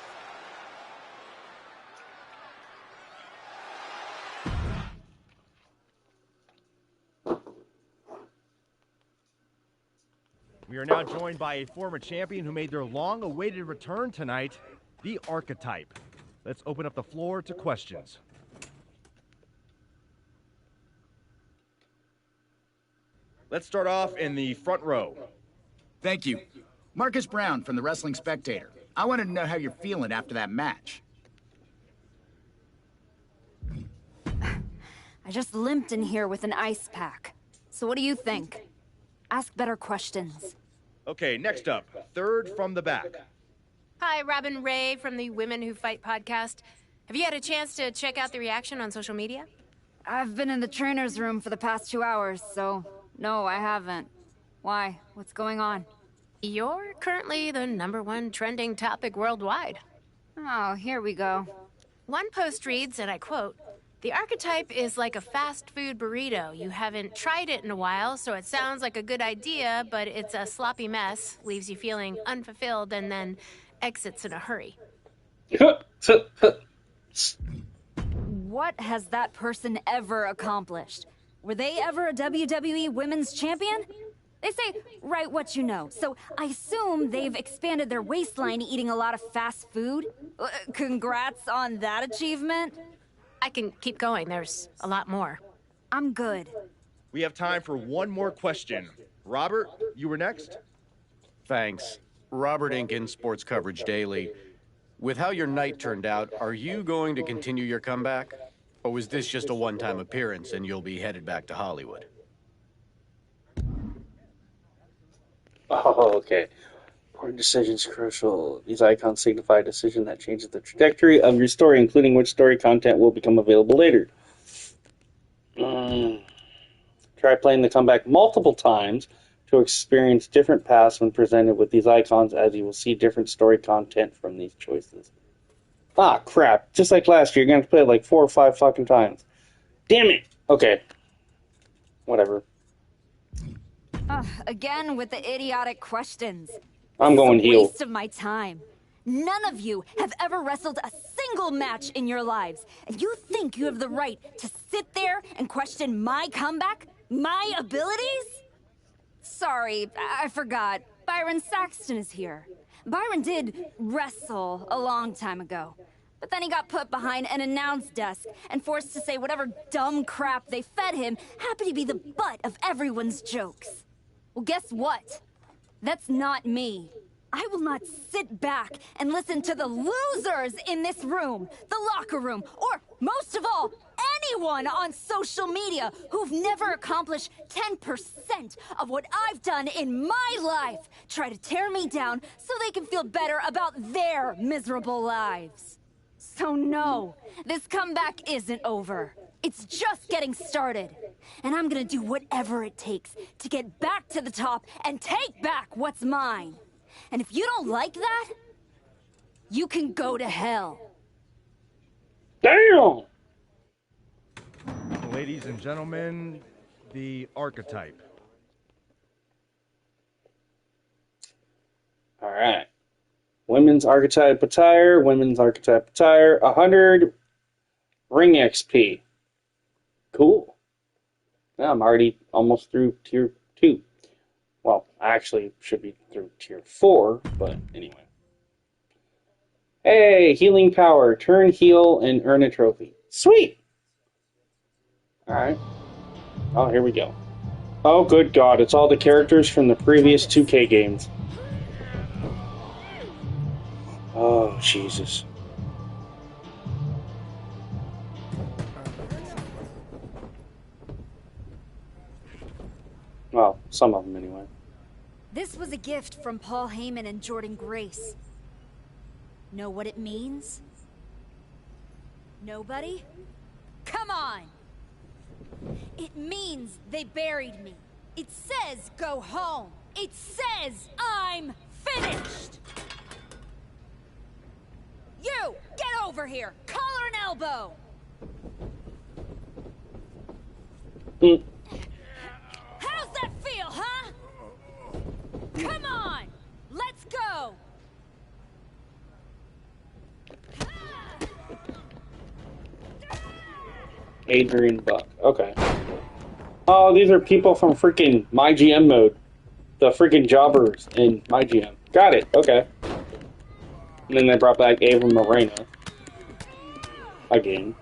We are now joined by a former champion who made their long-awaited return tonight, the Archetype. Let's open up the floor to questions. Let's start off in the front row. Thank you. Marcus Brown from the Wrestling Spectator. I wanted to know how you're feeling after that match. I just limped in here with an ice pack. So what do you think? Ask better questions. Okay, next up, third from the back. Hi, Robin Ray from the Women Who Fight podcast. Have you had a chance to check out the reaction on social media? I've been in the trainer's room for the past 2 hours, so no, I haven't. Why? What's going on? You're currently the #1 trending topic worldwide. Oh, here we go. One post reads, and I quote, "The Archetype is like a fast food burrito. You haven't tried it in a while, so it sounds like a good idea, but it's a sloppy mess, leaves you feeling unfulfilled, and then exits in a hurry." What has that person ever accomplished? Were they ever a WWE Women's Champion? They say, write what you know. So I assume they've expanded their waistline eating a lot of fast food. Congrats on that achievement. I can keep going. There's a lot more. I'm good. We have time for one more question. Robert, you were next? Thanks. Robert Inkin, Sports Coverage Daily. With how your night turned out, are you going to continue your comeback? Or was this just a one-time appearance and you'll be headed back to Hollywood? Oh, okay. Important decisions crucial. These icons signify a decision that changes the trajectory of your story, including which story content will become available later. Try playing the comeback multiple times to experience different paths when presented with these icons, as you will see different story content from these choices. Ah, crap. Just like last year, you're going to have to play it like 4 or 5 fucking times. Damn it! Okay. Whatever. Again with the idiotic questions. I'm going heel. Waste of my time. None of you have ever wrestled a single match in your lives, and you think you have the right to sit there and question my comeback? My abilities? Sorry, I forgot. Byron Saxton is here. Byron did wrestle a long time ago, but then he got put behind an announce desk and forced to say whatever dumb crap they fed him happened to be the butt of everyone's jokes. Well, guess what? That's not me. I will not sit back and listen to the losers in this room, the locker room, or most of all, anyone on social media who've never accomplished 10% of what I've done in my life try to tear me down so they can feel better about their miserable lives. So no, this comeback isn't over. It's just getting started. And I'm gonna do whatever it takes to get back to the top and take back what's mine. And if you don't like that, you can go to hell. Damn! Ladies and gentlemen, the archetype. Alright. Women's archetype attire, 100 ring XP. Cool. Yeah, I'm already almost through tier 2. Well, I actually should be through tier 4, but anyway. Hey, healing power. Turn heel and earn a trophy. Sweet! Alright. Oh, here we go. Oh, good God. It's all the characters from the previous 2K games. Oh, Jesus. Well, some of them anyway. This was a gift from Paul Heyman and Jordan Grace. Know what it means? Nobody? Come on! It means they buried me. It says go home. It says I'm finished! You! Get over here! Collar and elbow! How's that feel, huh? Come on! Let's go! Adrian Buck. Okay. Oh, these are people from freaking My GM mode. The freaking jobbers in My GM. Got it. Okay. And then they brought back Ava Moreno. Again.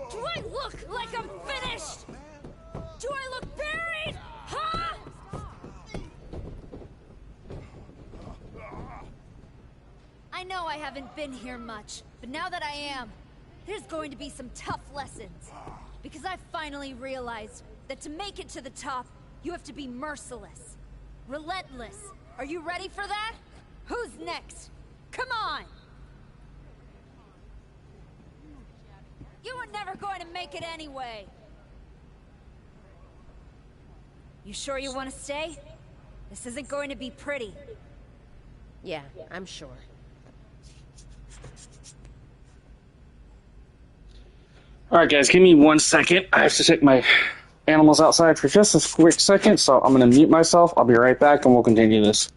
Do I look like I'm finished? Do I look buried? Huh? I know I haven't been here much, but now that I am, there's going to be some tough lessons. Because I finally realized that to make it to the top, you have to be merciless. Relentless. Are you ready for that? Who's next? Come on! You were never going to make it anyway. You sure you want to stay? This isn't going to be pretty. Yeah, I'm sure. Alright guys, give me 1 second. I have to take my animals outside for just a quick second, so I'm going to mute myself. I'll be right back and we'll continue this.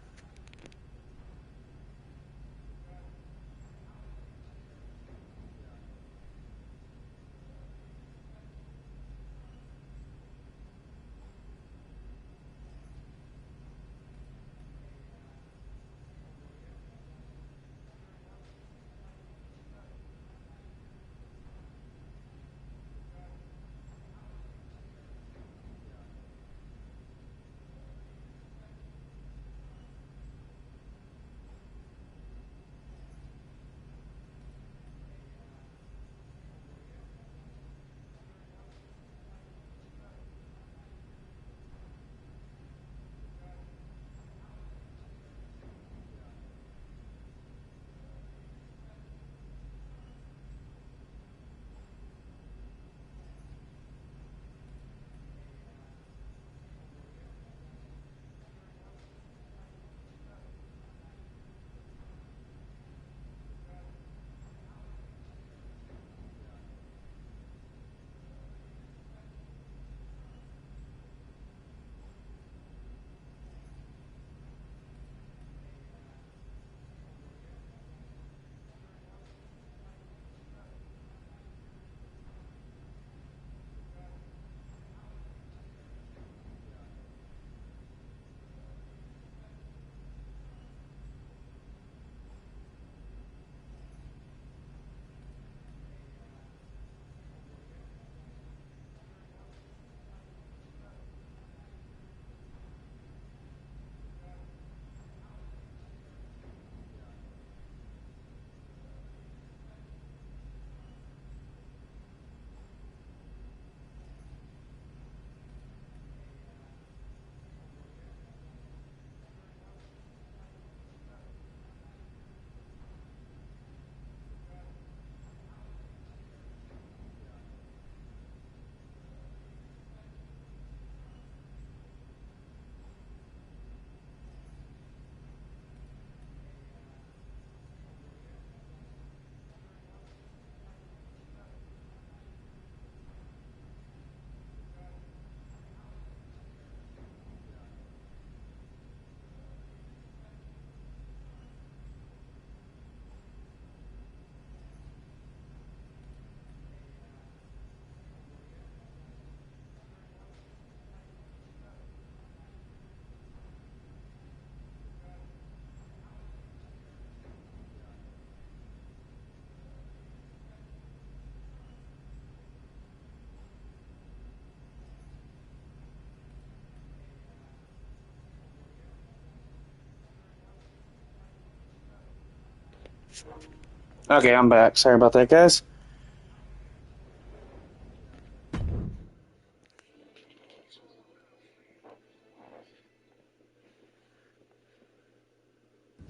Okay, I'm back. Sorry about that, guys.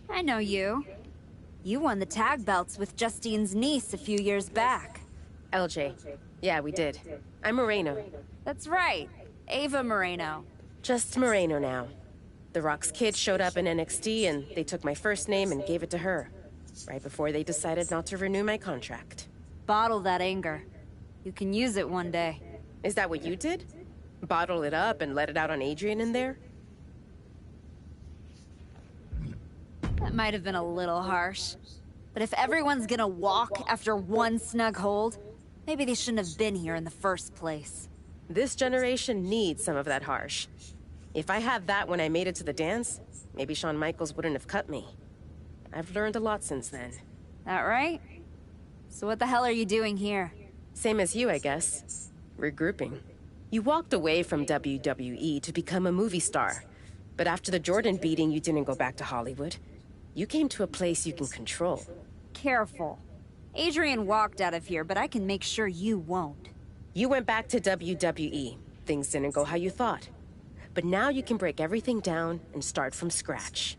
I know you. You won the tag belts with Justine's niece a few years back. LJ. Yeah, we did. I'm Moreno. That's right. Ava Moreno. Just Moreno now. The Rock's kid showed up in NXT and they took my first name and gave it to her. Right before they decided not to renew my contract. Bottle that anger. You can use it one day. Is that what you did? Bottle it up and let it out on Adrian in there? That might have been a little harsh. But if everyone's gonna walk after one snug hold, maybe they shouldn't have been here in the first place. This generation needs some of that harsh. If I had that when I made it to the dance, maybe Shawn Michaels wouldn't have cut me. I've learned a lot since then. That right? So what the hell are you doing here? Same as you, I guess. Regrouping. You walked away from WWE to become a movie star. But after the Jordan beating, you didn't go back to Hollywood. You came to a place you can control. Careful. Adrian walked out of here, but I can make sure you won't. You went back to WWE. Things didn't go how you thought. But now you can break everything down and start from scratch.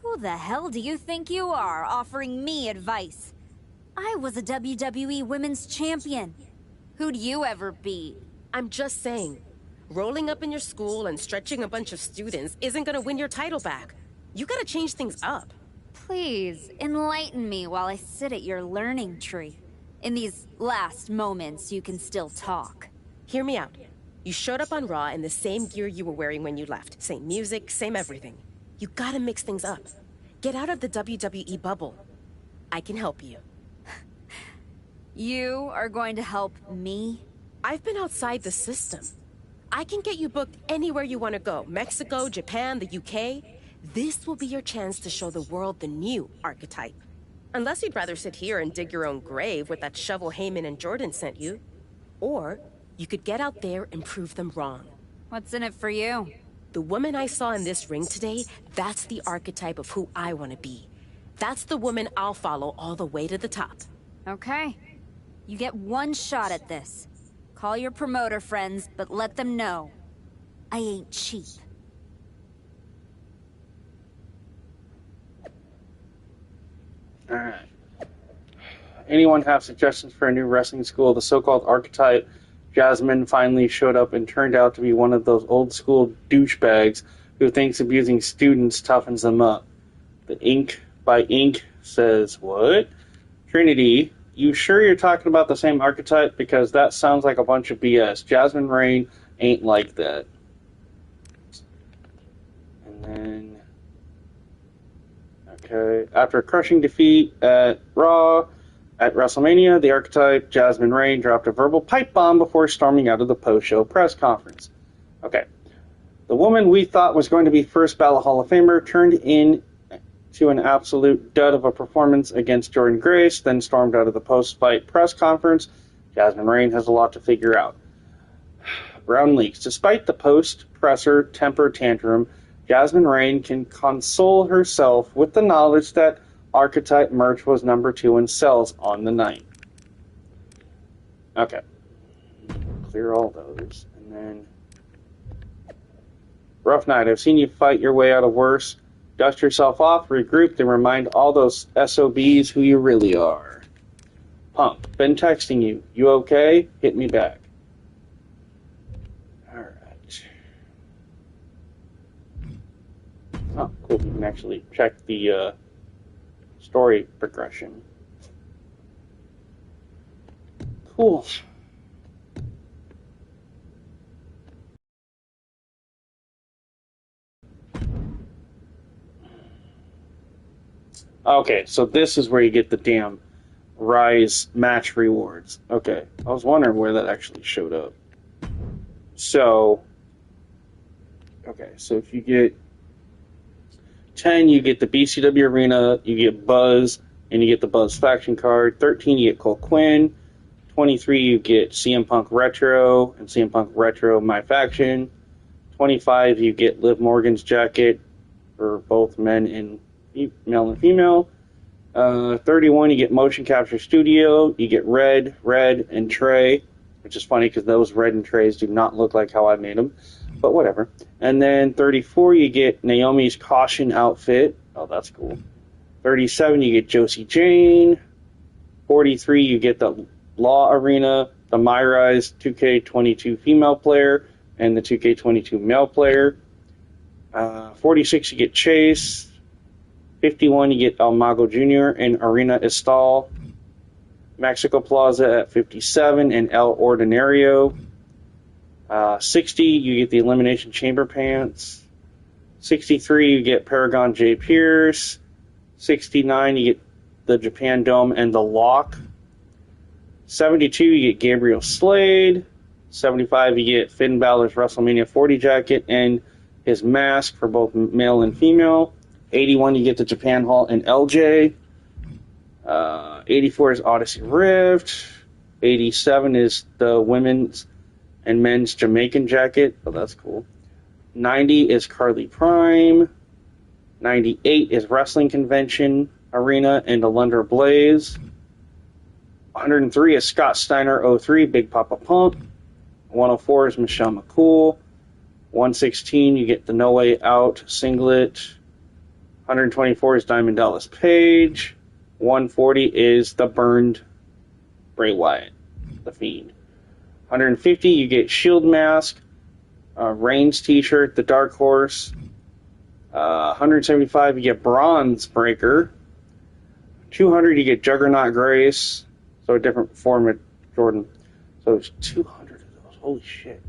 Who the hell do you think you are, offering me advice? I was a WWE Women's Champion. Who'd you ever beat? I'm just saying. Rolling up in your school and stretching a bunch of students isn't gonna win your title back. You gotta change things up. Please, enlighten me while I sit at your learning tree. In these last moments, you can still talk. Hear me out. You showed up on Raw in the same gear you were wearing when you left. Same music, same everything. You gotta mix things up. Get out of the WWE bubble. I can help you. You are going to help me? I've been outside the system. I can get you booked anywhere you want to go. Mexico, Japan, the UK. This will be your chance to show the world the new archetype. Unless you'd rather sit here and dig your own grave with that shovel Heyman and Jordan sent you. Or you could get out there and prove them wrong. What's in it for you? The woman I saw in this ring today, that's the archetype of who I want to be. That's the woman I'll follow all the way to the top. Okay. You get one shot at this. Call your promoter friends, but let them know. I ain't cheap. Alright. Anyone have suggestions for a new wrestling school? The so-called archetype Jasmine finally showed up and turned out to be one of those old-school douchebags who thinks abusing students toughens them up. The ink by ink says, what? Trinity, you sure you're talking about the same archetype? Because that sounds like a bunch of BS. Jasmine Rain ain't like that. And then... okay. After a crushing defeat at Raw, at WrestleMania, the archetype Jasmine Rain dropped a verbal pipe bomb before storming out of the post-show press conference. Okay. The woman we thought was going to be first ballot Hall of Famer turned in to an absolute dud of a performance against Jordan Grace, then stormed out of the post-fight press conference. Jasmine Rain has a lot to figure out. Brown leaks. Despite the post-presser temper tantrum, Jasmine Rain can console herself with the knowledge that Archetype merch was number 2 in sales on the night. Okay. Clear all those. And then... rough night. I've seen you fight your way out of worse. Dust yourself off, regroup, then remind all those SOBs who you really are. Punk, been texting you. You okay? Hit me back. Alright. Oh, cool. You can actually check the story progression. Cool. Okay, so this is where you get the damn Rise match rewards. Okay, I was wondering where that actually showed up. So, okay, so if you get 10, you get the BCW Arena, you get Buzz, and you get the Buzz faction card. 13, you get Cole Quinn. 23, you get CM Punk Retro, and CM Punk Retro My Faction. 25, you get Liv Morgan's jacket for both men and male and female. 31, you get Motion Capture Studio. You get Red, and Trey, which is funny because those Red and Treys do not look like how I made them, but whatever. And then 34, you get Naomi's Caution outfit. Oh, that's cool. 37, you get Josie Jane. 43, you get the Law Arena, the MyRise 2K22 female player, and the 2K22 male player. 46, you get Chase. 51, you get El Mago Jr. and Arena Estal. Mexico Plaza at 57 and El Ordinario. 60, you get the Elimination Chamber pants. 63, you get Paragon J. Pierce. 69, you get the Japan Dome and the Lock. 72, you get Gabriel Slade. 75, you get Finn Balor's WrestleMania 40 jacket and his mask for both male and female. 81, you get the Japan Hall and LJ. 84 is Odyssey Rift. 87 is the women's and men's Jamaican jacket. Oh, that's cool. 90 is Carly Prime. 98 is Wrestling Convention Arena and the Lunder Blaze. 103 is Scott Steiner 03, Big Papa Pump. 104 is Michelle McCool. 116, you get the No Way Out singlet. 124 is Diamond Dallas Page. 140 is the burned Bray Wyatt, the Fiend. 150, you get Shield mask. Reigns t-shirt, the Dark Horse. 175, you get Bronze Breaker. 200, you get Juggernaut Grace. So a different form of Jordan. So there's 200 of those. Holy shit.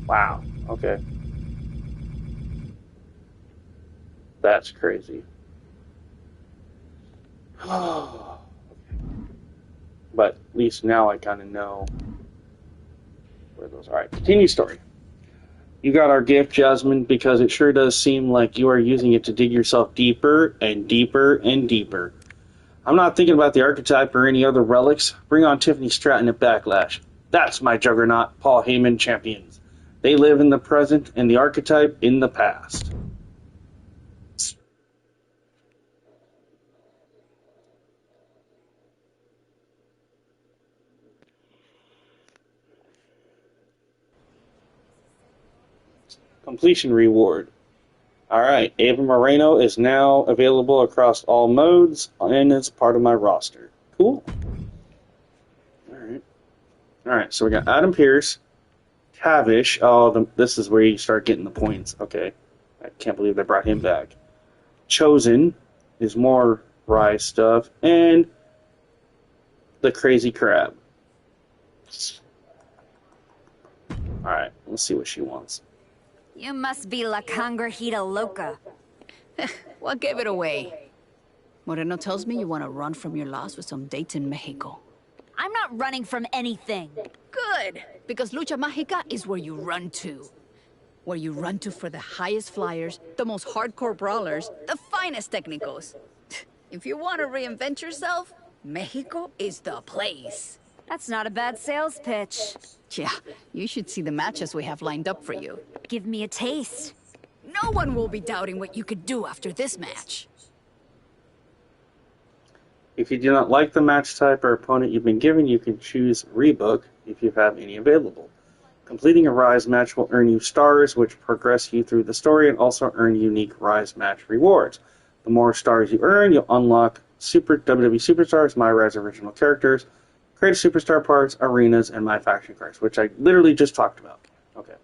Wow. Okay. That's crazy. But at least now I kind of know where those are. All right, continue story. You got our gift, Jasmine, because it sure does seem like you are using it to dig yourself deeper and deeper and deeper. I'm not thinking about the archetype or any other relics. Bring on Tiffany Stratton at Backlash. That's my juggernaut, Paul Heyman champions. They live in the present and the archetype in the past. Completion reward. Alright, Ava Moreno is now available across all modes and is part of my roster. Cool. Alright, so we got Adam Pearce, Tavish. Oh, this is where you start getting the points. Okay. I can't believe they brought him back. Chosen is more Rise stuff. And the Crazy Crab. Alright, let's see what she wants. You must be La Congrejita Loca. What gave it away? Moreno tells me you want to run from your loss with some dates in Mexico. I'm not running from anything. Good, because Lucha Mágica is where you run to. Where you run to for the highest flyers, the most hardcore brawlers, the finest technicos. If you want to reinvent yourself, Mexico is the place. That's not a bad sales pitch. Yeah, you should see the matches we have lined up for you. Give me a taste. No one will be doubting what you could do after this match. If you do not like the match type or opponent you've been given, you can choose Rebook if you have any available. Completing a Rise match will earn you stars, which progress you through the story and also earn unique Rise match rewards. The more stars you earn, you'll unlock Super WWE Superstars, My Rise original characters, create superstar parts, arenas, and My Faction cards, which I literally just talked about. Okay.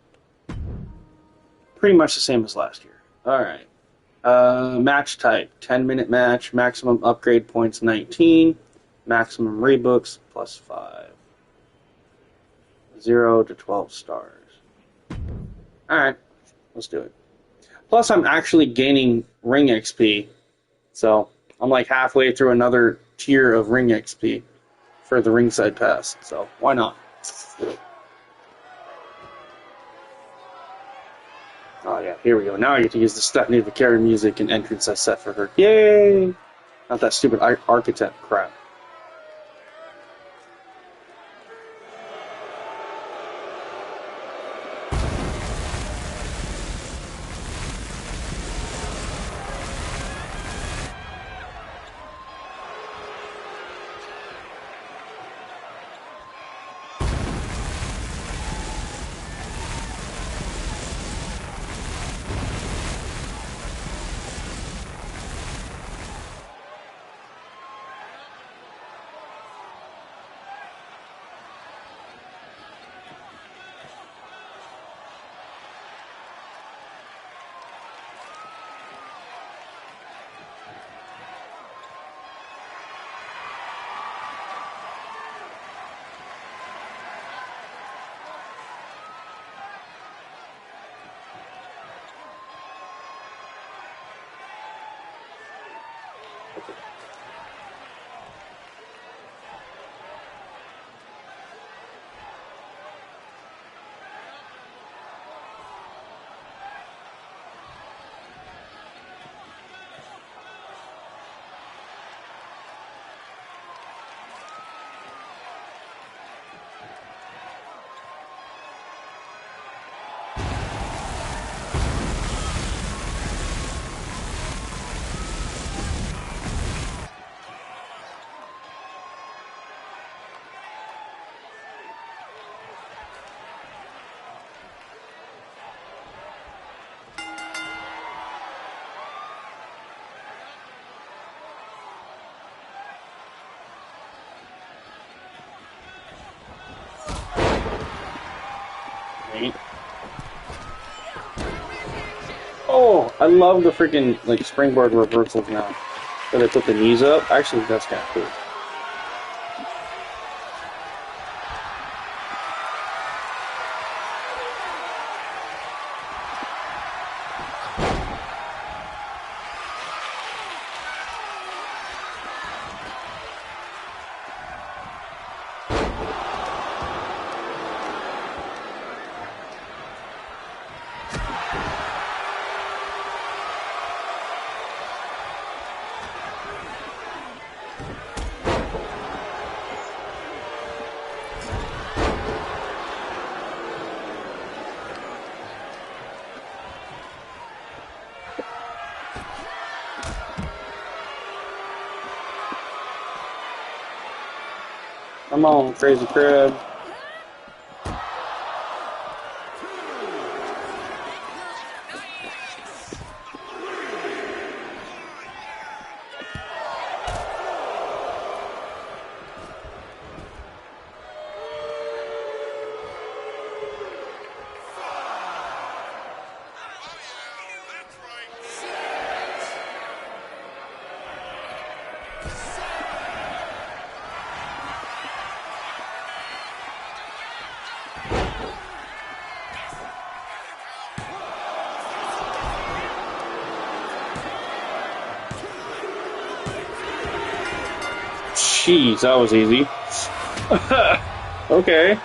Pretty much the same as last year. Alright. Match type, 10-minute match, maximum upgrade points 19, maximum rebooks plus 5. 0 to 12 stars. Alright, let's do it. Plus I'm actually gaining ring XP, so I'm like halfway through another tier of ring XP for the ringside pass, so why not? Oh yeah, here we go. Now I get to use the Stephanie Vaquero music and entrance I set for her. Yay! Not that stupid architect crap. I love the freaking like springboard reversals now. That they put the knees up. Actually, that's kind of cool. Come on, crazy crab. Jeez, that was easy. Okay.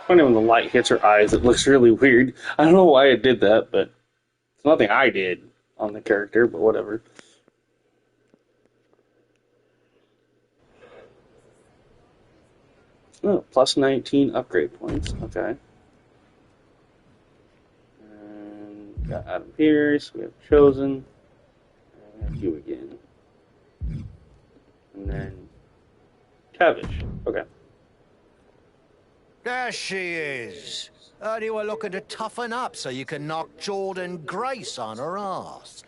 Funny when the light hits her eyes, it looks really weird. I don't know why it did that, but it's nothing I did on the character, but whatever. Oh, plus 19 upgrade points. Okay. And we got Adam Pierce, we have Chosen, and we have you again. And then Tavish. Okay. There she is. Heard you were looking to toughen up so you can knock Jordan Grace on her ass.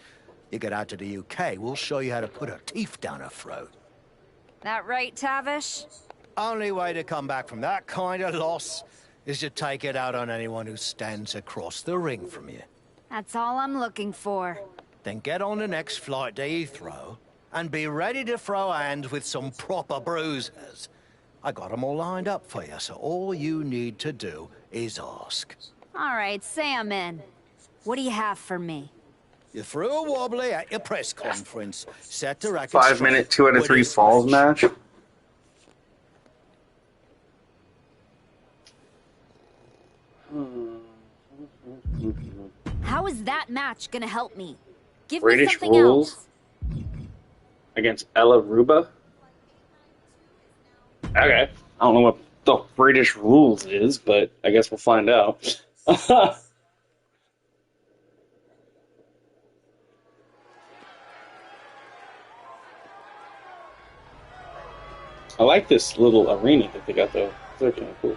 You get out to the UK, we'll show you how to put her teeth down her throat. That right, Tavish? Only way to come back from that kind of loss is to take it out on anyone who stands across the ring from you. That's all I'm looking for. Then get on the next flight to Heathrow and be ready to throw hands with some proper bruisers. I got them all lined up for you, so all you need to do is ask. All right, say I'm in. What do you have for me? You threw a wobbly at your press conference, set the record 5 minute, 2 out of 3 falls match. How is that match gonna help me? Give me British something rules else. against Ella Ruba. Okay. I don't know what the British rules is, but I guess we'll find out. I like this little arena that they got though. It's kind of cool.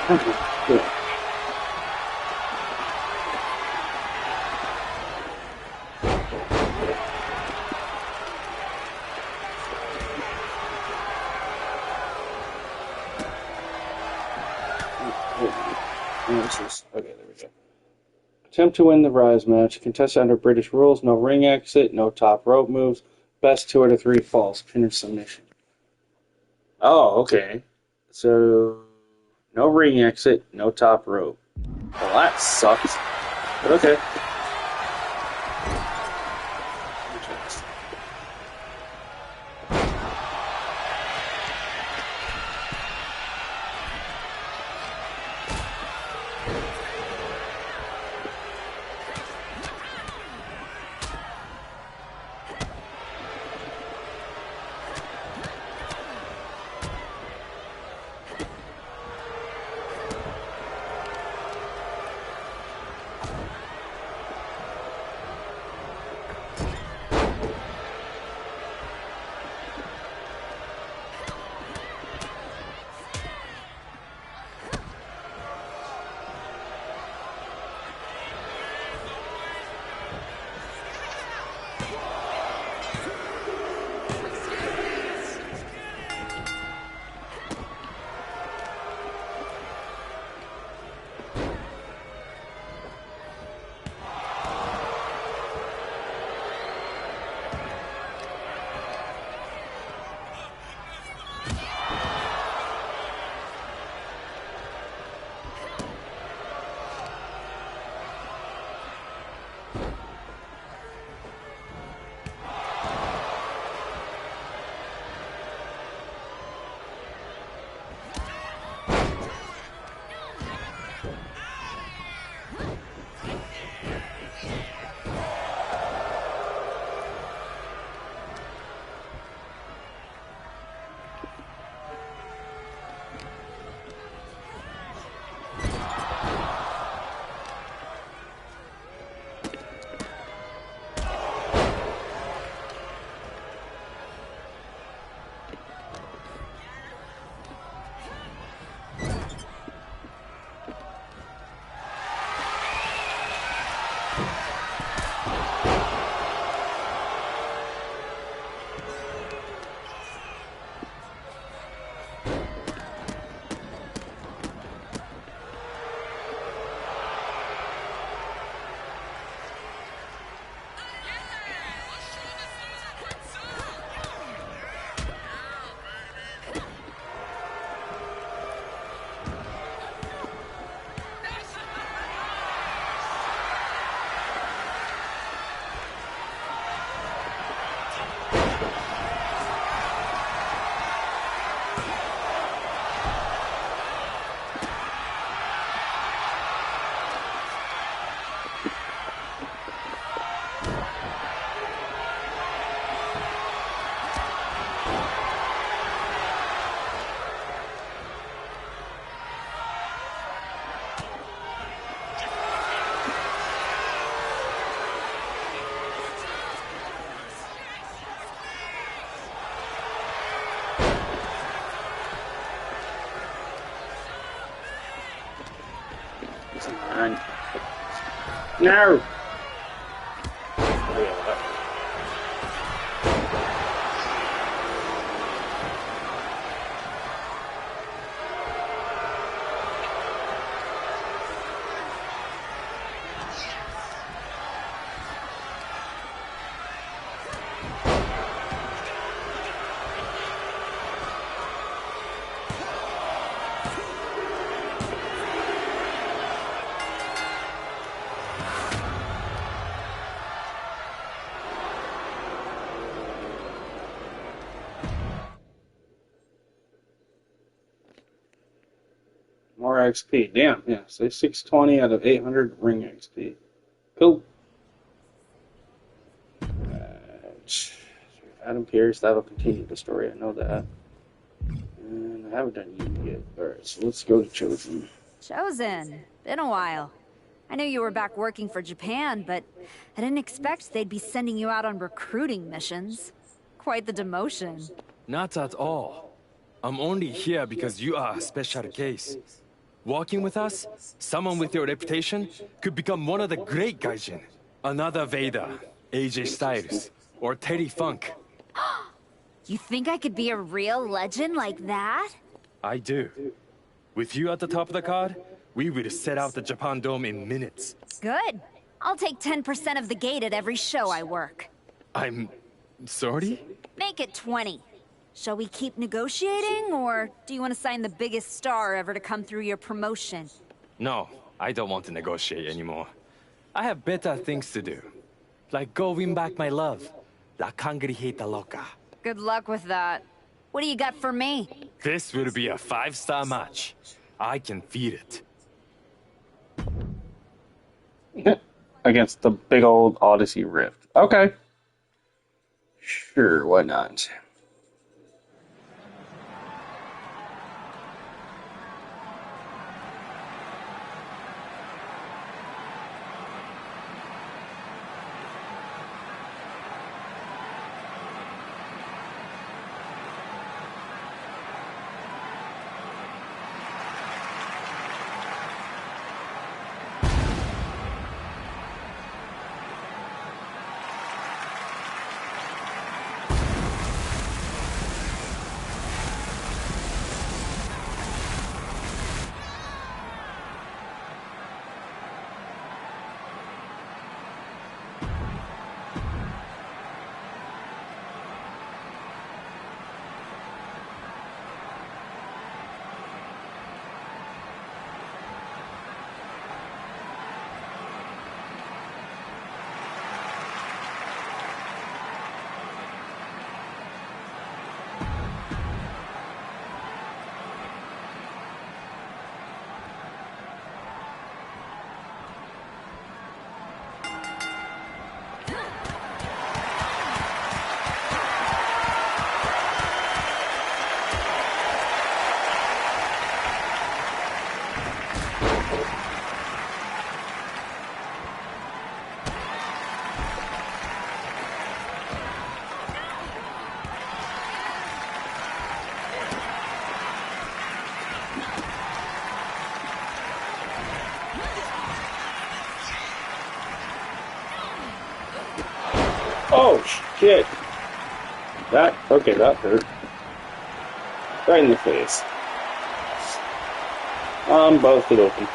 Good. Okay, there we go. Attempt to win the Rise match. Contested under British rules. No ring exit. No top rope moves. Best 2 out of 3 falls. Finish submission. Oh, okay. So, no ring exit. No top rope. Well, that sucks. But okay. No! More XP. Damn, yeah. So 620 out of 800 ring XP. Cool. Adam Pierce, that'll continue the story. I know that. And I haven't done you yet. Alright, so let's go to Chosen. Chosen? Been a while. I knew you were back working for Japan, but I didn't expect they'd be sending you out on recruiting missions. Quite the demotion. Not at all. I'm only here because you are a special case. Working with us, someone with your reputation could become one of the great Gaijin. Another Vader, AJ Styles, or Terry Funk. You think I could be a real legend like that? I do. With you at the top of the card, we will set out the Japan Dome in minutes. Good. I'll take 10% of the gate at every show I work. I'm... sorry? Make it 20. Shall we keep negotiating, or do you want to sign the biggest star ever to come through your promotion? No, I don't want to negotiate anymore. I have better things to do. Like go win back my love. La Cangrijita Loca. Good luck with that. What do you got for me? This will be a 5-star match. I can feel it. Against the big old Odyssey Rift. Okay. Sure, why not? Oh, shit. That hurt. Right in the face. Both it open.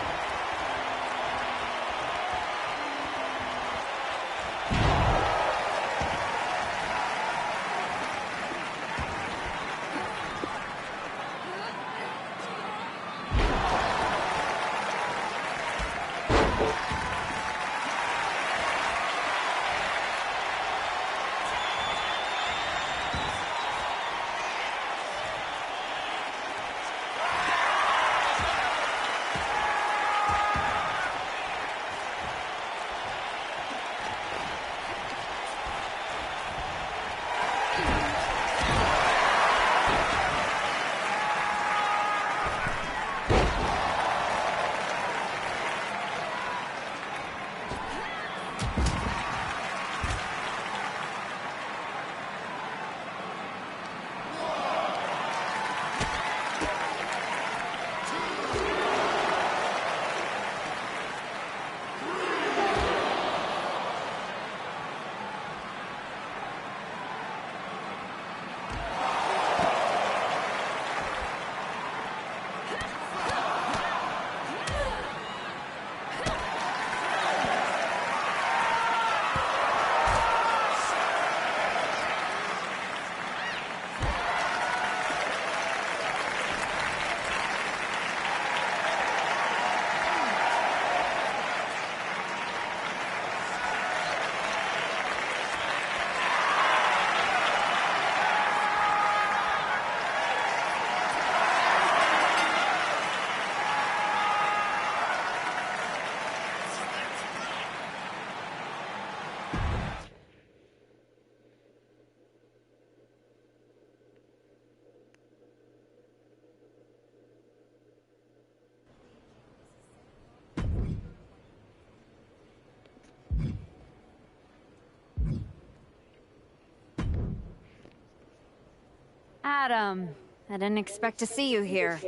Adam, I didn't expect to see you here.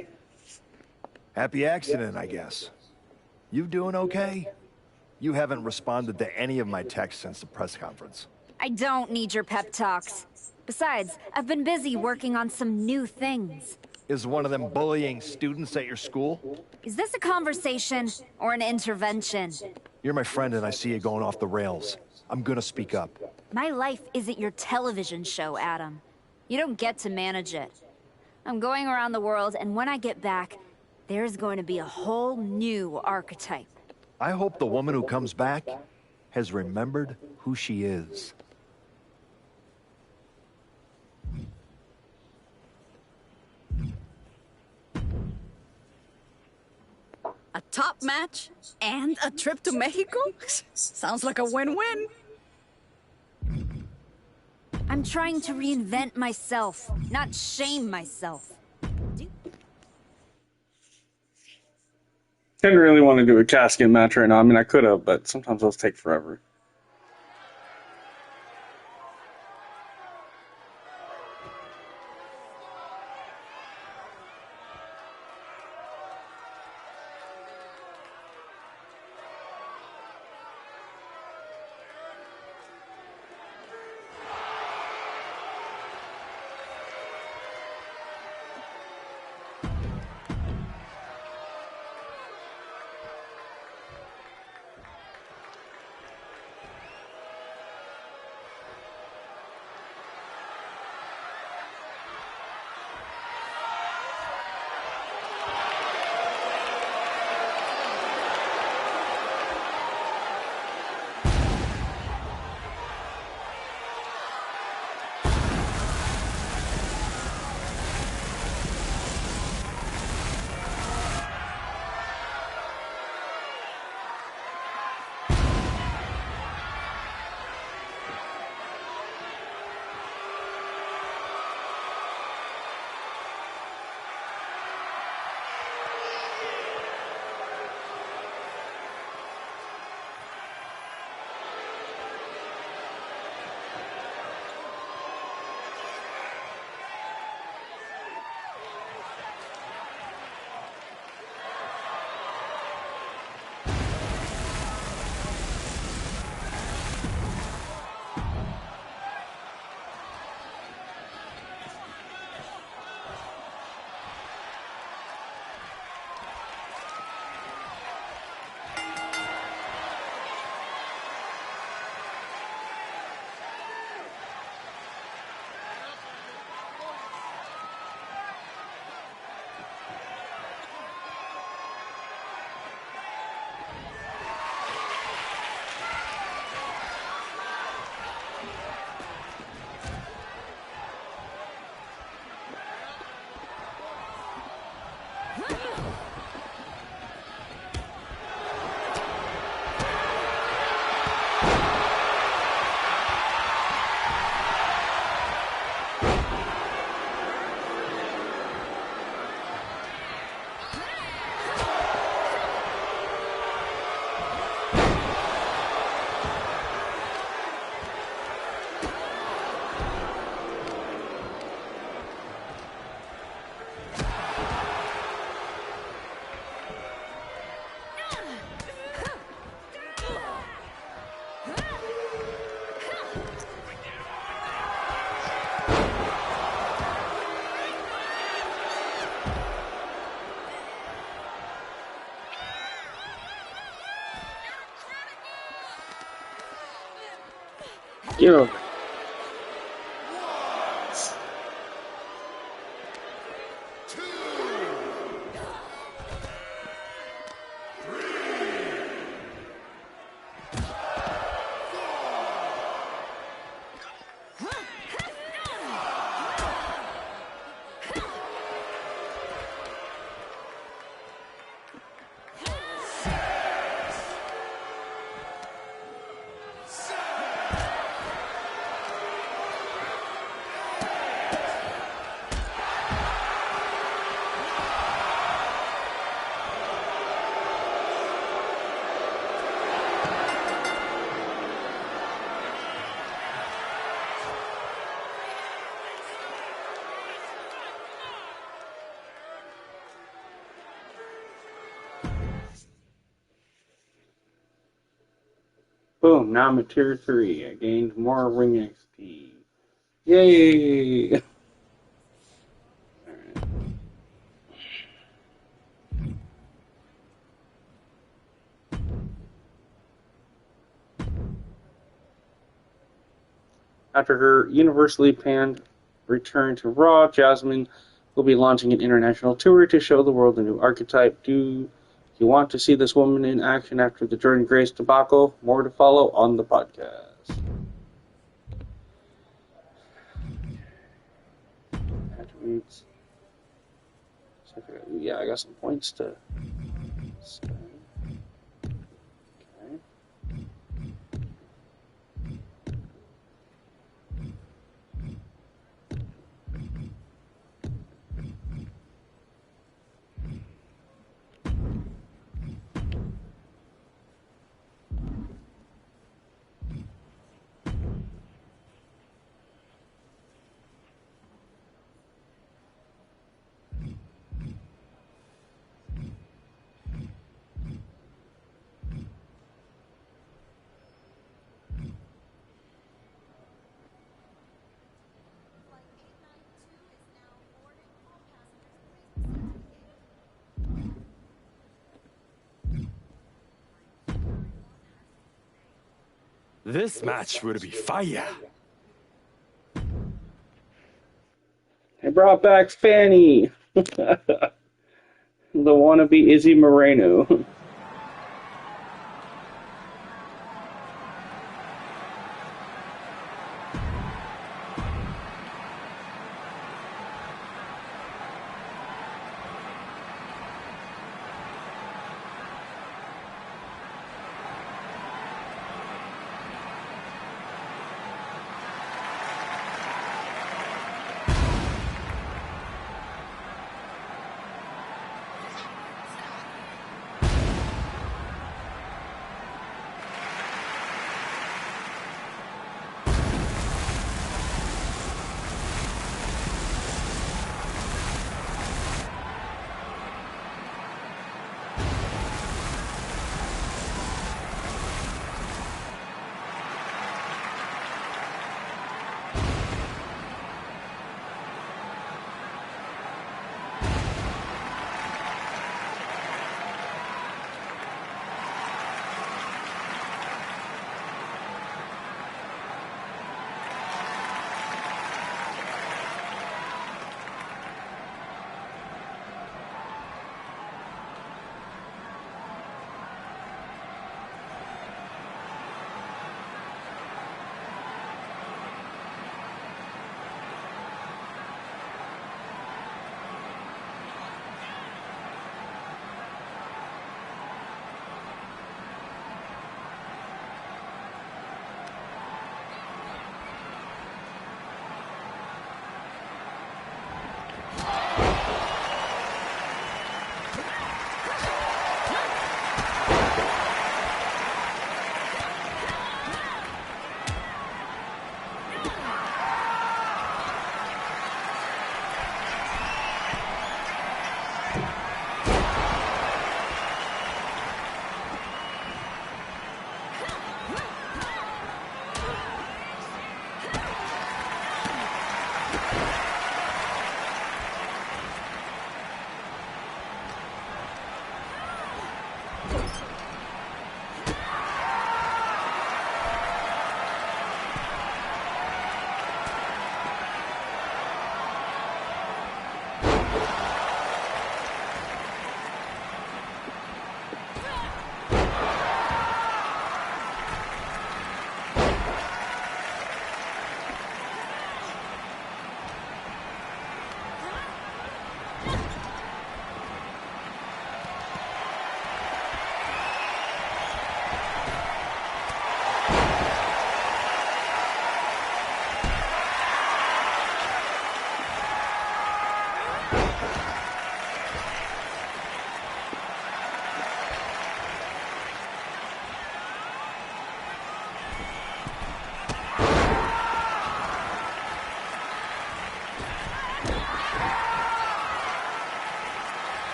Happy accident, I guess. You doing okay? You haven't responded to any of my texts since the press conference. I don't need your pep talks. Besides, I've been busy working on some new things. Is one of them bullying students at your school? Is this a conversation or an intervention? You're my friend and I see you going off the rails. I'm gonna speak up. My life isn't your television show, Adam. You don't get to manage it. I'm going around the world, and when I get back, there's going to be a whole new archetype. I hope the woman who comes back has remembered who she is. A top match and a trip to Mexico? Sounds like a win-win. I'm trying to reinvent myself, not shame myself. Didn't really want to do a casket match right now. I mean, I could have, but sometimes those take forever. Get over. Boom, now I'm at tier 3. I gained more ring XP. Yay! After her universally panned return to Raw, Jasmine will be launching an international tour to show the world a new archetype. Do you want to see this woman in action after the Jordan Grace debacle? More to follow on the podcast. Attributes. Yeah, I got some points to spend. Okay. This match would be fire. I brought back Fanny, the wannabe Izzy Moreno.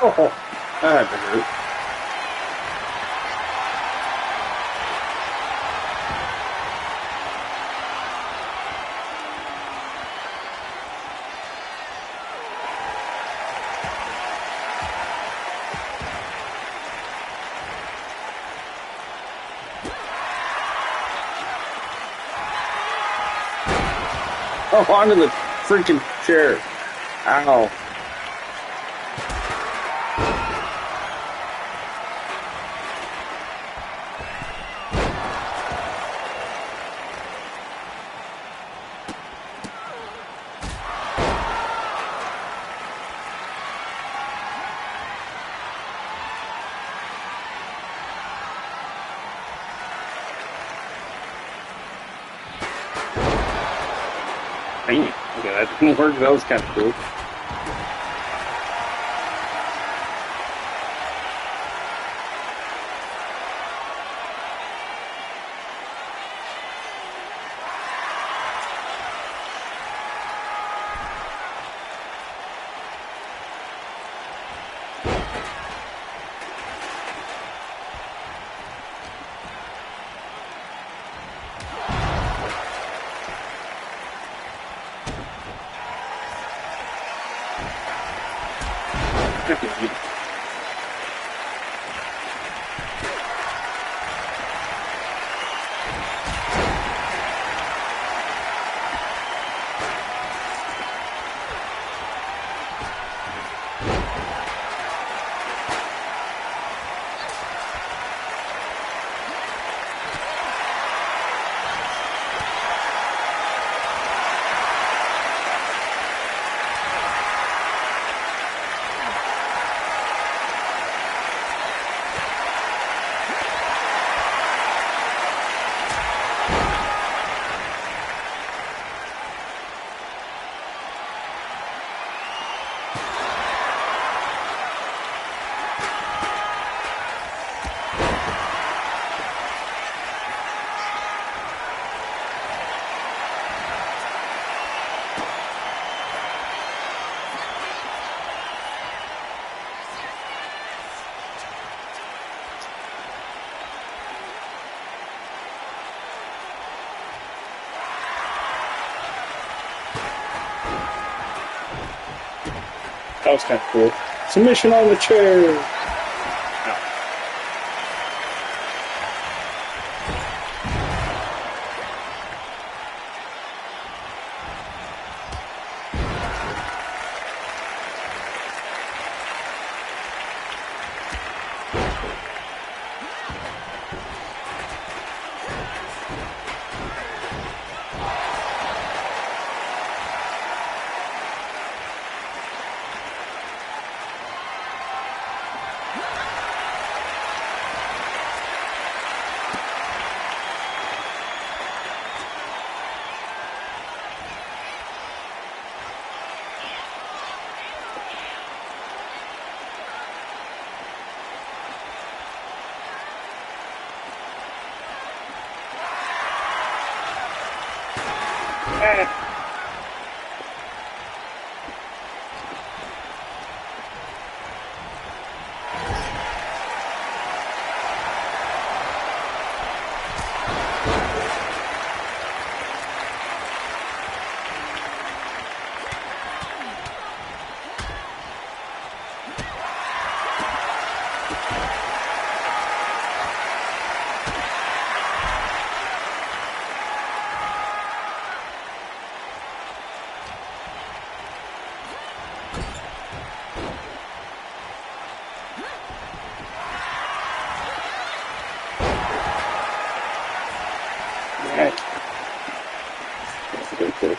Oh, that had to hurt. Oh, onto the freaking chair. Ow. Dang it. Okay, that didn't work. That was kind of cool. That was kind of cool. Submission on the chair.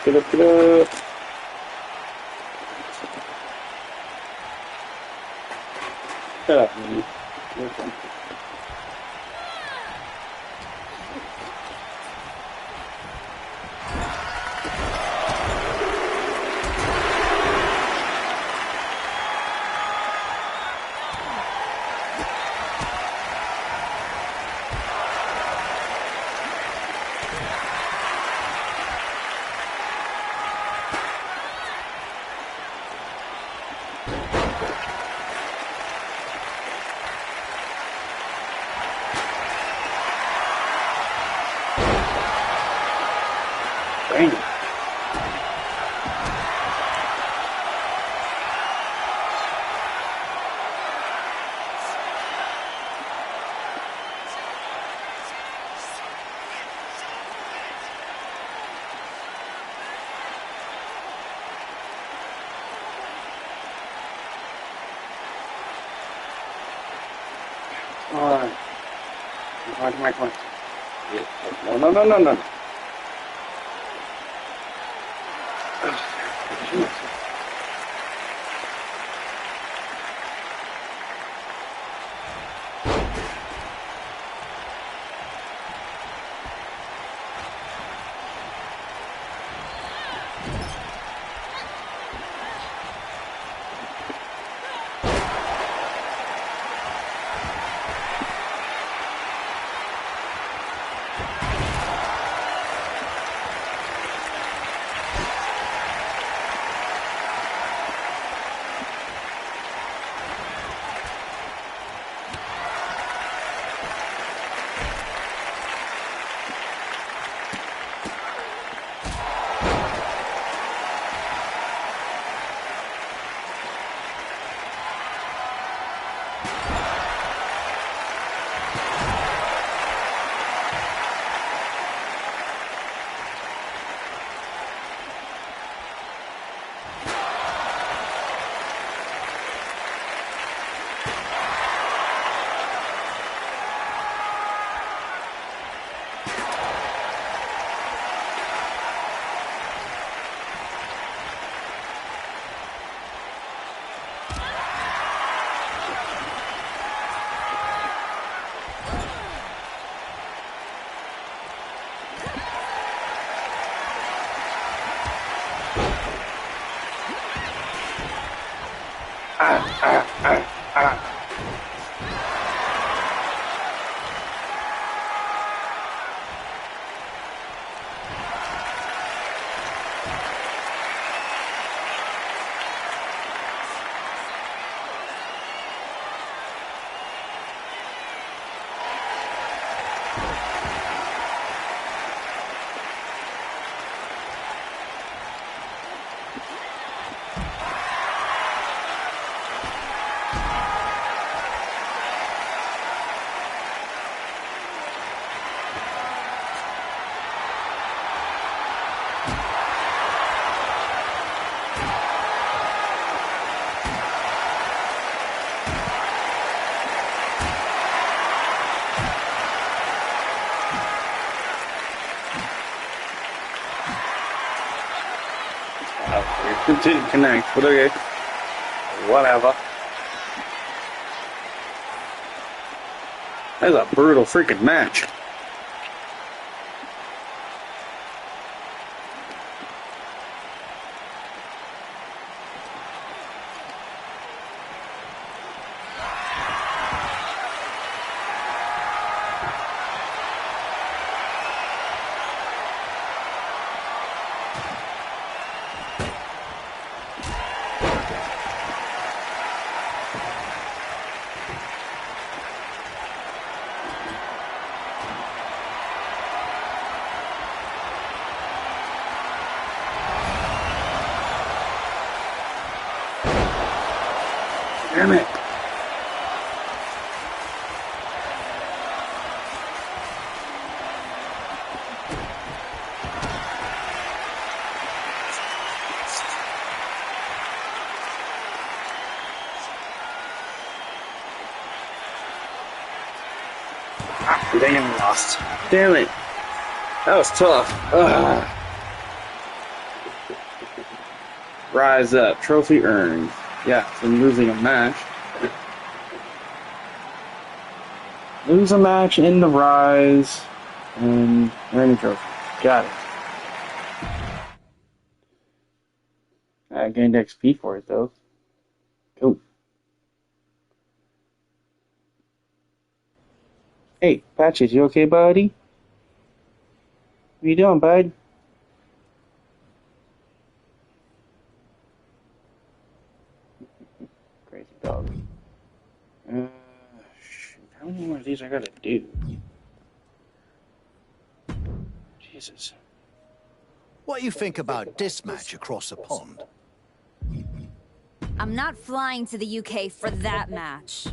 Get up, get up. Shut up, man. Listen. Come on. No. It didn't connect, but okay. Whatever. That was a brutal freaking match. Damn it. Damn, lost. Damn it. That was tough. Ugh. Rise up. Trophy earned. Yeah, so losing a match. Lose a match in the Rise and earn a trophy. Got it. I gained XP for it though. Cool. Hey, Patches, you okay, buddy? What you doing, bud? Crazy dog. Shoot, how many more of these I gotta do? Jesus. What do you think about this match across the pond? I'm not flying to the UK for that match.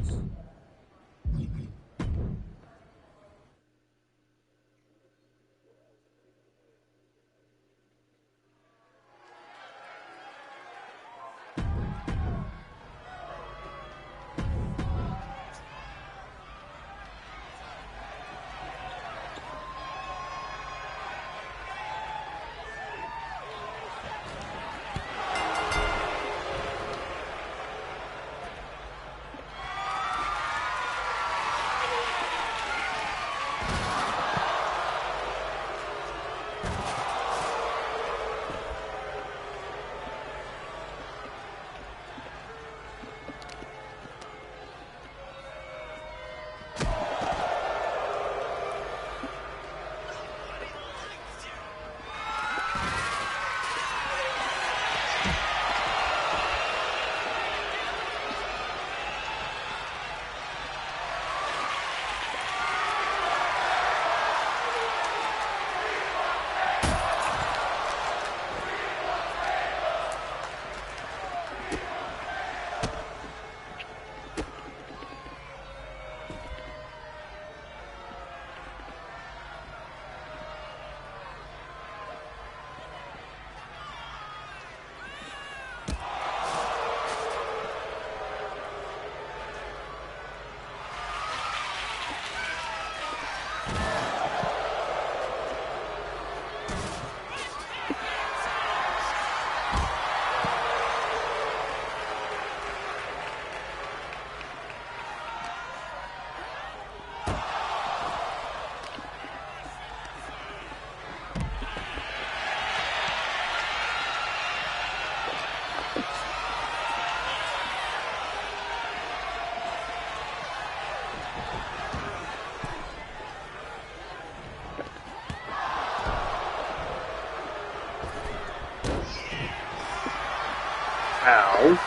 Ow.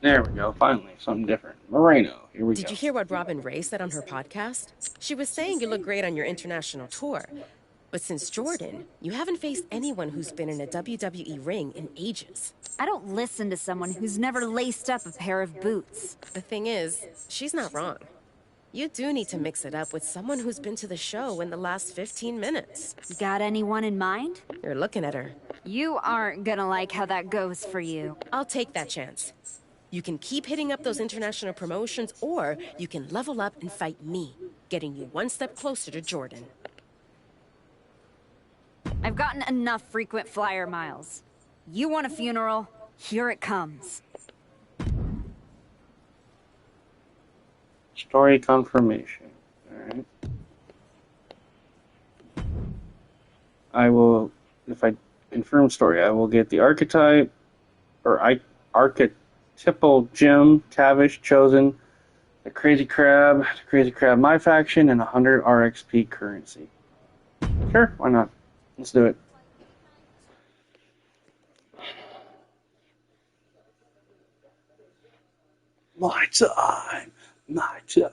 There we go. Finally, something different. Moreno. Here we go. Did you hear what Robin Ray said on her podcast? She was saying you look great on your international tour. But since Jordan, you haven't faced anyone who's been in a WWE ring in ages. I don't listen to someone who's never laced up a pair of boots. The thing is, she's not wrong. You do need to mix it up with someone who's been to the show in the last 15 minutes. Got anyone in mind? You're looking at her. You aren't gonna like how that goes for you. I'll take that chance. You can keep hitting up those international promotions, or you can level up and fight me, getting you one step closer to Jordan. I've gotten enough frequent flyer miles. You want a funeral? Here it comes. Story confirmation. Alright. I will, if I confirm story, I will get the archetype, or archetypal Jim, Tavish, chosen, the Crazy Crab, my faction, and 100 RXP currency. Sure, why not? Let's do it. My time. My time.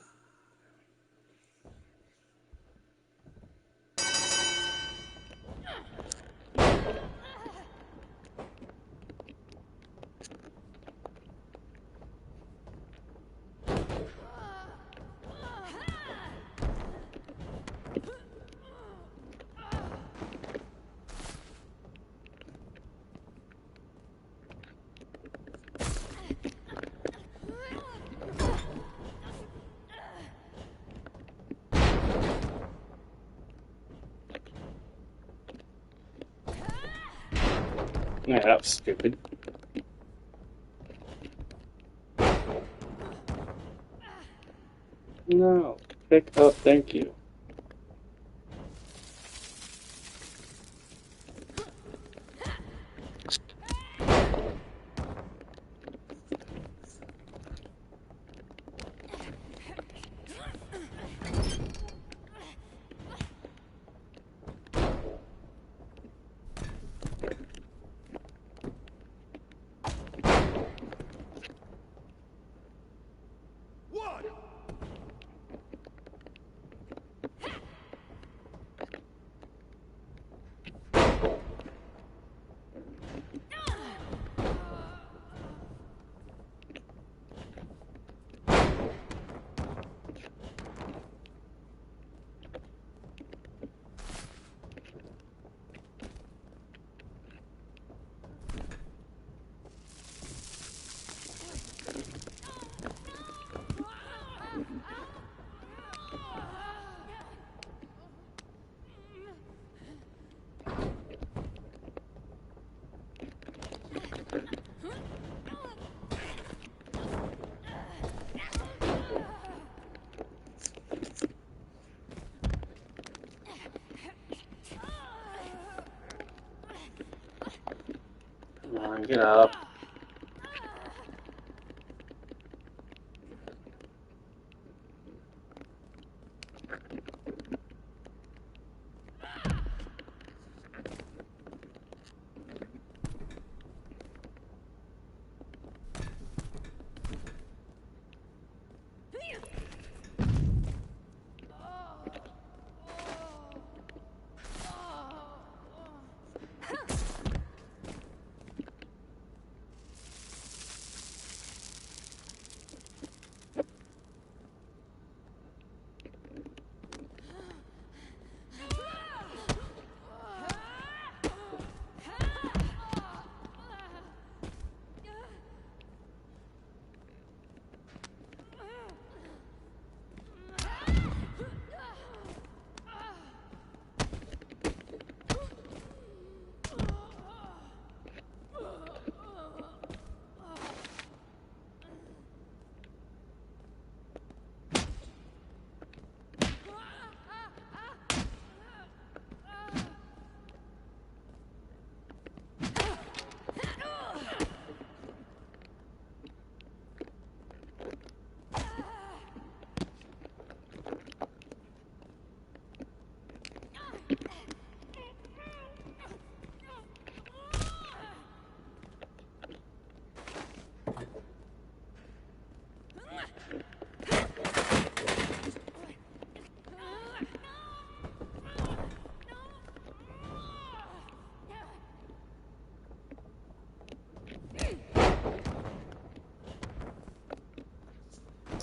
Yeah, that was stupid. No. Pick up, thank you. Come on, get up.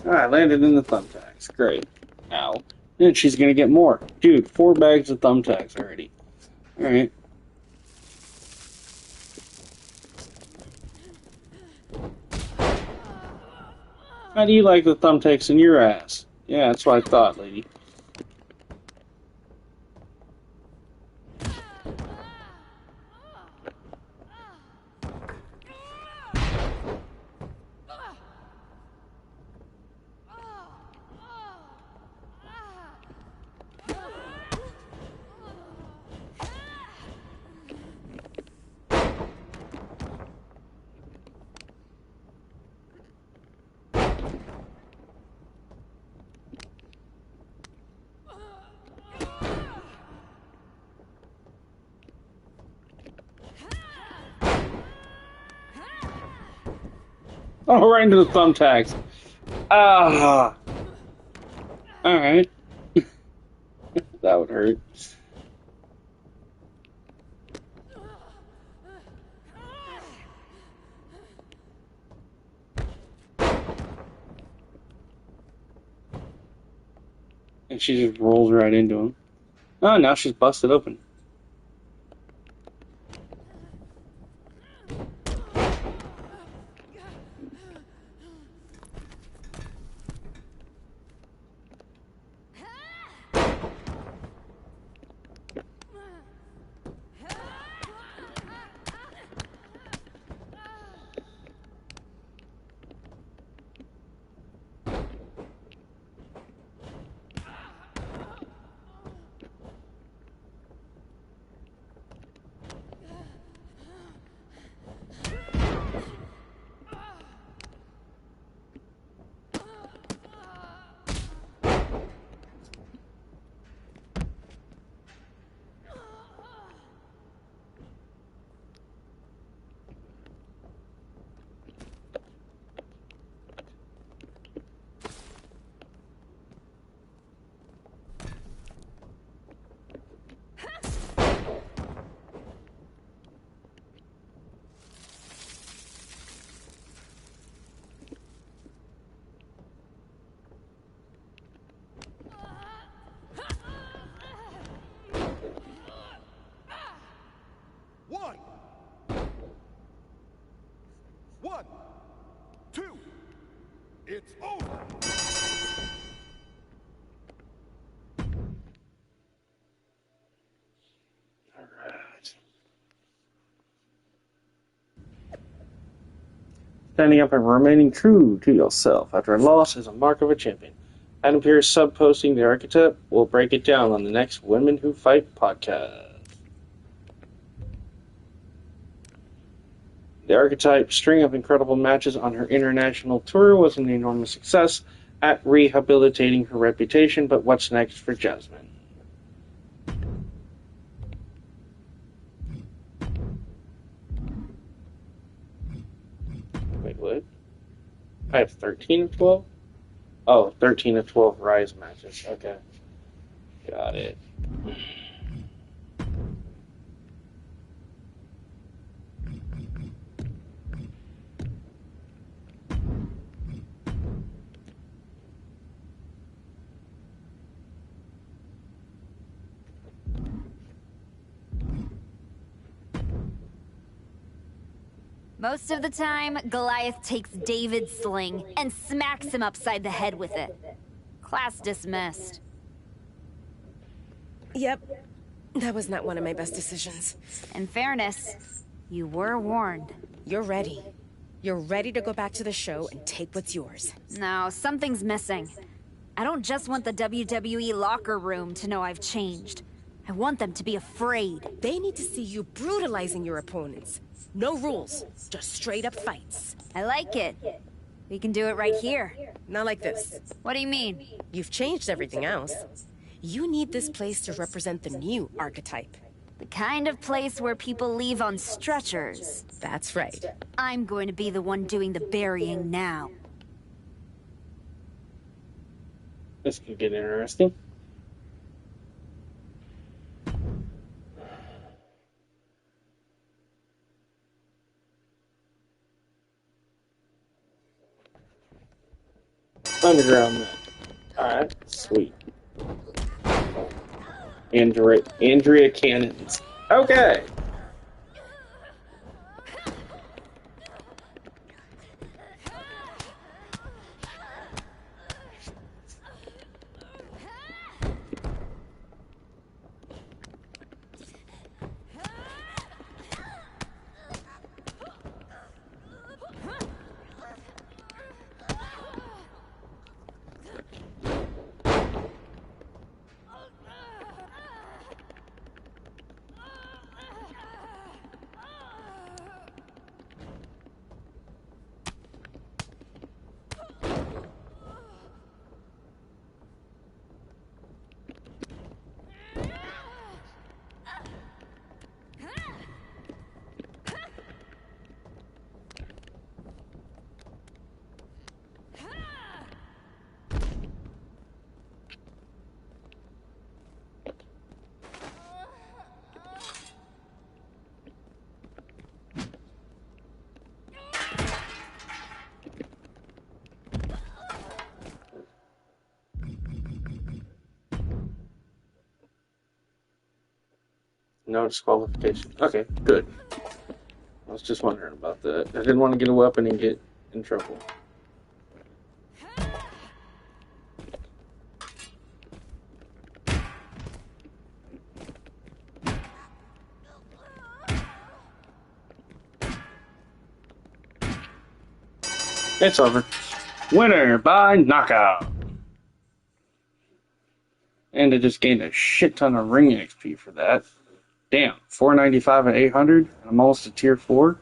Alright, landed in the thumbtacks. Great. Now, then she's gonna get more. Dude, 4 bags of thumbtacks already. Alright. How do you like the thumbtacks in your ass? Yeah, that's what I thought, lady. Oh, right into the thumbtacks. Ah. Alright. That would hurt. And she just rolls right into him. Oh, now she's busted open. One, two, it's over. Standing up and remaining true to yourself after a loss is a mark of a champion. Adam Pearce sub-posting the archetype. We'll break it down on the next Women Who Fight podcast. The archetype's string of incredible matches on her international tour was an enormous success at rehabilitating her reputation, but what's next for Jasmine? Wait, what? I have 13 of 12? Oh, 13 of 12 Rise matches. Okay. Got it. Most of the time, Goliath takes David's sling and smacks him upside the head with it. Class dismissed. Yep. That was not one of my best decisions. In fairness, you were warned. You're ready. You're ready to go back to the show and take what's yours. No, something's missing. I don't just want the WWE locker room to know I've changed. I want them to be afraid. They need to see you brutalizing your opponents. No rules, just straight up fights. I like it. We can do it right here. Not like this. What do you mean? You've changed everything else. You need this place to represent the new archetype. The kind of place where people leave on stretchers. That's right. I'm going to be the one doing the burying now. This could get interesting. Underground then. Alright, sweet. Andrea Cannons. Okay. No disqualification. Okay, good. I was just wondering about that. I didn't want to get a weapon and get in trouble. It's over. Winner by knockout. And I just gained a shit ton of ring XP for that. Damn, 495 and 800. I'm almost a tier 4.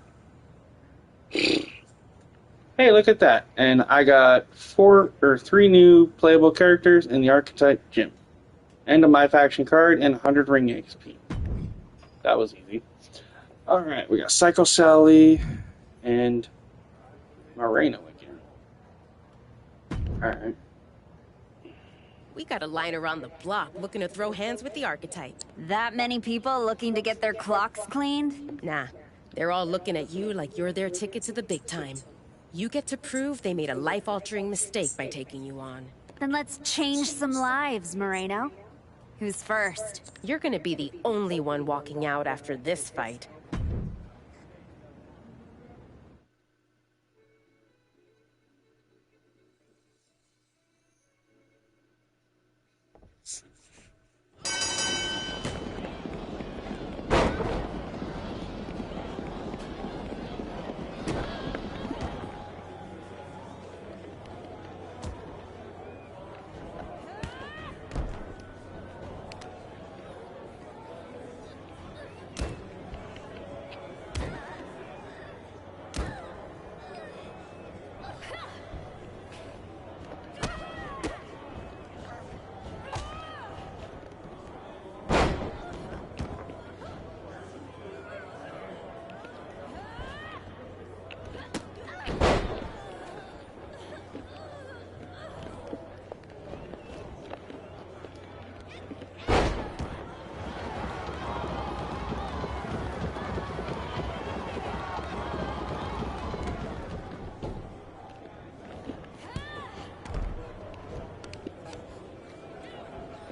Hey, look at that. And I got 3 new playable characters in the Archetype Gym. And a My Faction card and 100 ring XP. That was easy. Alright, we got Psycho Sally and Moreno again. Alright. We got a line around the block looking to throw hands with the Archetype. That many people looking to get their clocks cleaned? Nah, they're all looking at you like you're their ticket to the big time. You get to prove they made a life-altering mistake by taking you on. Then let's change some lives, Moreno. Who's first? You're gonna be the only one walking out after this fight.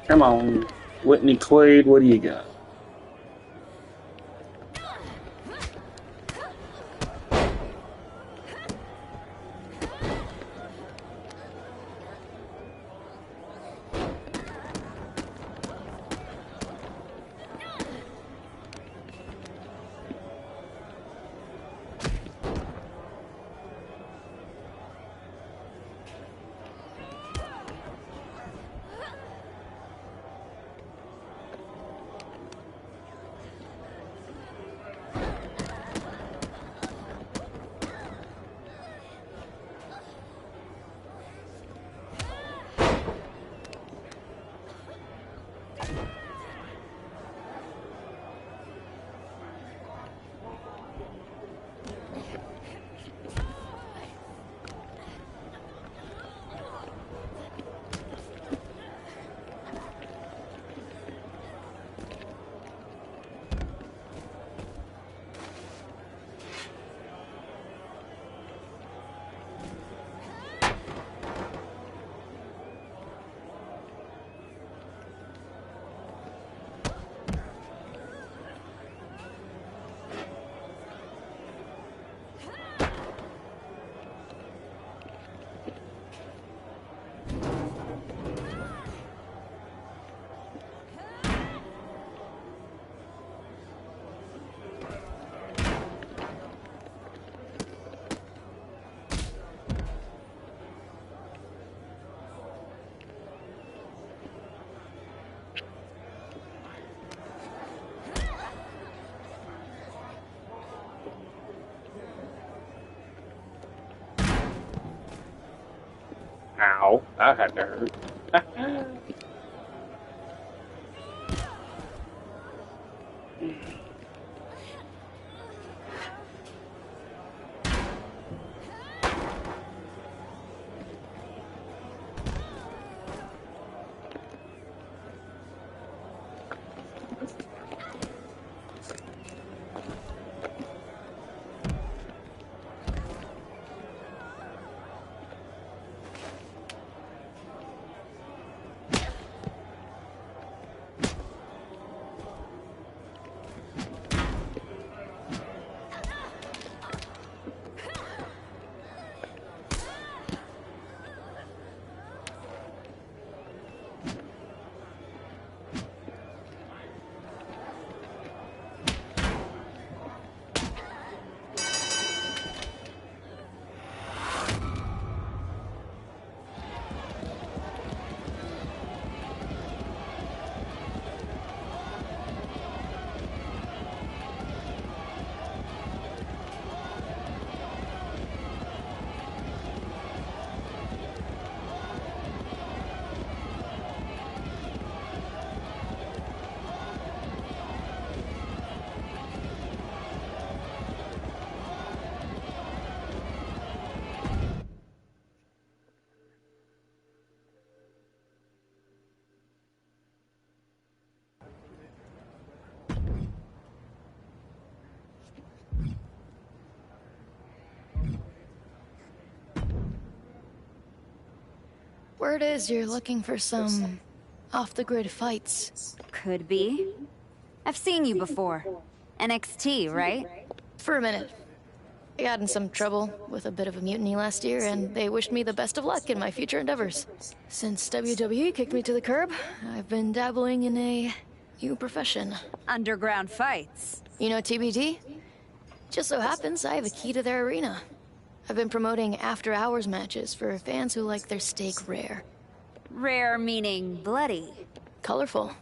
Come on, Whitney Quaid, what do you got? Ow, that had to hurt. Word is you're looking for some off-the-grid fights. Could be. I've seen you before. NXT, right? For a minute. I got in some trouble with a bit of a mutiny last year, and they wished me the best of luck in my future endeavors. Since WWE kicked me to the curb, I've been dabbling in a new profession. Underground fights. You know TBT? Just so happens I have a key to their arena. I've been promoting after-hours matches for fans who like their steak rare. Rare meaning bloody. Colorful.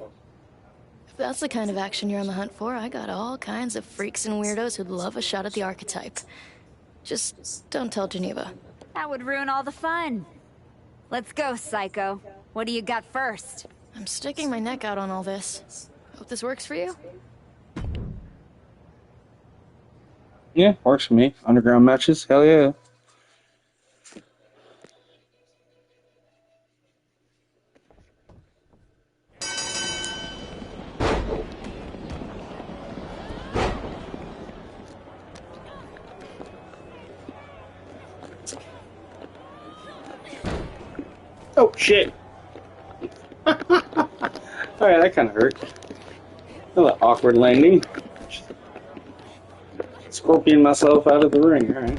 If that's the kind of action you're on the hunt for, I got all kinds of freaks and weirdos who'd love a shot at the archetype. Just don't tell Geneva. That would ruin all the fun. Let's go, Psycho. What do you got first? I'm sticking my neck out on all this. Hope this works for you? Yeah, works for me. Underground matches, hell yeah. Oh, shit. Alright, that kind of hurt. A little awkward landing. Scorpion myself out of the ring, alright.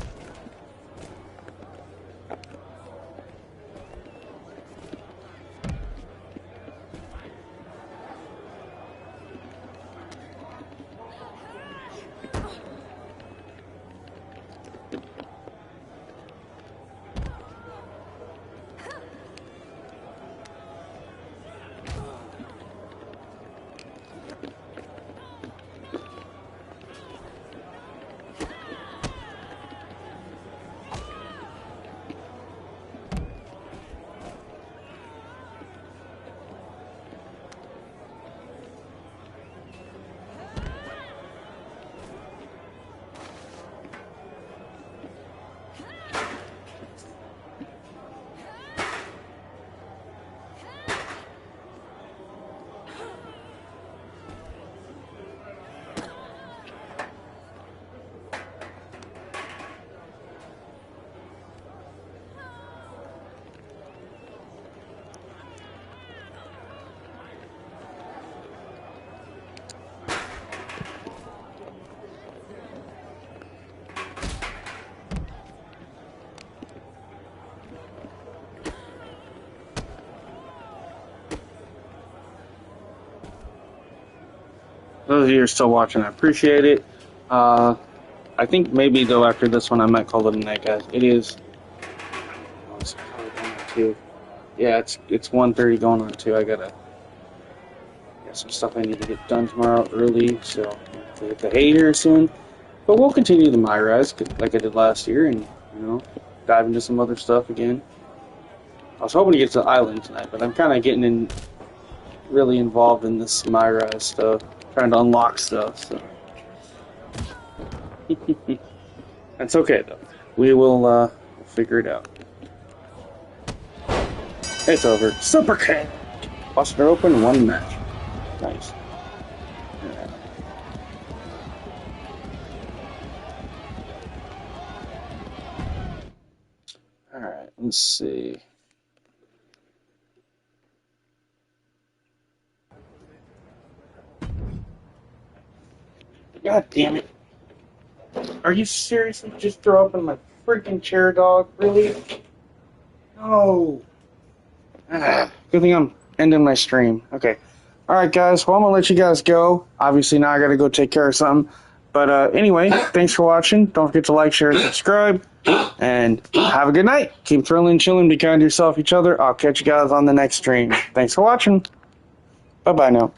Those of you who are still watching, I appreciate it. I think maybe, though, after this one, I might call it a night, guys. It is... Oh, it's probably going on 2. Yeah, it's 1:30 going on 2. I got some stuff I need to get done tomorrow early, so I'll get the hay here soon. But we'll continue the My Rise, like I did last year, and, you know, dive into some other stuff again. I was hoping to get to the island tonight, but I'm kind of getting really involved in this Myra stuff, trying to unlock stuff. So that's okay though. We will figure it out. It's over. Super King. Busted open, 1 match. Nice. Alright, let's see. God damn it. Are you seriously just throw up in my freaking chair, dog? Really? No. Good thing I'm ending my stream. Okay. Alright, guys. Well, I'm going to let you guys go. Obviously, now I got to go take care of something. But anyway, thanks for watching. Don't forget to like, share, and subscribe. And have a good night. Keep thrilling, chilling, be kind to yourself, each other. I'll catch you guys on the next stream. Thanks for watching. Bye-bye now.